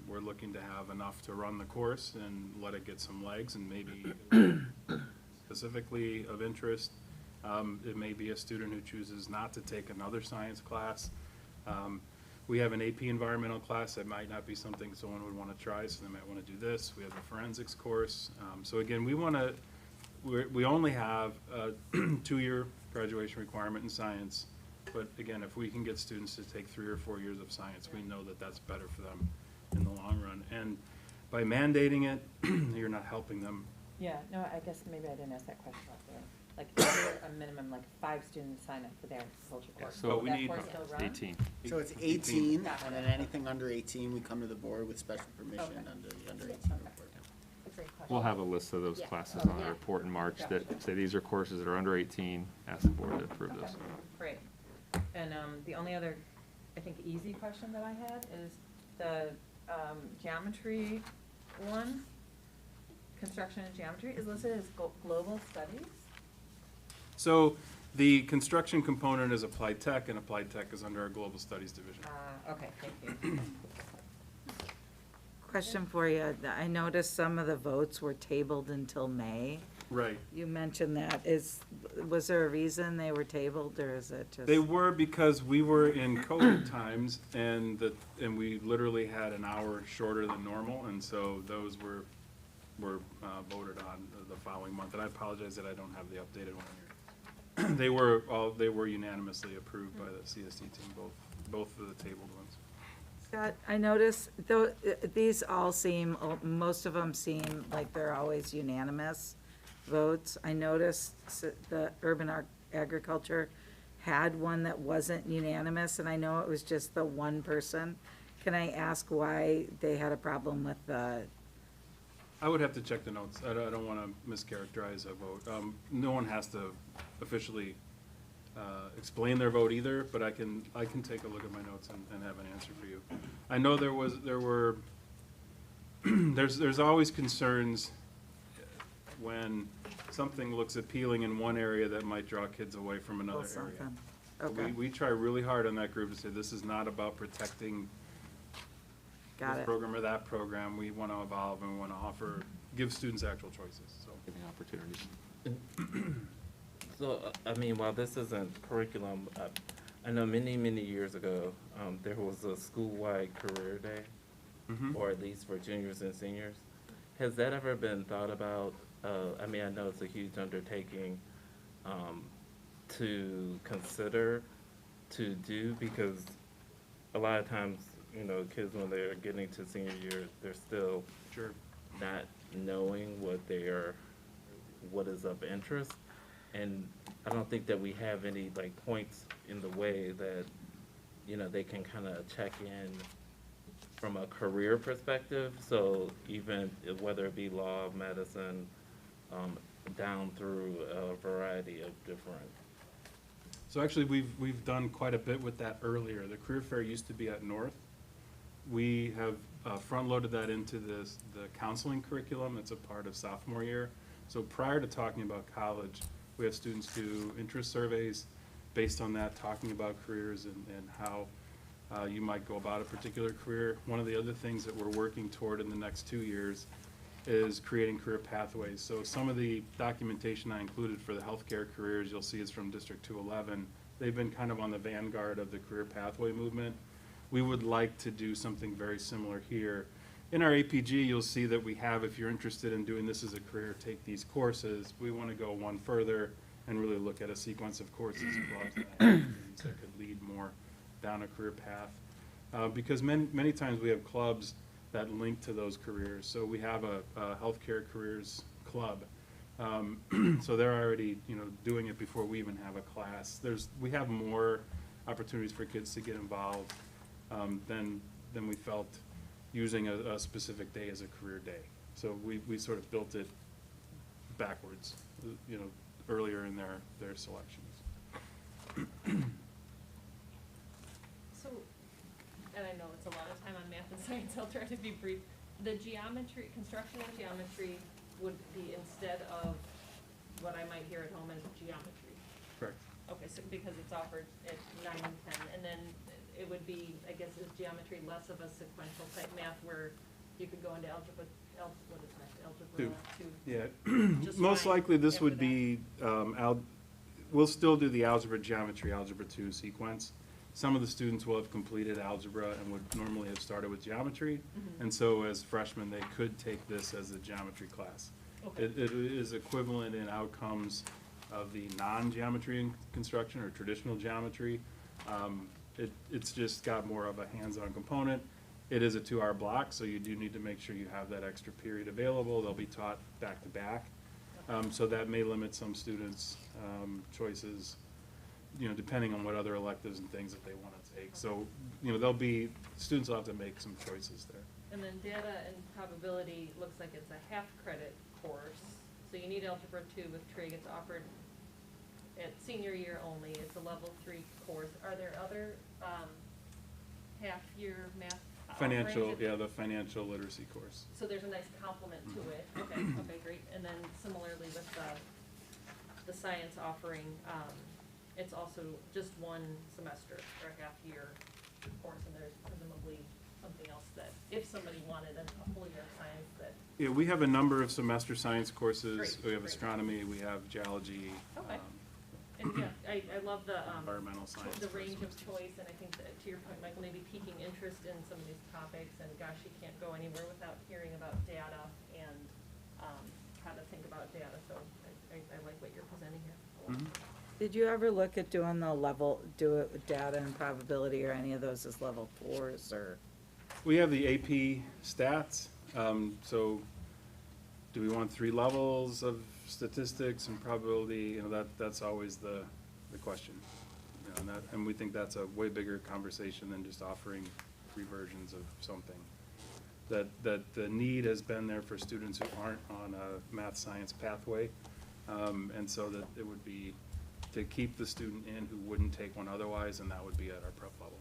We're looking to have enough to run the course and let it get some legs, and maybe specifically of interest. It may be a student who chooses not to take another science class. We have an AP environmental class that might not be something someone would want to try, so they might want to do this. We have a forensics course. So again, we only have a 2-year graduation requirement in science. But again, if we can get students to take 3 or 4 years of science, we know that that's better for them in the long run. And by mandating it, you're not helping them. Yeah, no, I guess maybe I didn't ask that question out there. Like, is there a minimum, like 5 students sign up for their agriculture course? So Will we that need course still run? 18. So it's 18, Gotcha. and then anything under 18, we come to the board with special permission Okay. under the under 18 Okay. report. A great question. We'll have a list of those Yeah. classes Oh, on the yeah. report in March that say these are courses that are under 18, ask the board to approve Okay, those. great. And the only other, I think, easy question that I had is the geometry one, construction and geometry, is listed as global studies? So the construction component is applied tech, and applied tech is under our global studies division. Okay, thank you. Question for you. I noticed some of the votes were tabled until May. Right. You mentioned that. Was there a reason they were tabled, or is it just? They were because we were in COVID times, and we literally had an hour shorter than normal, and so those were voted on the following month. And I apologize that I don't have the updated one here. They were unanimously approved by the CSD team, both of the tabled ones. Scott, I noticed, though, these all seem, most of them seem like they're always unanimous votes. I noticed the urban agriculture had one that wasn't unanimous, and I know it was just the one person. Can I ask why they had a problem with the, I would have to check the notes. I don't want to mischaracterize a vote. No one has to officially explain their vote either, but I can take a look at my notes and have an answer for you. I know there were there's always concerns when something looks appealing in one area that might draw kids away from another area. something? Okay, We try really hard on that group to say this is not about protecting got this it. program or that program. We want to evolve and we want to give students actual choices, so. Giving opportunities. So, I mean, while this isn't curriculum, I know many, many years ago, there was a school-wide career day, Mhm. or at least for juniors and seniors. Has that ever been thought about? I mean, I know it's a huge undertaking to consider, to do, because a lot of times, you know, kids, when they're getting to senior year, they're still Sure. not knowing what is of interest. And I don't think that we have any, like, points in the way that, you know, they can kind of check in from a career perspective. So even whether it be law, medicine, down through a variety of different. So actually, we've done quite a bit with that earlier. The career fair used to be at North. We have front-loaded that into the counseling curriculum. It's a part of sophomore year. So prior to talking about college, we have students do interest surveys based on that, talking about careers and how you might go about a particular career. One of the other things that we're working toward in the next 2 years is creating career pathways. So some of the documentation I included for the healthcare careers, you'll see is from District 211. They've been kind of on the vanguard of the career pathway movement. We would like to do something very similar here. In our APG, you'll see that we have, if you're interested in doing this as a career, take these courses. We want to go one further and really look at a sequence of courses that could lead more down a career path. Because many times we have clubs that link to those careers. So we have a healthcare careers club. So they're already, doing it before we even have a class. We have more opportunities for kids to get involved than we felt using a specific day as a career day. So we sort of built it backwards, earlier in their selections. So, and I know it's a lot of time on math and science, I'll try to be brief. The geometry, construction and geometry would be instead of what I might hear at home as geometry. Correct. Okay, so because it's offered at 9 and 10, and then it would be, I guess, is geometry less of a sequential type math where you could go into algebra, what is that, algebra 2? Yeah, Just most fine likely this after would that. be, we'll still do the algebra, geometry, algebra 2 sequence. Some of the students will have completed algebra and would normally have started with geometry. Mhm. And so as freshmen, they could take this as a geometry class. Okay. It is equivalent in outcomes of the non-geometry in construction or traditional geometry. It's just got more of a hands-on component. It is a 2-hour block, so you do need to make sure you have that extra period available. They'll be taught back to back. So that may limit some students' choices, depending on what other electives and things that they want to take. So, students will have to make some choices there. And then data and probability looks like it's a half credit course. So you need Algebra 2 with trig. It's offered at senior year only. It's a level 3 course. Are there other half-year math Financial, offerings? yeah, the financial literacy course. So there's a nice complement to it. Okay, okay, great. And then similarly with the science offering, it's also just one semester or a half-year course, and there's presumably something else that, if somebody wanted a full year of science, that. Yeah, we have a number of semester science courses. Great, We have great. astronomy, we have geology. Okay. And yeah, I love the, Environmental science the range of courses. choice, and I think that, to your point, Michael, maybe piquing interest in some of these topics, and gosh, you can't go anywhere without hearing about data and, how to think about data, so I like what you're presenting here. Mhm. Did you ever look at doing do it with data and probability or any of those as level 4s or? We have the AP stats, so do we want 3 levels of statistics and probability? That's always the question. And we think that's a way bigger conversation than just offering 3 versions of something. That the need has been there for students who aren't on a math science pathway, and so that it would be to keep the student in who wouldn't take one otherwise, and that would be at our prep level.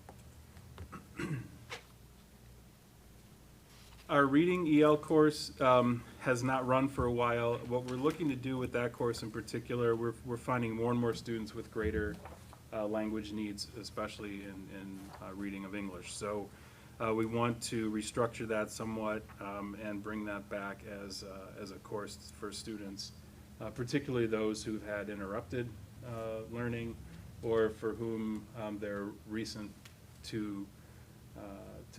Our reading EL course has not run for a while. What we're looking to do with that course in particular, we're finding more and more students with greater language needs, especially in reading of English. So we want to restructure that somewhat and bring that back as a course for students, particularly those who've had interrupted learning, or for whom they're recent to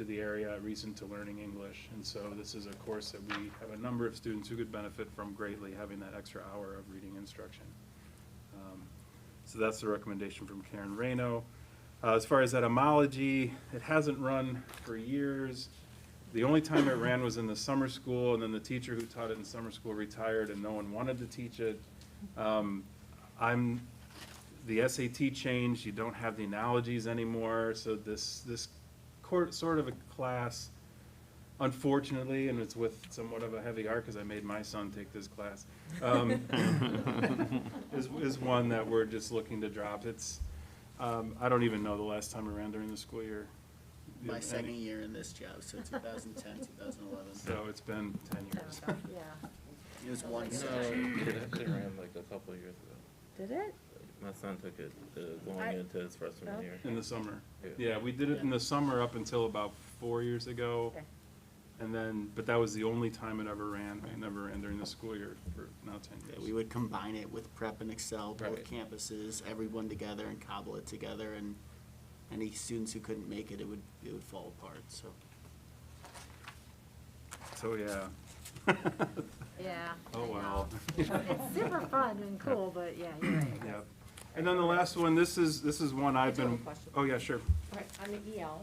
the area, recent to learning English. And so this is a course that we have a number of students who could benefit from greatly, having that extra hour of reading instruction. So that's the recommendation from Karen Reno. As far as etymology, it hasn't run for years. The only time it ran was in the summer school, and then the teacher who taught it in summer school retired and no one wanted to teach it. The SAT changed, you don't have the analogies anymore, so this sort of a class, unfortunately, and it's with somewhat of a heavy heart because I made my son take this class, is one that we're just looking to drop. It's, I don't even know the last time I ran during the school year. My second year in this job, so 2010, 2011. So it's been 10 years. Yeah. It was one No, session. it ran like a couple of years ago. Did it? My son took it going into his freshman year. In the summer. Yeah. Yeah, we did it in the summer up until about 4 years ago. Okay. And then, but that was the only time it ever ran. It never ran during the school year for now 10 Yeah, years. we would combine it with prep and Excel, both Right. campuses, everyone together, and cobble it together, and any students who couldn't make it, it would fall apart, so. So, yeah. Yeah. Oh, I know. well. It's super fun and cool, but yeah, you're right. Yeah. And then the last one, this is one I've do have been, a question. oh, yeah, sure. All right, on the EL,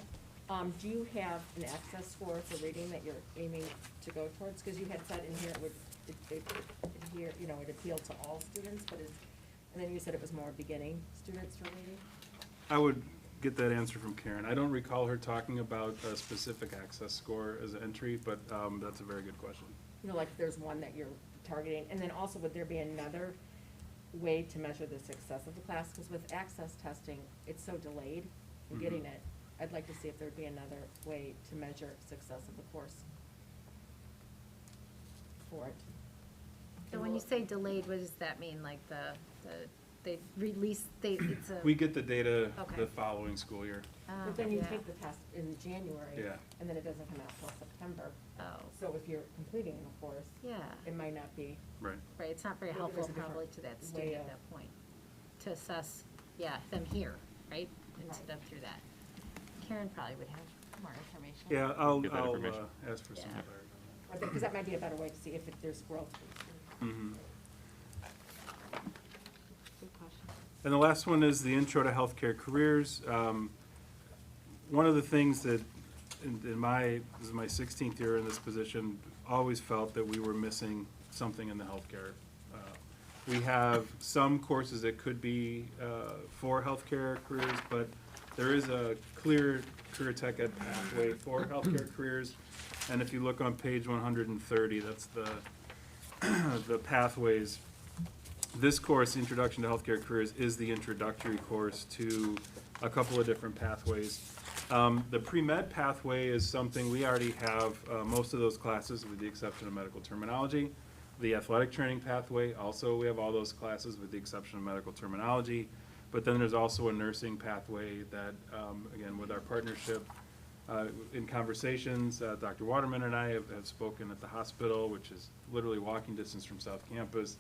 do you have an access score for reading that you're aiming to go towards? Because you had said in here it would, it appealed to all students, but and then you said it was more beginning students for reading? I would get that answer from Karen. I don't recall her talking about a specific access score as an entry, but that's a very good question. Like if there's one that you're targeting, and then also would there be another way to measure the success of the class? Because with access testing, it's so delayed in getting it. I'd like to see if there'd be another way to measure success of the course for it. So when you say delayed, what does that mean? Like they release, it's a. We get the data Okay. the following school year. But then you Yeah. take the test in January. Yeah. And then it doesn't come out till September. Oh, So if you're completing the course, yeah, it might not be. Right. right, it's not very Maybe helpful there's a different probably to that way student at of- that point, to assess, yeah, them here, right? Instead of through that. Karen probably would have more information. Yeah, I'll Get that information. ask for some Yeah. clarity. Because that might be a better way to see if there's growth. Mhm. Good question. And the last one is the Intro to Healthcare Careers. One of the things that, this is my 16th year in this position, always felt that we were missing something in the healthcare We have some courses that could be for healthcare careers, but there is a clear career tech ed pathway for healthcare careers. And if you look on page 130, that's the pathways. This course, Introduction to Healthcare Careers, is the introductory course to a couple of different pathways. The pre-med pathway is something we already have most of those classes with the exception of medical terminology. The athletic training pathway, also we have all those classes with the exception of medical terminology. But then there's also a nursing pathway that, again, with our partnership in conversations, Dr. Waterman and I have spoken at the hospital, which is literally walking distance from South Campus.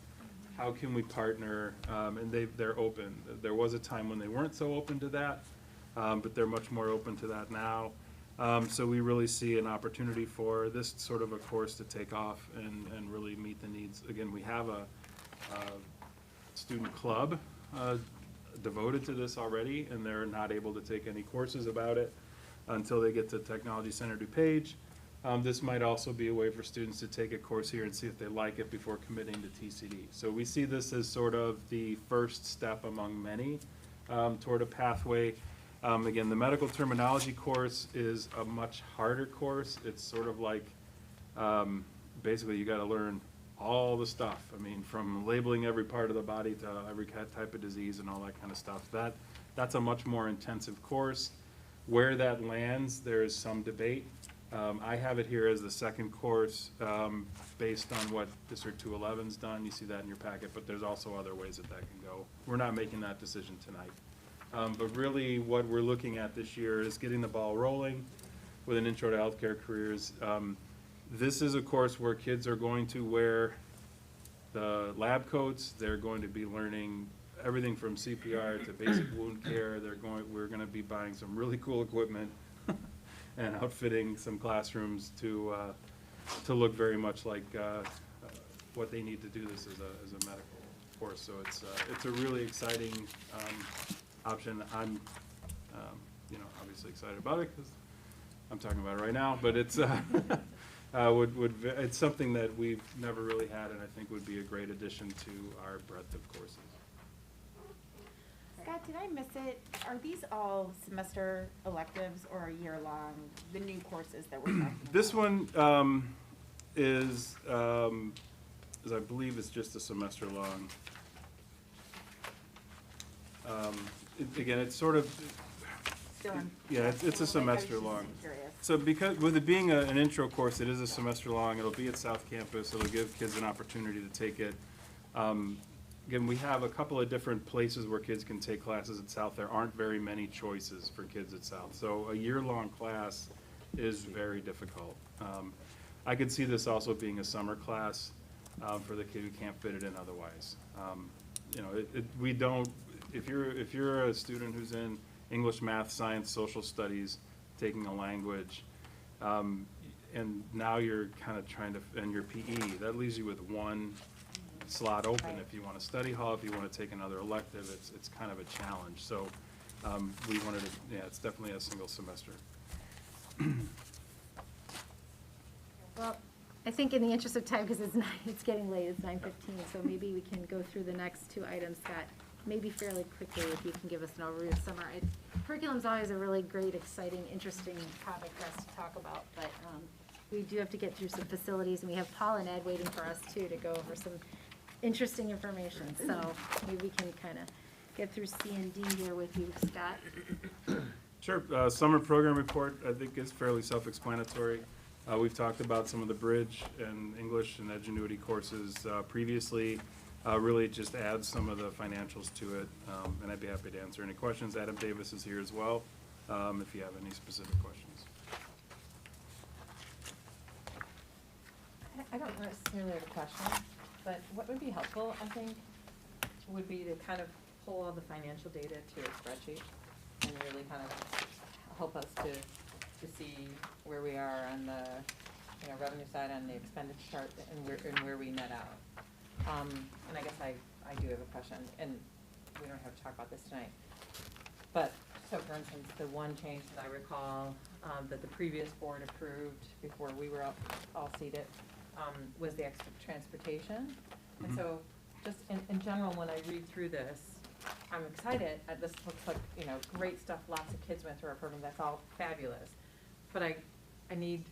How can we partner? And they're open. There was a time when they weren't so open to that, but they're much more open to that now. So we really see an opportunity for this sort of a course to take off and really meet the needs. Again, we have a student club devoted to this already, and they're not able to take any courses about it until they get to Technology Center DuPage. This might also be a way for students to take a course here and see if they like it before committing to TCD. So we see this as sort of the first step among many toward a pathway. Again, the medical terminology course is a much harder course. It's sort of like, basically you gotta learn all the stuff. I mean, from labeling every part of the body to every type of disease and all that kind of stuff. That's a much more intensive course. Where that lands, there is some debate. I have it here as the second course based on what District 211's done. You see that in your packet, but there's also other ways that can go. We're not making that decision tonight. But really what we're looking at this year is getting the ball rolling with an intro to healthcare careers. This is a course where kids are going to wear the lab coats. They're going to be learning everything from CPR to basic wound care. We're going to be buying some really cool equipment and outfitting some classrooms to look very much like what they need to do this as a medical course. So it's a really exciting option. I'm obviously excited about it because I'm talking about it right now. But it's it's something that we've never really had, and I think would be a great addition to our breadth of courses. Scott, did I miss it? Are these all semester electives or year-long, the new courses that we're talking about? This one is I believe it's just a semester long. Again, it's sort of, yeah, it's a semester long. So because, with it being an intro course, it is a semester long. It'll be at South Campus. It'll give kids an opportunity to take it. Again, we have a couple of different places where kids can take classes at South. There aren't very many choices for kids at South. So a year-long class is very difficult. I could see this also being a summer class for the kid who can't fit it in otherwise. We don't, if you're a student who's in English, math, science, social studies, taking a language, and now you're kind of trying to, and your PE, that leaves you with one slot open. If you want to study hall, if you want to take another elective, it's kind of a challenge. So we wanted to, yeah, it's definitely a single semester. Well, I think in the interest of time, because it's getting late, it's 9:15, so maybe we can go through the next two items, Scott, maybe fairly quickly, if you can give us an overview of summer. Curriculum's always a really great, exciting, interesting topic for us to talk about, but we do have to get through some facilities, and we have Paul and Ed waiting for us, too, to go over some interesting information. So maybe we can kind of get through C and D here with you, Scott. Sure. Summer program report, I think, is fairly self-explanatory. We've talked about some of the bridge and English and Edgenuity courses previously. Really just adds some of the financials to it, and I'd be happy to answer any questions. Adam Davis is here as well, if you have any specific questions. I don't necessarily have a question, but what would be helpful, I think, would be to kind of pull all the financial data to a spreadsheet and really kind of help us to see where we are on the revenue side, on the expenditure chart, and where we net out. And I guess I do have a question, and we don't have to talk about this tonight. But, so for instance, the one change that I recall that the previous board approved before we were all seated was the extra transportation. And so just in general, when I read through this, I'm excited. This looks like, great stuff. Lots of kids went through our program. That's all fabulous. But I need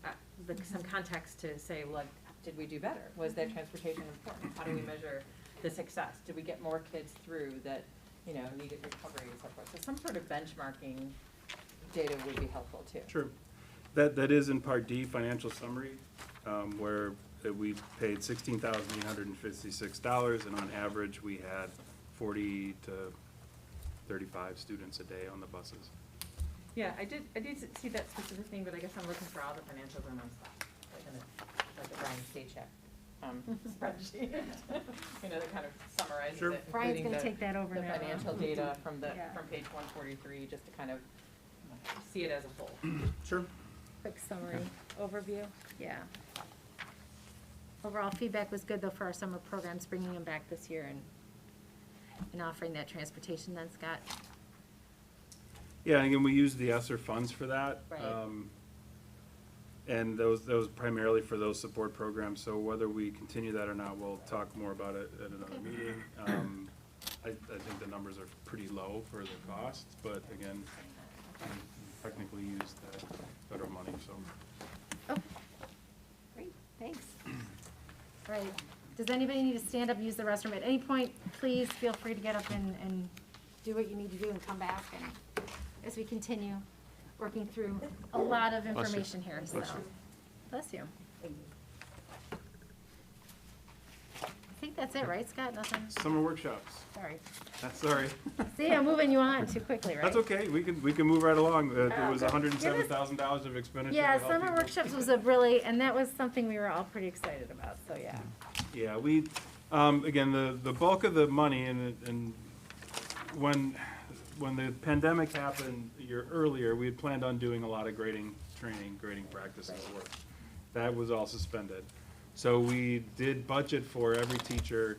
some context to say, like, did we do better? Was that transportation important? How do we measure the success? Did we get more kids through that, needed recovery and so forth? So some sort of benchmarking data would be helpful too. Sure. That is in Part D, financial summary, where we paid $16,856, and on average, we had 40 to 35 students a day on the buses. Yeah, I did see that specific thing, but I guess I'm looking for all the financials in one spot, like the Brian State check spreadsheet. That kind of summarizes Sure. it, Brian's including gonna take that over the now. financial data from Yeah. page 143, just to kind of see it as a whole. Sure. Quick summary, overview, yeah. Overall feedback was good though for our summer programs, bringing them back this year and offering that transportation then, Scott. Yeah, again, we used the ESSER funds for that. Right. And those primarily for those support programs, so whether we continue that or not, we'll talk more about it at another Okay. meeting. I think the numbers are pretty low for the cost, but again, we technically used that federal money, so. Oh, great, thanks. All right, does anybody need to stand up and use the restroom at any point? Please feel free to get up and do what you need to do and come back and as we continue working through a lot of Bless you. information here, so. Bless you. Bless you. I think that's it, right, Scott? Nothing? Summer workshops, Sorry. sorry. See, I'm moving you on too quickly, right? That's okay, we can move right along. It was Okay. $107,000 of expenditure. Yeah, to help summer people. workshops was and that was something we were all pretty excited about, so yeah. Yeah, again, the bulk of the money, and when the pandemic happened a year earlier, we had planned on doing a lot of grading training, grading practices work. That was all suspended. So we did budget for every teacher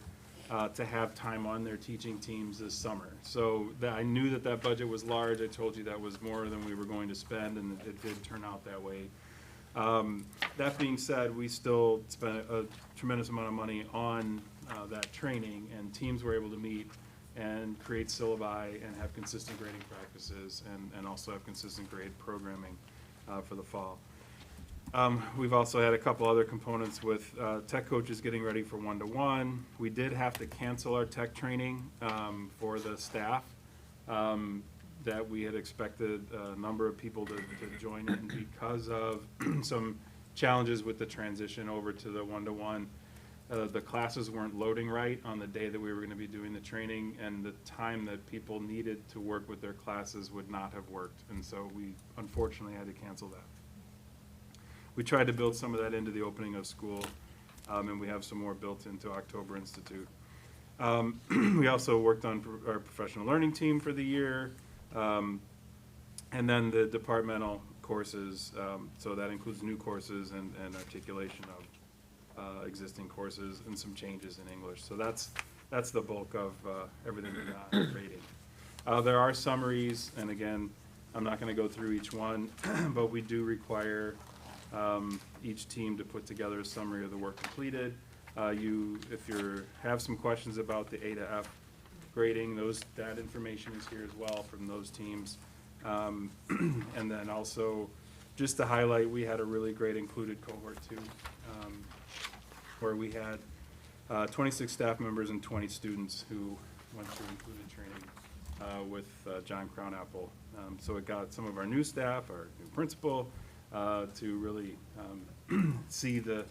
to have time on their teaching teams this summer. So I knew that budget was large. I told you that was more than we were going to spend, and it did turn out that way. That being said, we still spent a tremendous amount of money on that training, and teams were able to meet and create syllabi and have consistent grading practices and also have consistent grade programming for the fall. We've also had a couple other components with tech coaches getting ready for one-to-one. We did have to cancel our tech training for the staff that we had expected a number of people to join in because of some challenges with the transition over to the one-to-one. The classes weren't loading right on the day that we were going to be doing the training, and the time that people needed to work with their classes would not have worked, and so we unfortunately had to cancel that. We tried to build some of that into the opening of school, and we have some more built into October Institute. We also worked on our professional learning team for the year, and then the departmental courses, so that includes new courses and articulation of existing courses and some changes in English. So that's the bulk of everything we got in grading. There are summaries, and again, I'm not going to go through each one, but we do require each team to put together a summary of the work completed. If you have some questions about the A to F grading, that information is here as well from those teams. And then also, just to highlight, we had a really great included cohort too, where we had 26 staff members and 20 students who went through included training with John Crownapple. So it got some of our new staff, our new principal, to really see the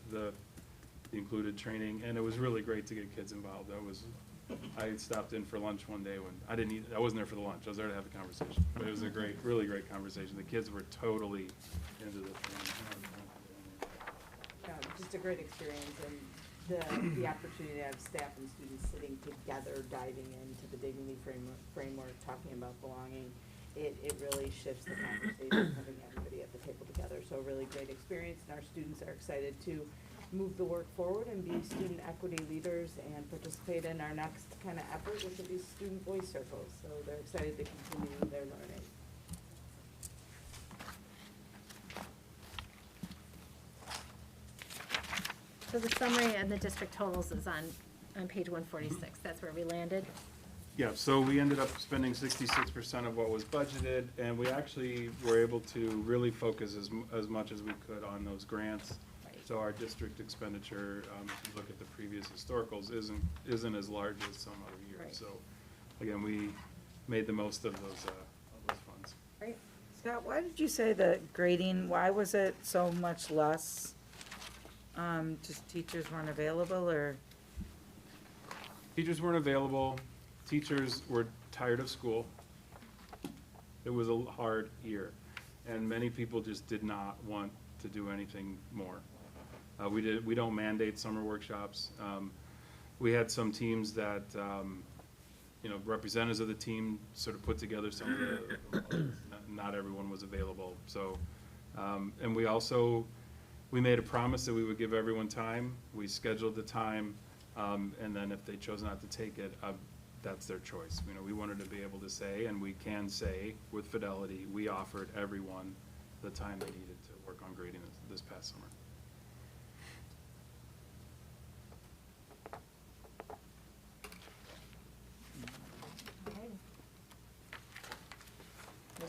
included training, and it was really great to get kids involved. I stopped in for lunch one day when I wasn't there for the lunch. I was there to have a conversation, but it was a really great conversation. The kids were totally into the training. Yeah, just a great experience, and the opportunity to have staff and students sitting together, diving into the dignity framework, talking about belonging. It really shifts the conversation, having everybody at the table together. So a really great experience, and our students are excited to move the work forward and be student equity leaders and participate in our next kind of effort, which will be student voice circles. So they're excited to continue their learning. So the summary and the district totals is on on page 146. That's where we landed. Yeah, so we ended up spending 66% of what was budgeted, and we actually were able to really focus as much as we could on those grants. So our district expenditure, if you look at the previous historicals, isn't as large as some other years. Right. So again, we made the most of those funds. Right. Scott, why did you say the grading, why was it so much less? Just teachers weren't available, or? Teachers weren't available. Teachers were tired of school. It was a hard year, and many people just did not want to do anything more. We don't mandate summer workshops. We had some teams that, representatives of the team sort of put together some of the, not everyone was available. So, and we made a promise that we would give everyone time. We scheduled the time, and then if they chose not to take it, that's their choice. We wanted to be able to say, and we can say with fidelity, we offered everyone the time they needed to work on grading this past summer.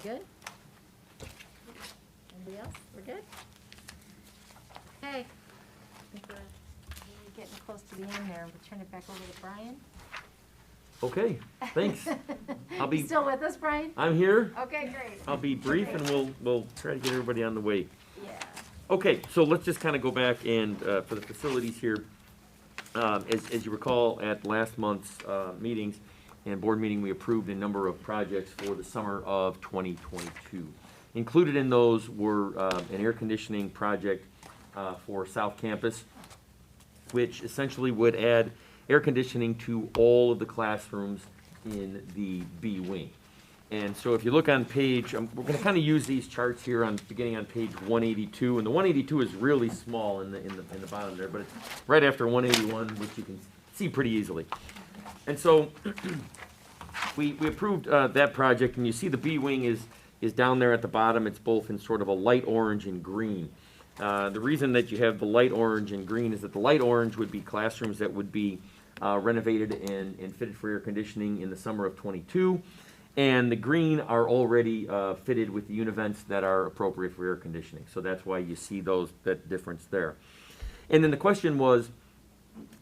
We're good? Anybody else? We're good? Okay. I think we're getting close to the end there. We'll turn it back over to Brian. Okay, thanks. I'll be. You still with us, Brian? I'm here. Okay, great. I'll be brief and we'll try to get everybody on the way. Yeah. Okay, so let's just kind of go back and, for the facilities here, as you recall, at last month's meetings and board meeting, we approved a number of projects for the summer of 2022. Included in those were an air conditioning project for South Campus, which essentially would add air conditioning to all of the classrooms in the B wing. And so if you look on page, we're going to kind of use these charts here beginning on page 182, and the 182 is really small in the bottom there, but it's right after 181, which you can see pretty easily. And so we approved that project, and you see the B wing is down there at the bottom. It's both in sort of a light orange and green. The reason that you have the light orange and green is that the light orange would be classrooms that would be renovated and fitted for air conditioning in the summer of '22. And the green are already fitted with the univents that are appropriate for air conditioning. So that's why you see that difference there. And then the question was,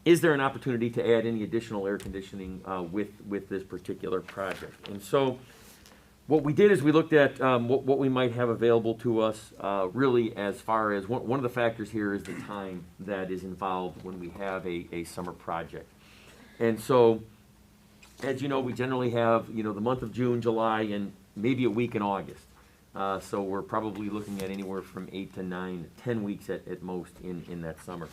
is there an opportunity to add any additional air conditioning with this particular project? And so what we did is we looked at what we might have available to us, really as far as one of the factors here is the time that is involved when we have a summer project. And so, as you know, we generally have, the month of June, July, and maybe a week in August. So we're probably looking at anywhere from 8 to 9, 10 weeks at most in that summer.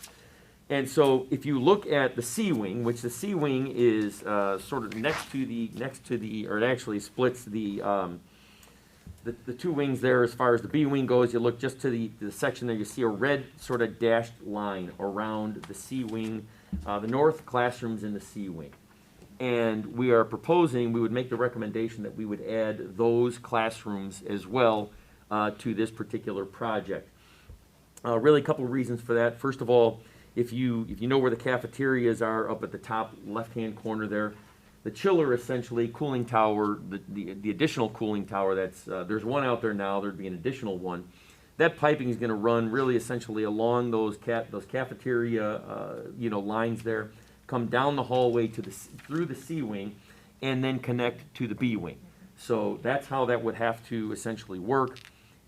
And so if you look at the C wing, which the C wing is sort of next to the, or it actually splits the two wings there as far as the B wing goes, you look just to the section there, you see a red sort of dashed line around the C wing, the north classrooms in the C wing. And we are proposing, we would make the recommendation that we would add those classrooms as well to this particular project. Really a couple of reasons for that. First of all, if you know where the cafeterias are up at the top left-hand corner there, the chiller essentially, cooling tower, the additional cooling tower that's, there's one out there now, there'd be an additional one. That piping is gonna run really essentially along those cafeteria, lines there, come down the hallway through the C wing, and then connect to the B wing. So that's how that would have to essentially work.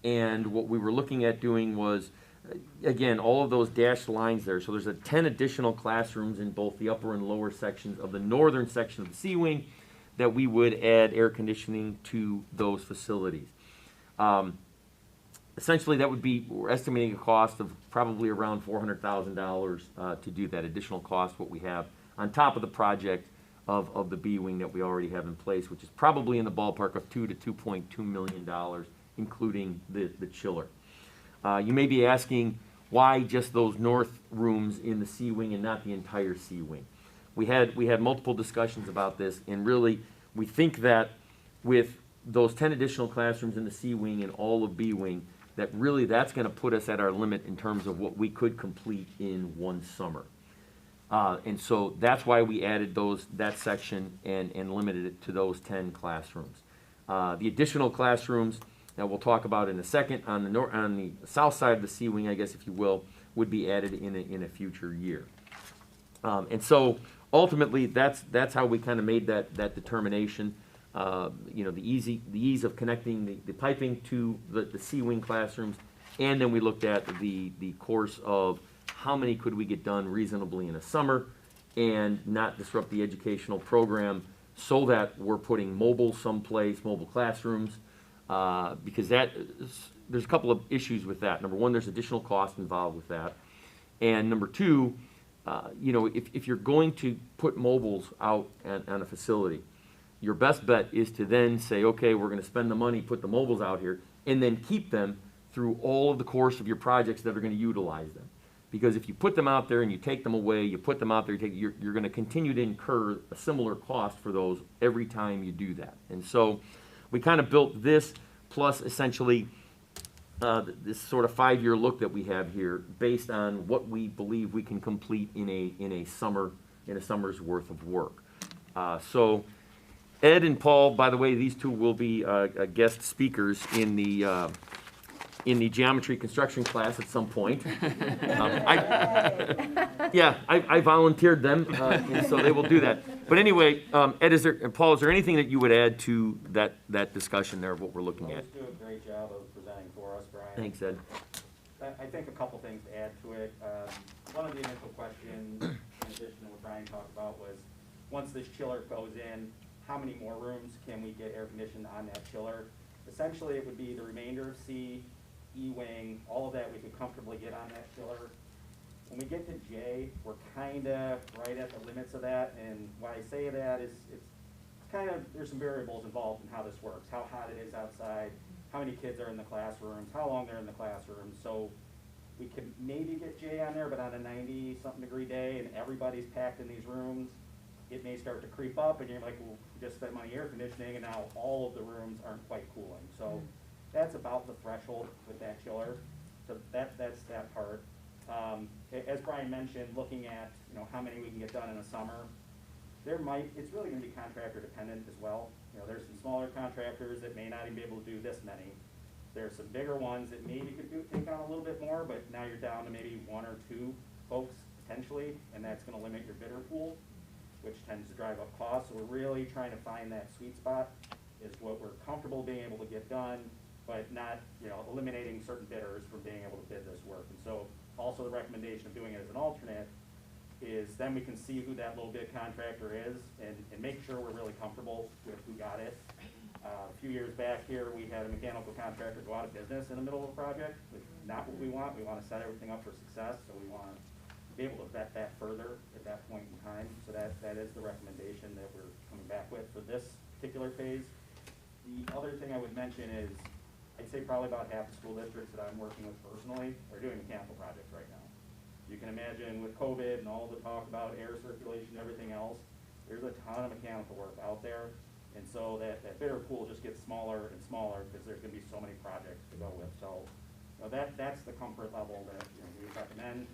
And what we were looking at doing was, again, all of those dashed lines there. So there's 10 additional classrooms in both the upper and lower sections of the northern section of the C wing that we would add air conditioning to those facilities. Essentially, that would be, we're estimating a cost of probably around $400,000 to do that additional cost, what we have on top of the project of the B wing that we already have in place, which is probably in the ballpark of $2 to $2.2 million, including the chiller. You may be asking, why just those north rooms in the C wing and not the entire C wing? We had multiple discussions about this, and really, we think that with those 10 additional classrooms in the C wing and all of B wing, that really that's going to put us at our limit in terms of what we could complete in one summer. And so that's why we added that section and limited it to those 10 classrooms. The additional classrooms that we'll talk about in a second on the south side of the C wing, I guess if you will, would be added in a future year. And so ultimately, that's how we kind of made that determination. The ease of connecting the piping to the C wing classrooms, and then we looked at the course of how many could we get done reasonably in a summer and not disrupt the educational program, so that we're putting mobile classrooms, because there's a couple of issues with that. Number one, there's additional cost involved with that. And number two, if you're going to put mobiles out on a facility, your best bet is to then say, okay, we're going to spend the money, put the mobiles out here, and then keep them through all of the course of your projects that are going to utilize them. Because if you put them out there and you take them away, you put them out there, you're going to continue to incur a similar cost for those every time you do that. And so we kind of built this plus essentially this sort of 5-year look that we have here based on what we believe we can complete in a summer's worth of work. So Ed and Paul, by the way, these two will be guest speakers in the geometry construction class at some point. I volunteered them, and so they will do that. But anyway, Ed, and Paul, is there anything that you would add to that discussion there of what we're looking at? You do a great job of presenting for us, Brian. Thanks, Ed. I think a couple things to add to it. One of the initial questions, in addition to what Brian talked about, was once this chiller goes in, how many more rooms can we get air conditioned on that chiller? Essentially, it would be the remainder of C, E-wing, all of that we could comfortably get on that chiller. When we get to J, we're kind of right at the limits of that, and why I say that is it's kind of, there's some variables involved in how this works, how hot it is outside, how many kids are in the classrooms, how long they're in the classrooms. So we could maybe get J on there, but on a 90-something degree day and everybody's packed in these rooms, it may start to creep up, and you're like, well, we just spent money air conditioning, and now all of the rooms aren't quite cooling. So that's about the threshold with that chiller. So that's that part. As Brian mentioned, looking at how many we can get done in a summer, it's really going to be contractor dependent as well. There's some smaller contractors that may not even be able to do this many. There's some bigger ones that maybe could take on a little bit more, but now you're down to maybe 1 or 2 folks potentially, and that's going to limit your bidder pool, which tends to drive up costs. So we're really trying to find that sweet spot, is what we're comfortable being able to get done, but not eliminating certain bidders from being able to bid this work. And so also the recommendation of doing it as an alternate is then we can see who that little bid contractor is and make sure we're really comfortable with who got it. A few years back here, we had a mechanical contractor go out of business in the middle of a project, which is not what we want. We want to set everything up for success, so we want to be able to vet that further at that point in time. So that is the recommendation that we're coming back with for this particular phase. The other thing I would mention is, I'd say probably about half the school districts that I'm working with personally are doing mechanical projects right now. You can imagine with COVID and all the talk about air circulation and everything else, there's a ton of mechanical work out there. And so that bidder pool just gets smaller and smaller because there's going to be so many projects to go with. So that's the comfort level that we recommend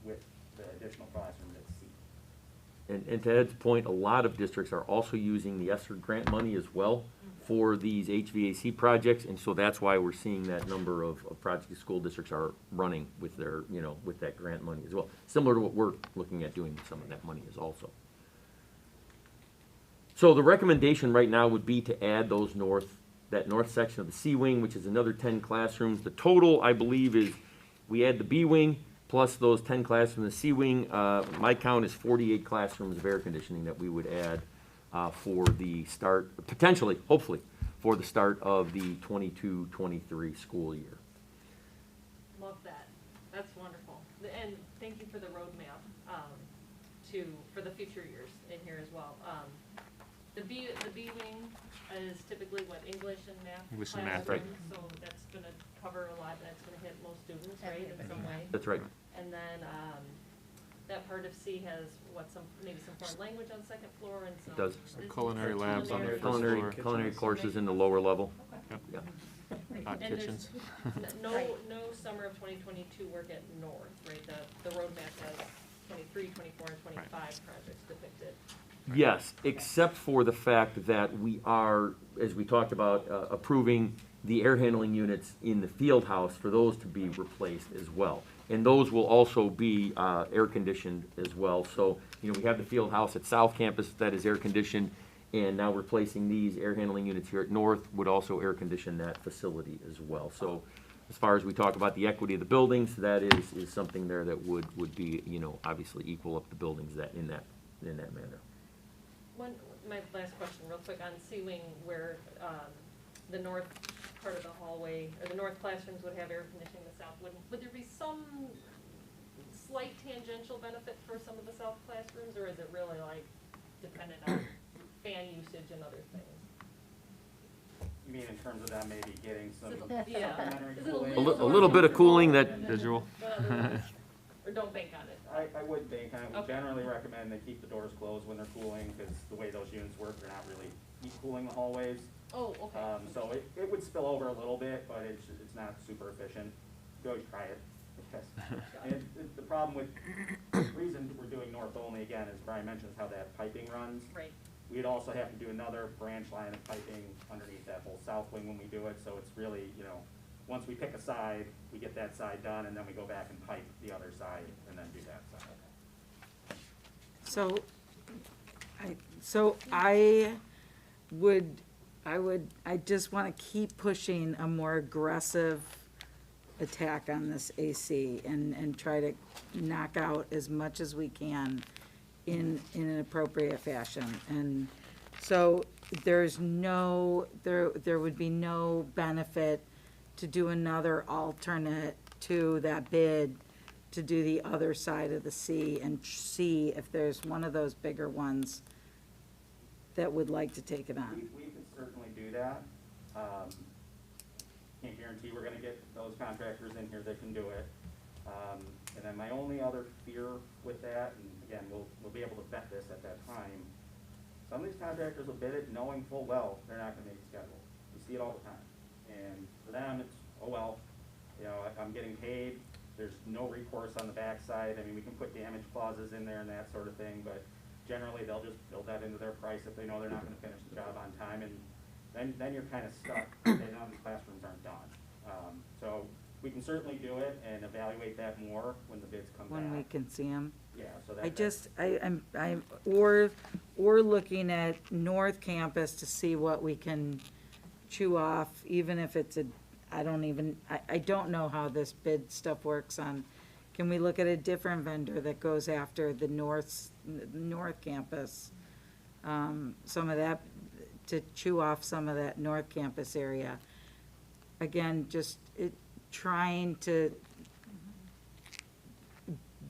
with the additional classroom at C. And to Ed's point, a lot of districts are also using the ESSER grant money as well for these HVAC projects, and so that's why we're seeing that number of projects school districts are running with their, with that grant money as well. Similar to what we're looking at doing with some of that money is also. So the recommendation right now would be to add that north section of the C wing, which is another 10 classrooms. The total, I believe, is we add the B wing plus those 10 classrooms in the C wing. My count is 48 classrooms of air conditioning that we would add for the start, potentially, hopefully, for the start of the 22-23 school year. Love that. That's wonderful. And thank you for the roadmap for the future years in here as well. The B wing is typically what, English and math? English and math, right. So that's going to cover a lot. That's going to hit most students, right, in some way. That's right. And then that part of C has maybe some foreign language on the second floor and some. It does. Culinary labs on the first Culinary, floor. culinary courses in the lower level. Yep. Yeah. Hot And kitchens. no summer of 2022 work at North, right? The roadmap has 23, 24, and 25 projects depicted. Yes, except for the fact that we are, as we talked about, approving the air handling units in the field house for those to be replaced as well. And those will also be air conditioned as well. So, we have the field house at South Campus that is air conditioned, and now replacing these air handling units here at North would also air condition that facility as well. So, as far as we talk about the equity of the buildings, that is something there that would be, obviously equal up the buildings in that manner. My last question, real quick, on ceiling where the north part of the hallway, or the north classrooms would have air conditioning, the south wouldn't. Would there be some slight tangential benefit for some of the south classrooms, or is it really like dependent on fan usage and other things? You mean in terms of them maybe getting some Yeah. supplementary Is it cooling? A little bit of cooling that Visual. Or don't bank on it? I would bank on it. We Okay. generally recommend they keep the doors closed when they're cooling, because the way those units work, they're not really heat cooling the hallways. Oh, okay. So it would spill over a little bit, but it's not super efficient. Go try it. Yes. And the problem with, the reason we're doing north only, again, as Brian mentions, how that piping runs. Right. We'd also have to do another branch line of piping underneath that whole south wing when we do it, so it's really, once we pick a side, we get that side done, and then we go back and pipe the other side, and then do that side. I just want to keep pushing a more aggressive attack on this AC and try to knock out as much as we can in an appropriate fashion. And so there would be no benefit to do another alternate to that bid to do the other side of the C and see if there's one of those bigger ones that would like to take it on. We could certainly do that. Can't guarantee we're gonna get those contractors in here that can do it. And then my only other fear with that, and again, we'll be able to vet this at that time, some of these contractors will bid it knowing full well they're not gonna make the schedule. We see it all the time. And for them, it's, oh well, I'm getting paid, there's no recourse on the backside. I mean, we can put damage clauses in there and that sort of thing, but generally they'll just build that into their price if they know they're not gonna finish the job on time, and then you're kinda stuck. Okay, now these classrooms aren't done. So we can certainly do it and evaluate that more when the bids come back. When we can see them. Yeah, so that. Or looking at North Campus to see what we can chew off, even if it's I don't know how this bid stuff works on, can we look at a different vendor that goes after the North Campus? Some of that, to chew off some of that North Campus area. Again, just trying to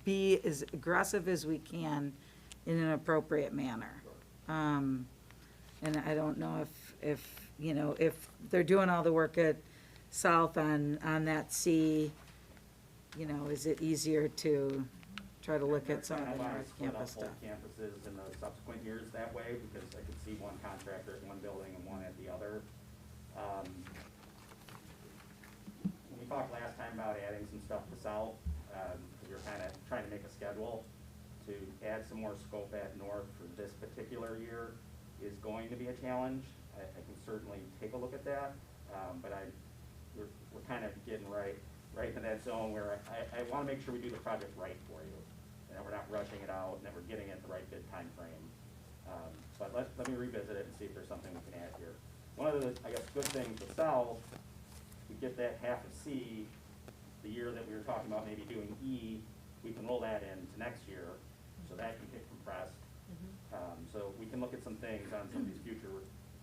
be as aggressive as we can in an appropriate manner. And I don't know if they're doing all the work at South on that C, is it easier to try to look at some of the North Campus stuff? Campuses in the subsequent years that way, because I could see one contractor at one building and one at the other. When we talked last time about adding some stuff to South, we were kind of trying to make a schedule to add some more scope at North for this particular year is going to be a challenge. I can certainly take a look at that, but we're kind of getting right in that zone where I want to make sure we do the project right for you, and that we're not rushing it out, and that we're getting it at the right bid time frame. But let me revisit it and see if there's something we can add here. One of the, good things with South, we get that half of C, the year that we were talking about maybe doing E, we can roll that into next year, so that can get compressed. So we can look at some things on some of these future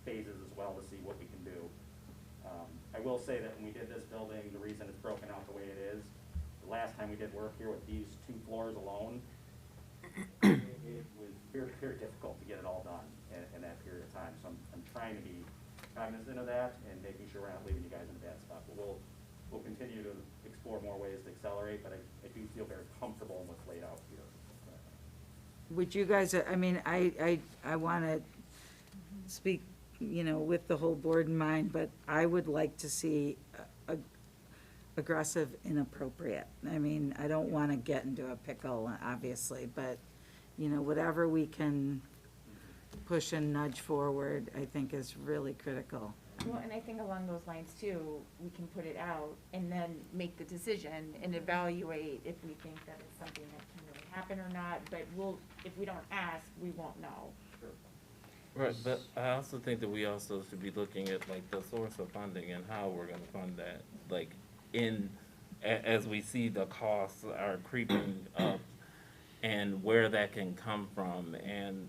phases as well to see what we can do. I will say that when we did this building, the reason it's broken out the way it is, the last time we did work here with these 2 floors alone, it was very, very difficult to get it all done in that period of time. So I'm trying to be cognizant of that and making sure we're not leaving you guys in a bad spot. But we'll continue to explore more ways to accelerate, but I do feel very comfortable in what's laid out here. Would you guys, I want to speak, with the whole board in mind, but I would like to see a aggressive inappropriate. I mean, I don't want to get into a pickle, obviously, but, whatever we can push and nudge forward, I think is really critical. Well, and I think along those lines too, we can put it out and then make the decision and evaluate if we think that it's something that can really happen or not, but if we don't ask, we won't know. Right, but I also think that we also should be looking at like the source of funding and how we're gonna fund that. Like as we see the costs are creeping up and where that can come from and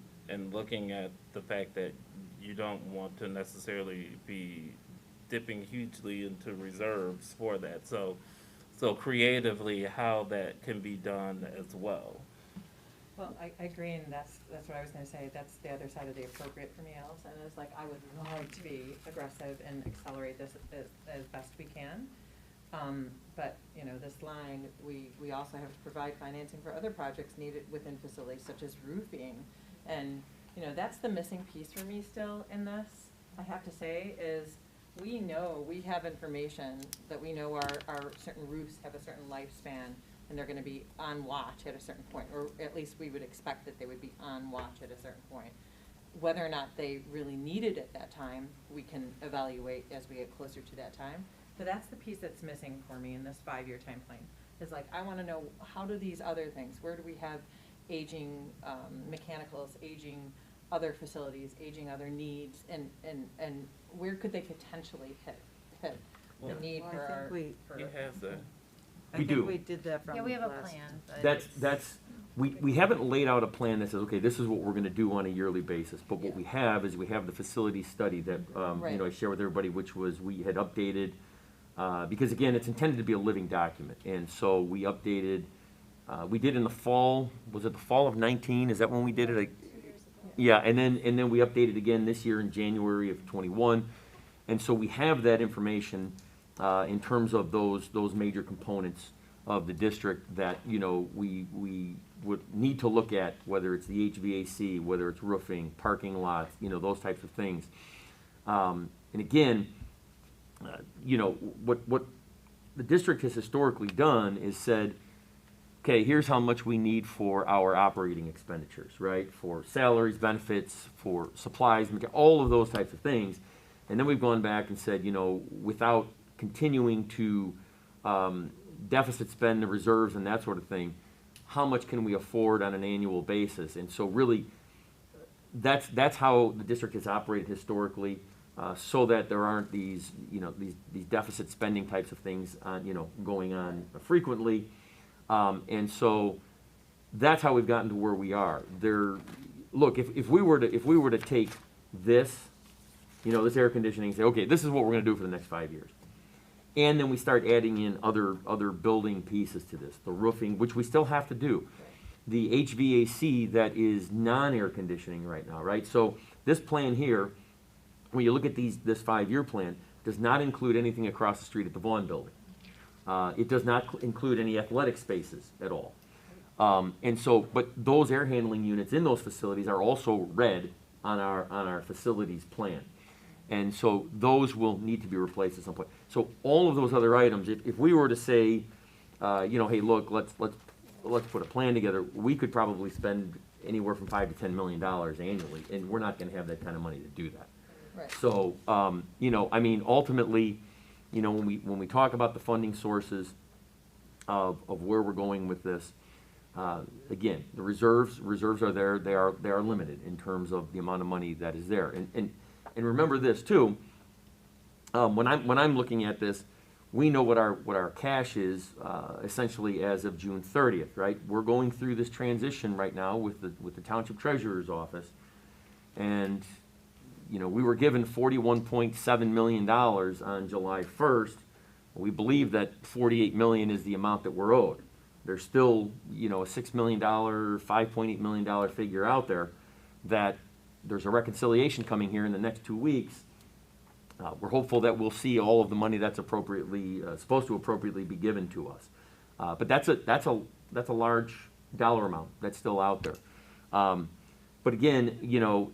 looking at the fact that you don't want to necessarily be dipping hugely into reserves for that. So creatively, how that can be done as well. Well, I agree, and that's what I was gonna say, that's the other side of the appropriate for me, Allison, is like, I would like to be aggressive and accelerate this as best we can. But, this line, we also have to provide financing for other projects needed within facilities such as roofing. And, that's the missing piece for me still in this, I have to say, is we have information that we know our certain roofs have a certain lifespan and they're gonna be on watch at a certain point, or at least we would expect that they would be on watch at a certain point. Whether or not they really need it at that time, we can evaluate as we get closer to that time. But that's the piece that's missing for me in this 5-year time frame. Is like, I wanna know, how do these other things, where do we have aging mechanicals, aging other facilities, aging other needs, and where could they potentially hit the need Well, for I our. think we- for- He has that. I We think do. we did that from Yeah, we have a last- plan, but That's, we haven't laid out a plan that says, okay, this is what we're gonna do on a yearly basis, but what we have is we have the facility study that, Right. I share with everybody, which was, we had updated, because again, it's intended to be a living document, and so we updated, we did in the fall, was it the fall of 19, is that when we did it? Yeah, and then we updated again this year in January of 21, and so we have that information, in terms of those major components of the district that, we would need to look at, whether it's the HVAC, whether it's roofing, parking lots, those types of things. And again, what the district has historically done is said, okay, here's how much we need for our operating expenditures, right? For salaries, benefits, for supplies, all of those types of things. And then we've gone back and said, without continuing to deficit spend the reserves and that sort of thing, how much can we afford on an annual basis? And so really, that's how the district has operated historically, so that there aren't these deficit spending types of things going on frequently. And so that's how we've gotten to where we are. Look, if we were to take this, this air conditioning, and say, okay, this is what we're gonna do for the next 5 years. And then we start adding in other building pieces to this, the roofing, which we still have to do. The HVAC that is non-air conditioning right now, right? So this plan here, when you look at this 5-year plan, does not include anything across the street at the Vaughn building. It does not include any athletic spaces at all. And so, but those air handling units in those facilities are also red on our facilities plan. And so those will need to be replaced at some point. So all of those other items, if we were to say, hey, look, let's put a plan together, we could probably spend anywhere from $5 to $10 million annually, and we're not gonna have that kind of money to do that. Right. So, ultimately, when we talk about the funding sources of where we're going with this, again, the reserves are there. They are limited in terms of the amount of money that is there. And remember this too. When I'm looking at this, we know what our cash is essentially as of June 30th, right? We're going through this transition right now with the township treasurer's office, and we were given $41.7 million on July 1st. We believe that $48 million is the amount that we're owed. There's still, a $6 million, $5.8 million figure out there that there's a reconciliation coming here in the next 2 weeks. We're hopeful that we'll see all of the money that's appropriately, supposed to appropriately be given to us. But that's a large dollar amount that's still out there. But again,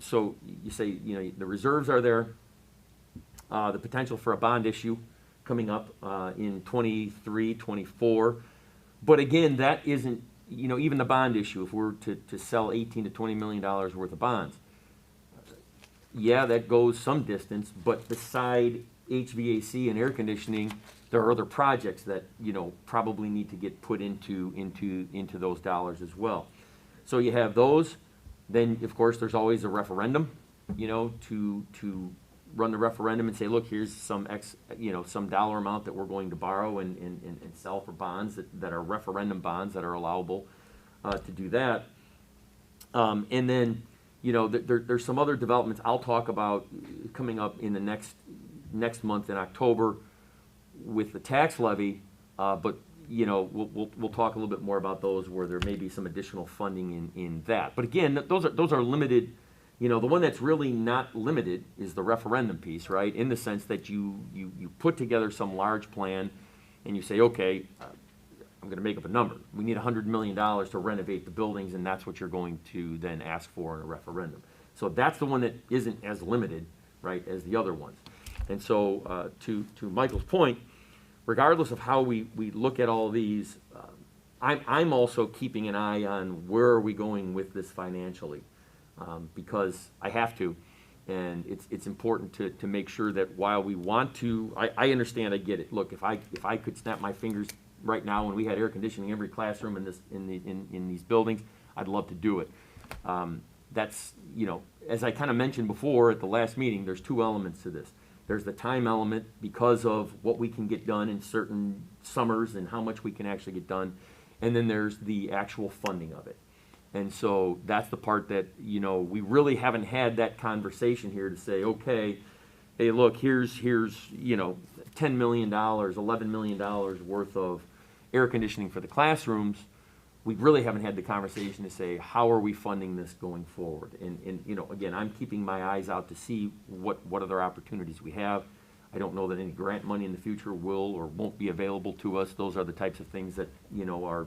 so you say, the reserves are there, the potential for a bond issue coming up in 23, 24. But again, that isn't, even the bond issue, if we're to sell $18 to $20 million worth of bonds, yeah, that goes some distance, but beside HVAC and air conditioning, there are other projects that, probably need to get put into those dollars as well. So you have those, then, of course, there's always a referendum, to run the referendum and say, look, here's some some dollar amount that we're going to borrow and sell for bonds that are referendum bonds that are allowable to do that. And then, there's some other developments I'll talk about coming up in the next month in October with the tax levy, but we'll talk a little bit more about those where there may be some additional funding in that. But again, those are limited. The one that's really not limited is the referendum piece, right? In the sense that you put together some large plan and you say, okay, I'm going to make up a number. We need $100 million to renovate the buildings, and that's what you're going to then ask for in a referendum. So that's the one that isn't as limited, right, as the other ones. And so to Michael's point, regardless of how we look at all these, I'm also keeping an eye on where are we going with this financially, because I have to, and it's important to make sure that while we want to, I understand, I get it. Look, if I could snap my fingers right now and we had air conditioning in every classroom in these buildings, I'd love to do it. That's, as I kind of mentioned before at the last meeting, there's two elements to this. There's the time element because of what we can get done in certain summers and how much we can actually get done. And then there's the actual funding of it. And so that's the part that, we really haven't had that conversation here to say, okay, hey, look, here's $10 million, $11 million worth of air conditioning for the classrooms. We really haven't had the conversation to say, how are we funding this going forward? And again, I'm keeping my eyes out to see what other opportunities we have. I don't know that any grant money in the future will or won't be available to us. Those are the types of things that, are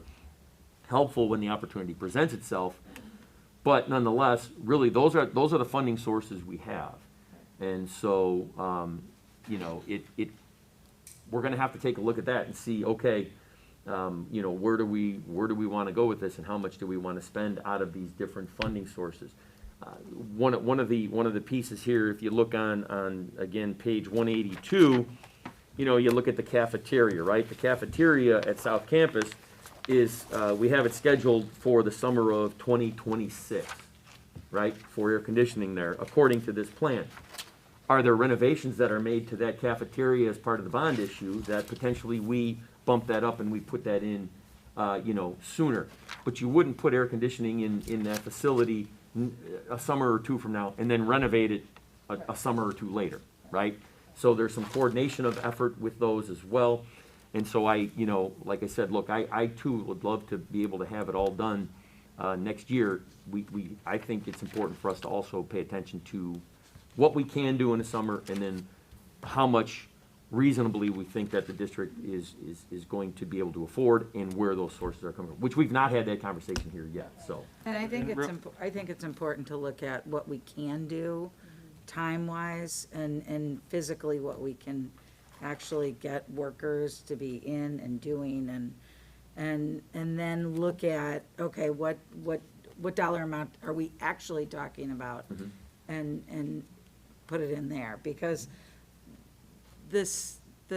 helpful when the opportunity presents itself. But nonetheless, really, those are the funding sources we have. And so, we're going to have to take a look at that and see, okay, where do we want to go with this, and how much do we want to spend out of these different funding sources? One of the pieces here, if you look on again page 182, you look at the cafeteria, right? The cafeteria at South Campus is we have it scheduled for the summer of 2026, right? For air conditioning there, according to this plan. Are there renovations that are made to that cafeteria as part of the bond issue that potentially we bump that up and we put that in, sooner? But you wouldn't put air conditioning in that facility a summer or two from now and then renovate it a summer or two later, right? So there's some coordination of effort with those as well. And so like I said, look, I too would love to be able to have it all done next year. I think it's important for us to also pay attention to what we can do in the summer, and then how much reasonably we think that the district is going to be able to afford, and where those sources are coming from, which we've not had that conversation here yet, so. And I think it's important to look at what we can do time-wise and physically what we can actually get workers to be in and doing, and then look at, okay, what dollar amount are we actually talking about? And put it in there, because the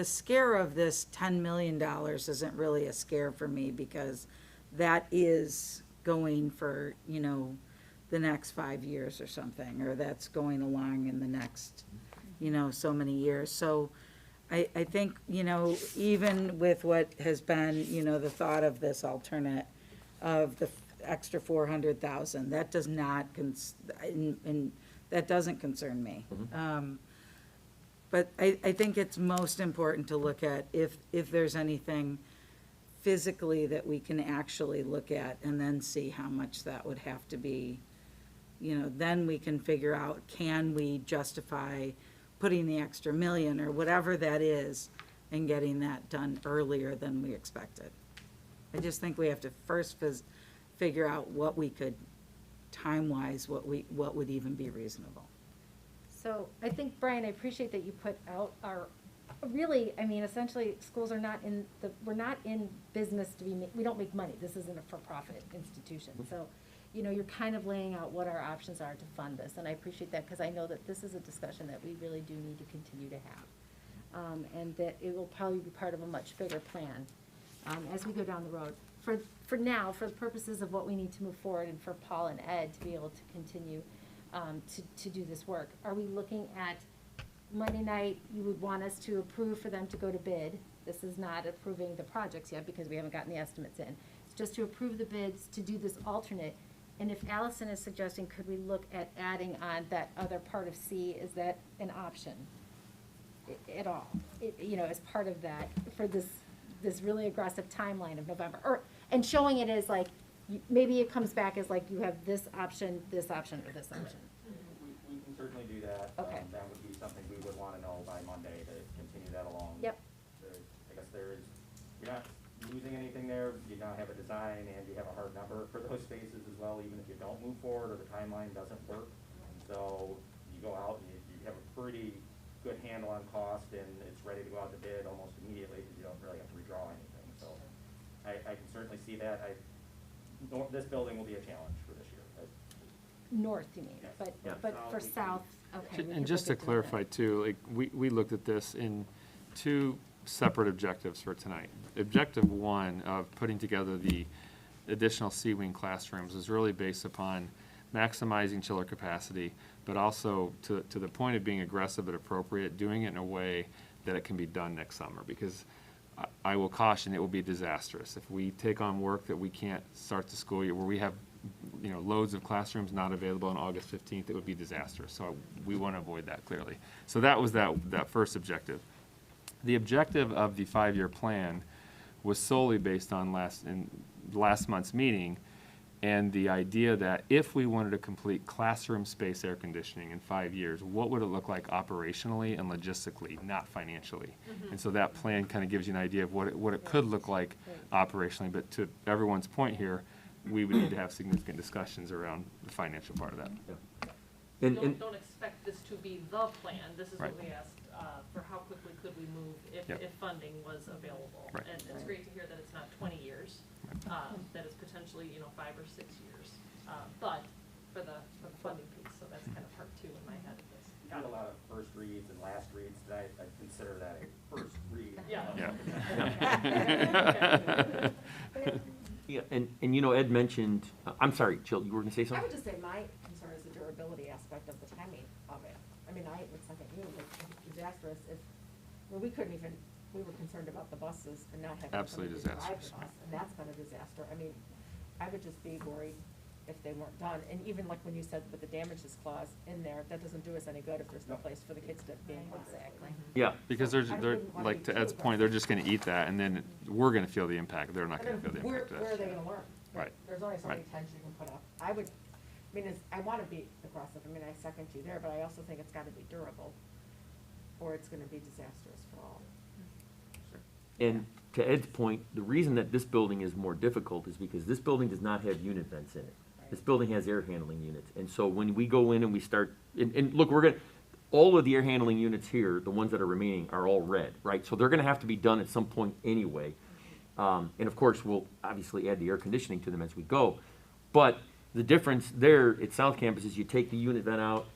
scare of this $10 million isn't really a scare for me, because that is going for, the next 5 years or something, or that's going along in the next, so many years. So I think, even with what has been, the thought of this alternate of the extra 400,000, that does not, that doesn't concern me. But I think it's most important to look at if there's anything physically that we can actually look at, and then see how much that would have to be. Then we can figure out, can we justify putting the extra $1 million or whatever that is and getting that done earlier than we expected. I just think we have to first figure out what we could, time-wise, what would even be reasonable. So I think, Brian, I appreciate that you put out our really, I mean, essentially, schools are not we're not in business to be, we don't make money. This isn't a for-profit institution. So, you know, you're kind of laying out what our options are to fund this, and I appreciate that, because I know that this is a discussion that we really do need to continue to have. And that it will probably be part of a much bigger plan, as we go down the road. For now, for the purposes of what we need to move forward, and for Paul and Ed to be able to continue, to do this work, are we looking at Monday night, you would want us to approve for them to go to bid? This is not approving the projects yet, because we haven't gotten the estimates in. It's just to approve the bids to do this alternate. And if Allison is suggesting, could we look at adding on that other part of C, is that an option at all? You know, as part of that, for this really aggressive timeline of November, and showing it as like, maybe it comes back as like, you have this option, or this option. We can certainly do that. Okay. That would be something we would want to know by Monday to continue that along. Yep. I guess you're not losing anything there. You now have a design and you have a hard number for those spaces as well, even if you don't move forward or the timeline doesn't work. And so you go out and you have a pretty good handle on cost, and it's ready to go out to bid almost immediately, because you don't really have to redraw anything. So I can certainly see that. This building will be a challenge for this year. North, you mean, Yes. but for south, okay. we And could just look to at doing clarify too, like, we looked at this in two separate objectives for tonight. Objective one of putting together the additional C-wing classrooms is really based upon maximizing chiller capacity, but also to the point of being aggressive but appropriate, doing it in a way that it can be done next summer. Because I will caution, it will be disastrous if we take on work that we can't start the school year, where we have, you know, loads of classrooms not available on August 15th. It would be disastrous. So we want to avoid that clearly. So that was that first objective. The objective of the 5-year plan was solely based on last month's meeting, and the idea that if we wanted to complete classroom space air conditioning in 5 years, what would it look like operationally and logistically, not financially? And so that plan kind of gives you an idea of what it could look like operationally. But to everyone's point here, we would need to have significant discussions around the financial part of that. Don't expect this to be the plan. This is what Right. we asked, for how quickly could we move if funding was available. Right. And it's great to hear that it's not 20 years, that it's potentially, 5 or 6 years. But for the funding piece, so that's kind of part two in my head of this. We did a lot of first reads and last reads tonight. I consider that a first read. Yeah, and you know, Ed mentioned, I'm sorry, Jill, you were gonna say I something? would just say my concern is the durability aspect of the timing of it. I mean, it's like you, like disastrous if, we couldn't even, we were concerned about the buses and not having Absolutely somebody to drive disastrous. the bus, and that's been a disaster. I mean, I would just be worried if they weren't done. And even like when you said with the damages clause in there, that doesn't do us any good if there's no place for the kids to be included. Exactly. Yeah, Because they're, like to Ed's point, they're just going to eat that, and then we're going to feel the impact. They're not And going to then feel the impact of where are they that. gonna learn? Right. There's only so many Right. tents you can put up. I wanna be aggressive, I mean, I second you there, but I also think it's gotta be durable, or it's gonna be disastrous for all. and to Ed's point, the reason that this building is more difficult is because this building does not have unit vents in it. This building has air handling units, and so when we go in and we start, and look, all of the air handling units here, the ones that are remaining, are all red, right? So they're gonna have to be done at some point anyway. And of course, we'll obviously add the air conditioning to them as we go. But the difference there at South Campus is you take the unit vent out,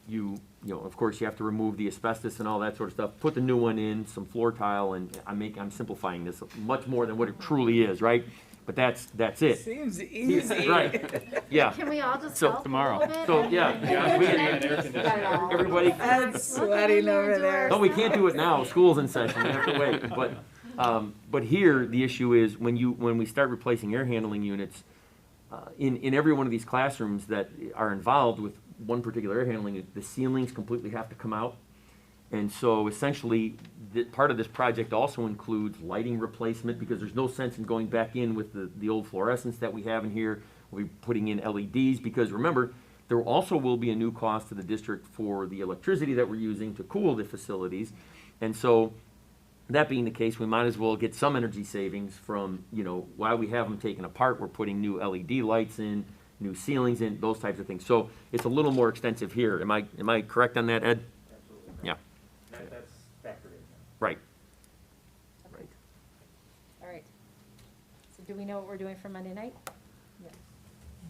you know, of course, you have to remove the asbestos and all that sort of stuff, put the new one in, some floor tile, and I'm simplifying this much more than what it truly is, right? But that's it. Seems easy. Right, yeah. Can we all just So- help a Tomorrow. little bit? So, yeah. We can- Everybody, Ed's sweating over there. no, we can't do it now, school's in session, we have to wait. But here, the issue is, when we start replacing air handling units, in every one of these classrooms that are involved with one particular air handling unit, the ceilings completely have to come out. And so essentially, part of this project also includes lighting replacement, because there's no sense in going back in with the old fluorescents that we have in here. We'll be putting in LEDs, because remember, there also will be a new cost to the district for the electricity that we're using to cool the facilities. And so, that being the case, we might as well get some energy savings from, while we have them taken apart, we're putting new LED lights in, new ceilings in, those types of things. So it's a little more extensive here. Am I correct on that, Ed? Absolutely. Yeah. That's factored in. Right. Okay. All right. So do we know what we're doing for Monday night?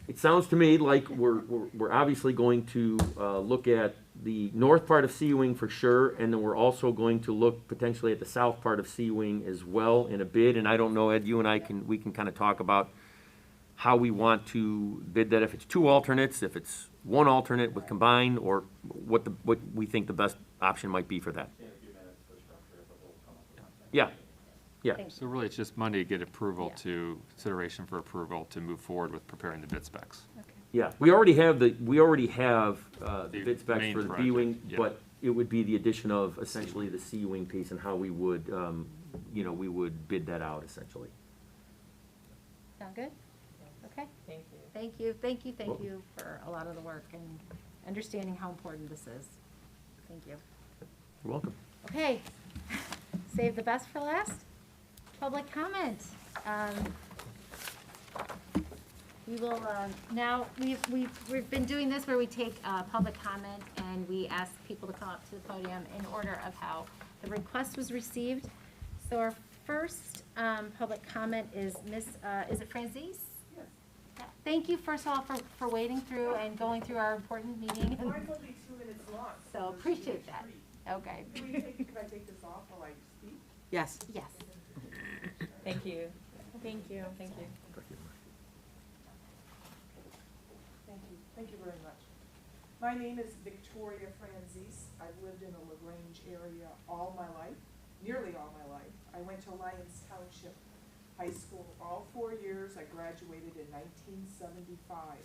It sounds to me like we're obviously going to look at the north part of Sea Wing for sure, and then we're also going to look potentially at the south part of Sea Wing as well in a bid. And I don't know, Ed, you and I can kind of talk about how we want to bid that, if it's two alternates, if it's one alternate with combined, or what we think the best option might be for that. In a few minutes for structure, but we'll come up with something. Yeah, yeah. Thanks. So really, it's just Monday to get approval Yeah. to, consideration for approval to move forward with preparing the bid specs. Okay. Yeah, we already have the The bid specs main for the B project, wing, yeah. but it would be the addition of essentially the C wing piece and how we would, we would bid that out essentially. Sound good? Okay. Thank you. Thank you, thank you, thank Welcome. you for a lot of the work and understanding how important this is. Thank you. You're welcome. Okay, save the best for last. Public comment. We will, now, we've been doing this where we take public comment and we ask people to come up to the podium in order of how the request was received. So our first public comment is is it Francis? Yes. Thank you, first of all, for wading through and going through our important meeting. Mine's only 2 minutes long. So appreciate that. Okay. Can I take this off while I speak? Yes. Yes. Thank you. Thank you. Thank you. Thank you very much. My name is Victoria Franzese. I've lived in the LaGrange area all my life, nearly all my life. I went to Lyons Township High School all 4 years. I graduated in 1975.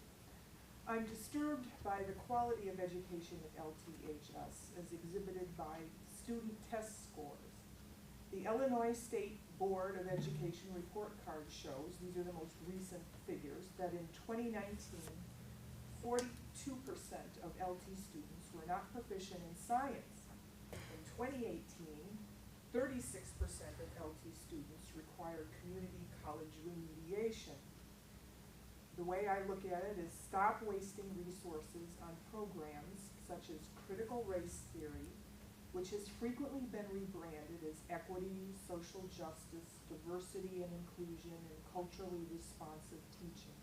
I'm disturbed by the quality of education at LTHS as exhibited by student test scores. The Illinois State Board of Education report card shows, these are the most recent figures, that in 2019, 42% of LT students were not proficient in science. In 2018, 36% of LT students required community college remediation. The way I look at it is stop wasting resources on programs such as critical race theory, which has frequently been rebranded as equity, social justice, diversity and inclusion, and culturally responsive teaching.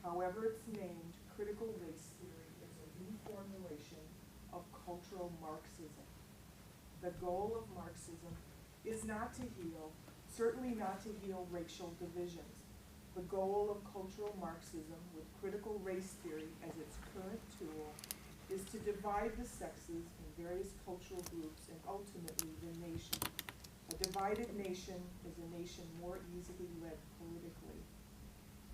However it's named, critical race theory is a reformulation of cultural Marxism. The goal of Marxism is not to heal, certainly not to heal racial divisions. The goal of cultural Marxism, with critical race theory as its current tool, is to divide the sexes in various cultural groups and ultimately the nation. A divided nation is a nation more easily led politically.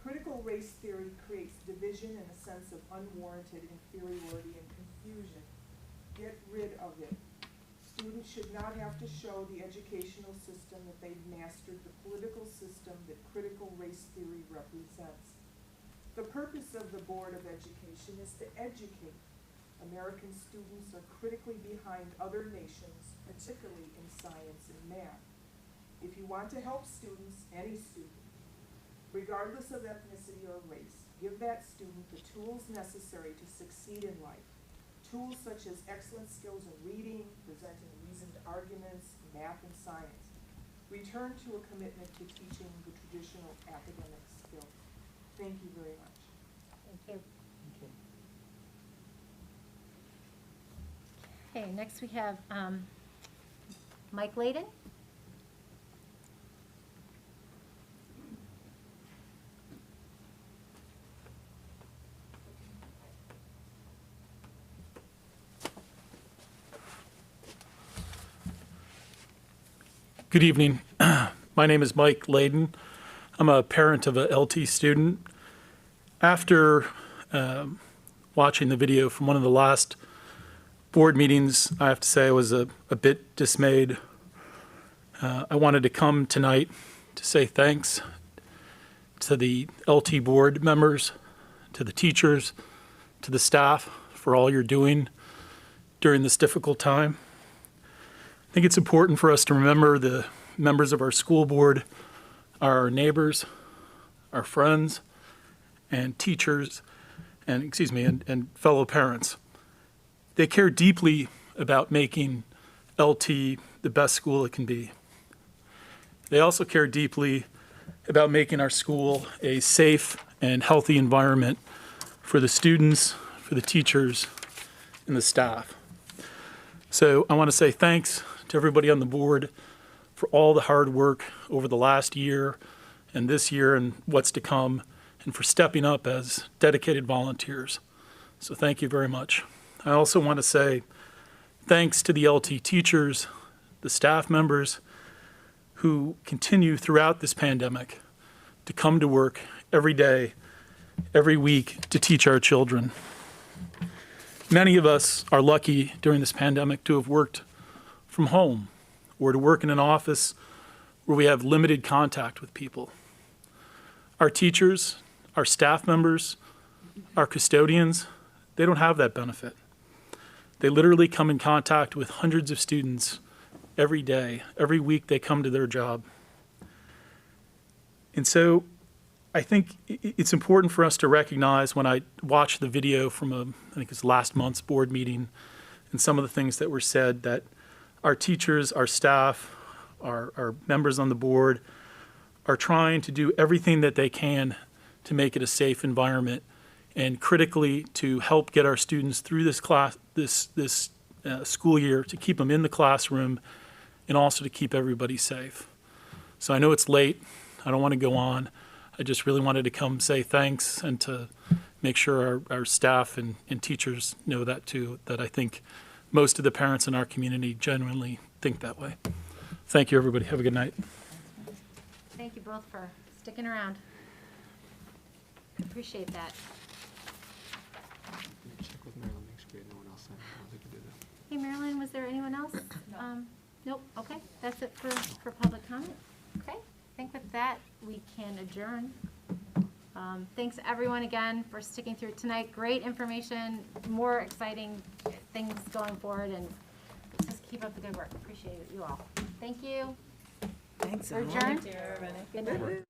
Critical race theory creates division and a sense of unwarranted inferiority and confusion. Get rid of it. Students should not have to show the educational system that they've mastered the political system that critical race theory represents. The purpose of the Board of Education is to educate. American students are critically behind other nations, particularly in science and math. If you want to help students, any student, regardless of ethnicity or race, give that student the tools necessary to succeed in life. Tools such as excellent skills in reading, presenting reasoned arguments, math and science. Return to a commitment to teaching the traditional academic skills. Thank you very much. Thank you. Okay, next we have Mike Layden. Good evening. My name is Mike Layden. I'm a parent of a LT student. After watching the video from one of the last board meetings, I have to say I was a bit dismayed. I wanted to come tonight to say thanks to the LT board members, to the teachers, to the staff for all you're doing during this difficult time. I think it's important for us to remember the members of our school board are our neighbors, our friends, and teachers, and fellow parents. They care deeply about making LT the best school it can be. They also care deeply about making our school a safe and healthy environment for the students, for the teachers, and the staff. So I want to say thanks to everybody on the board for all the hard work over the last year and this year and what's to come, and for stepping up as dedicated volunteers. So thank you very much. I also want to say thanks to the LT teachers, the staff members who continue throughout this pandemic to come to work every day, every week to teach our children. Many of us are lucky during this pandemic to have worked from home or to work in an office where we have limited contact with people. Our teachers, our staff members, our custodians, they don't have that benefit. They literally come in contact with hundreds of students every day. Every week they come to their job. And so I think it's important for us to recognize when I watched the video from I think it was last month's board meeting and some of the things that were said, that our teachers, our staff, our members on the board are trying to do everything that they can to make it a safe environment, and critically to help get our students through this school year, to keep them in the classroom, and also to keep everybody safe. So I know it's late. I don't want to go on. I just really wanted to come say thanks and to make sure our staff and teachers know that too, that I think most of the parents in our community genuinely think that way. Thank you, everybody. Have a good night. Thank you both for sticking around. Appreciate that. Check with Marilyn, make sure no one else signed. I don't think we did that. Hey, Marilyn, was there anyone else? Nope, okay, that's it for public comment. Okay, I think with that, we can adjourn. Thanks everyone again for sticking through tonight. Great information, more exciting things going forward, and just keep up the good work. Appreciate you all. Thank you. Thanks, We're Ellen. adjourned. Thank you, everybody. Good night.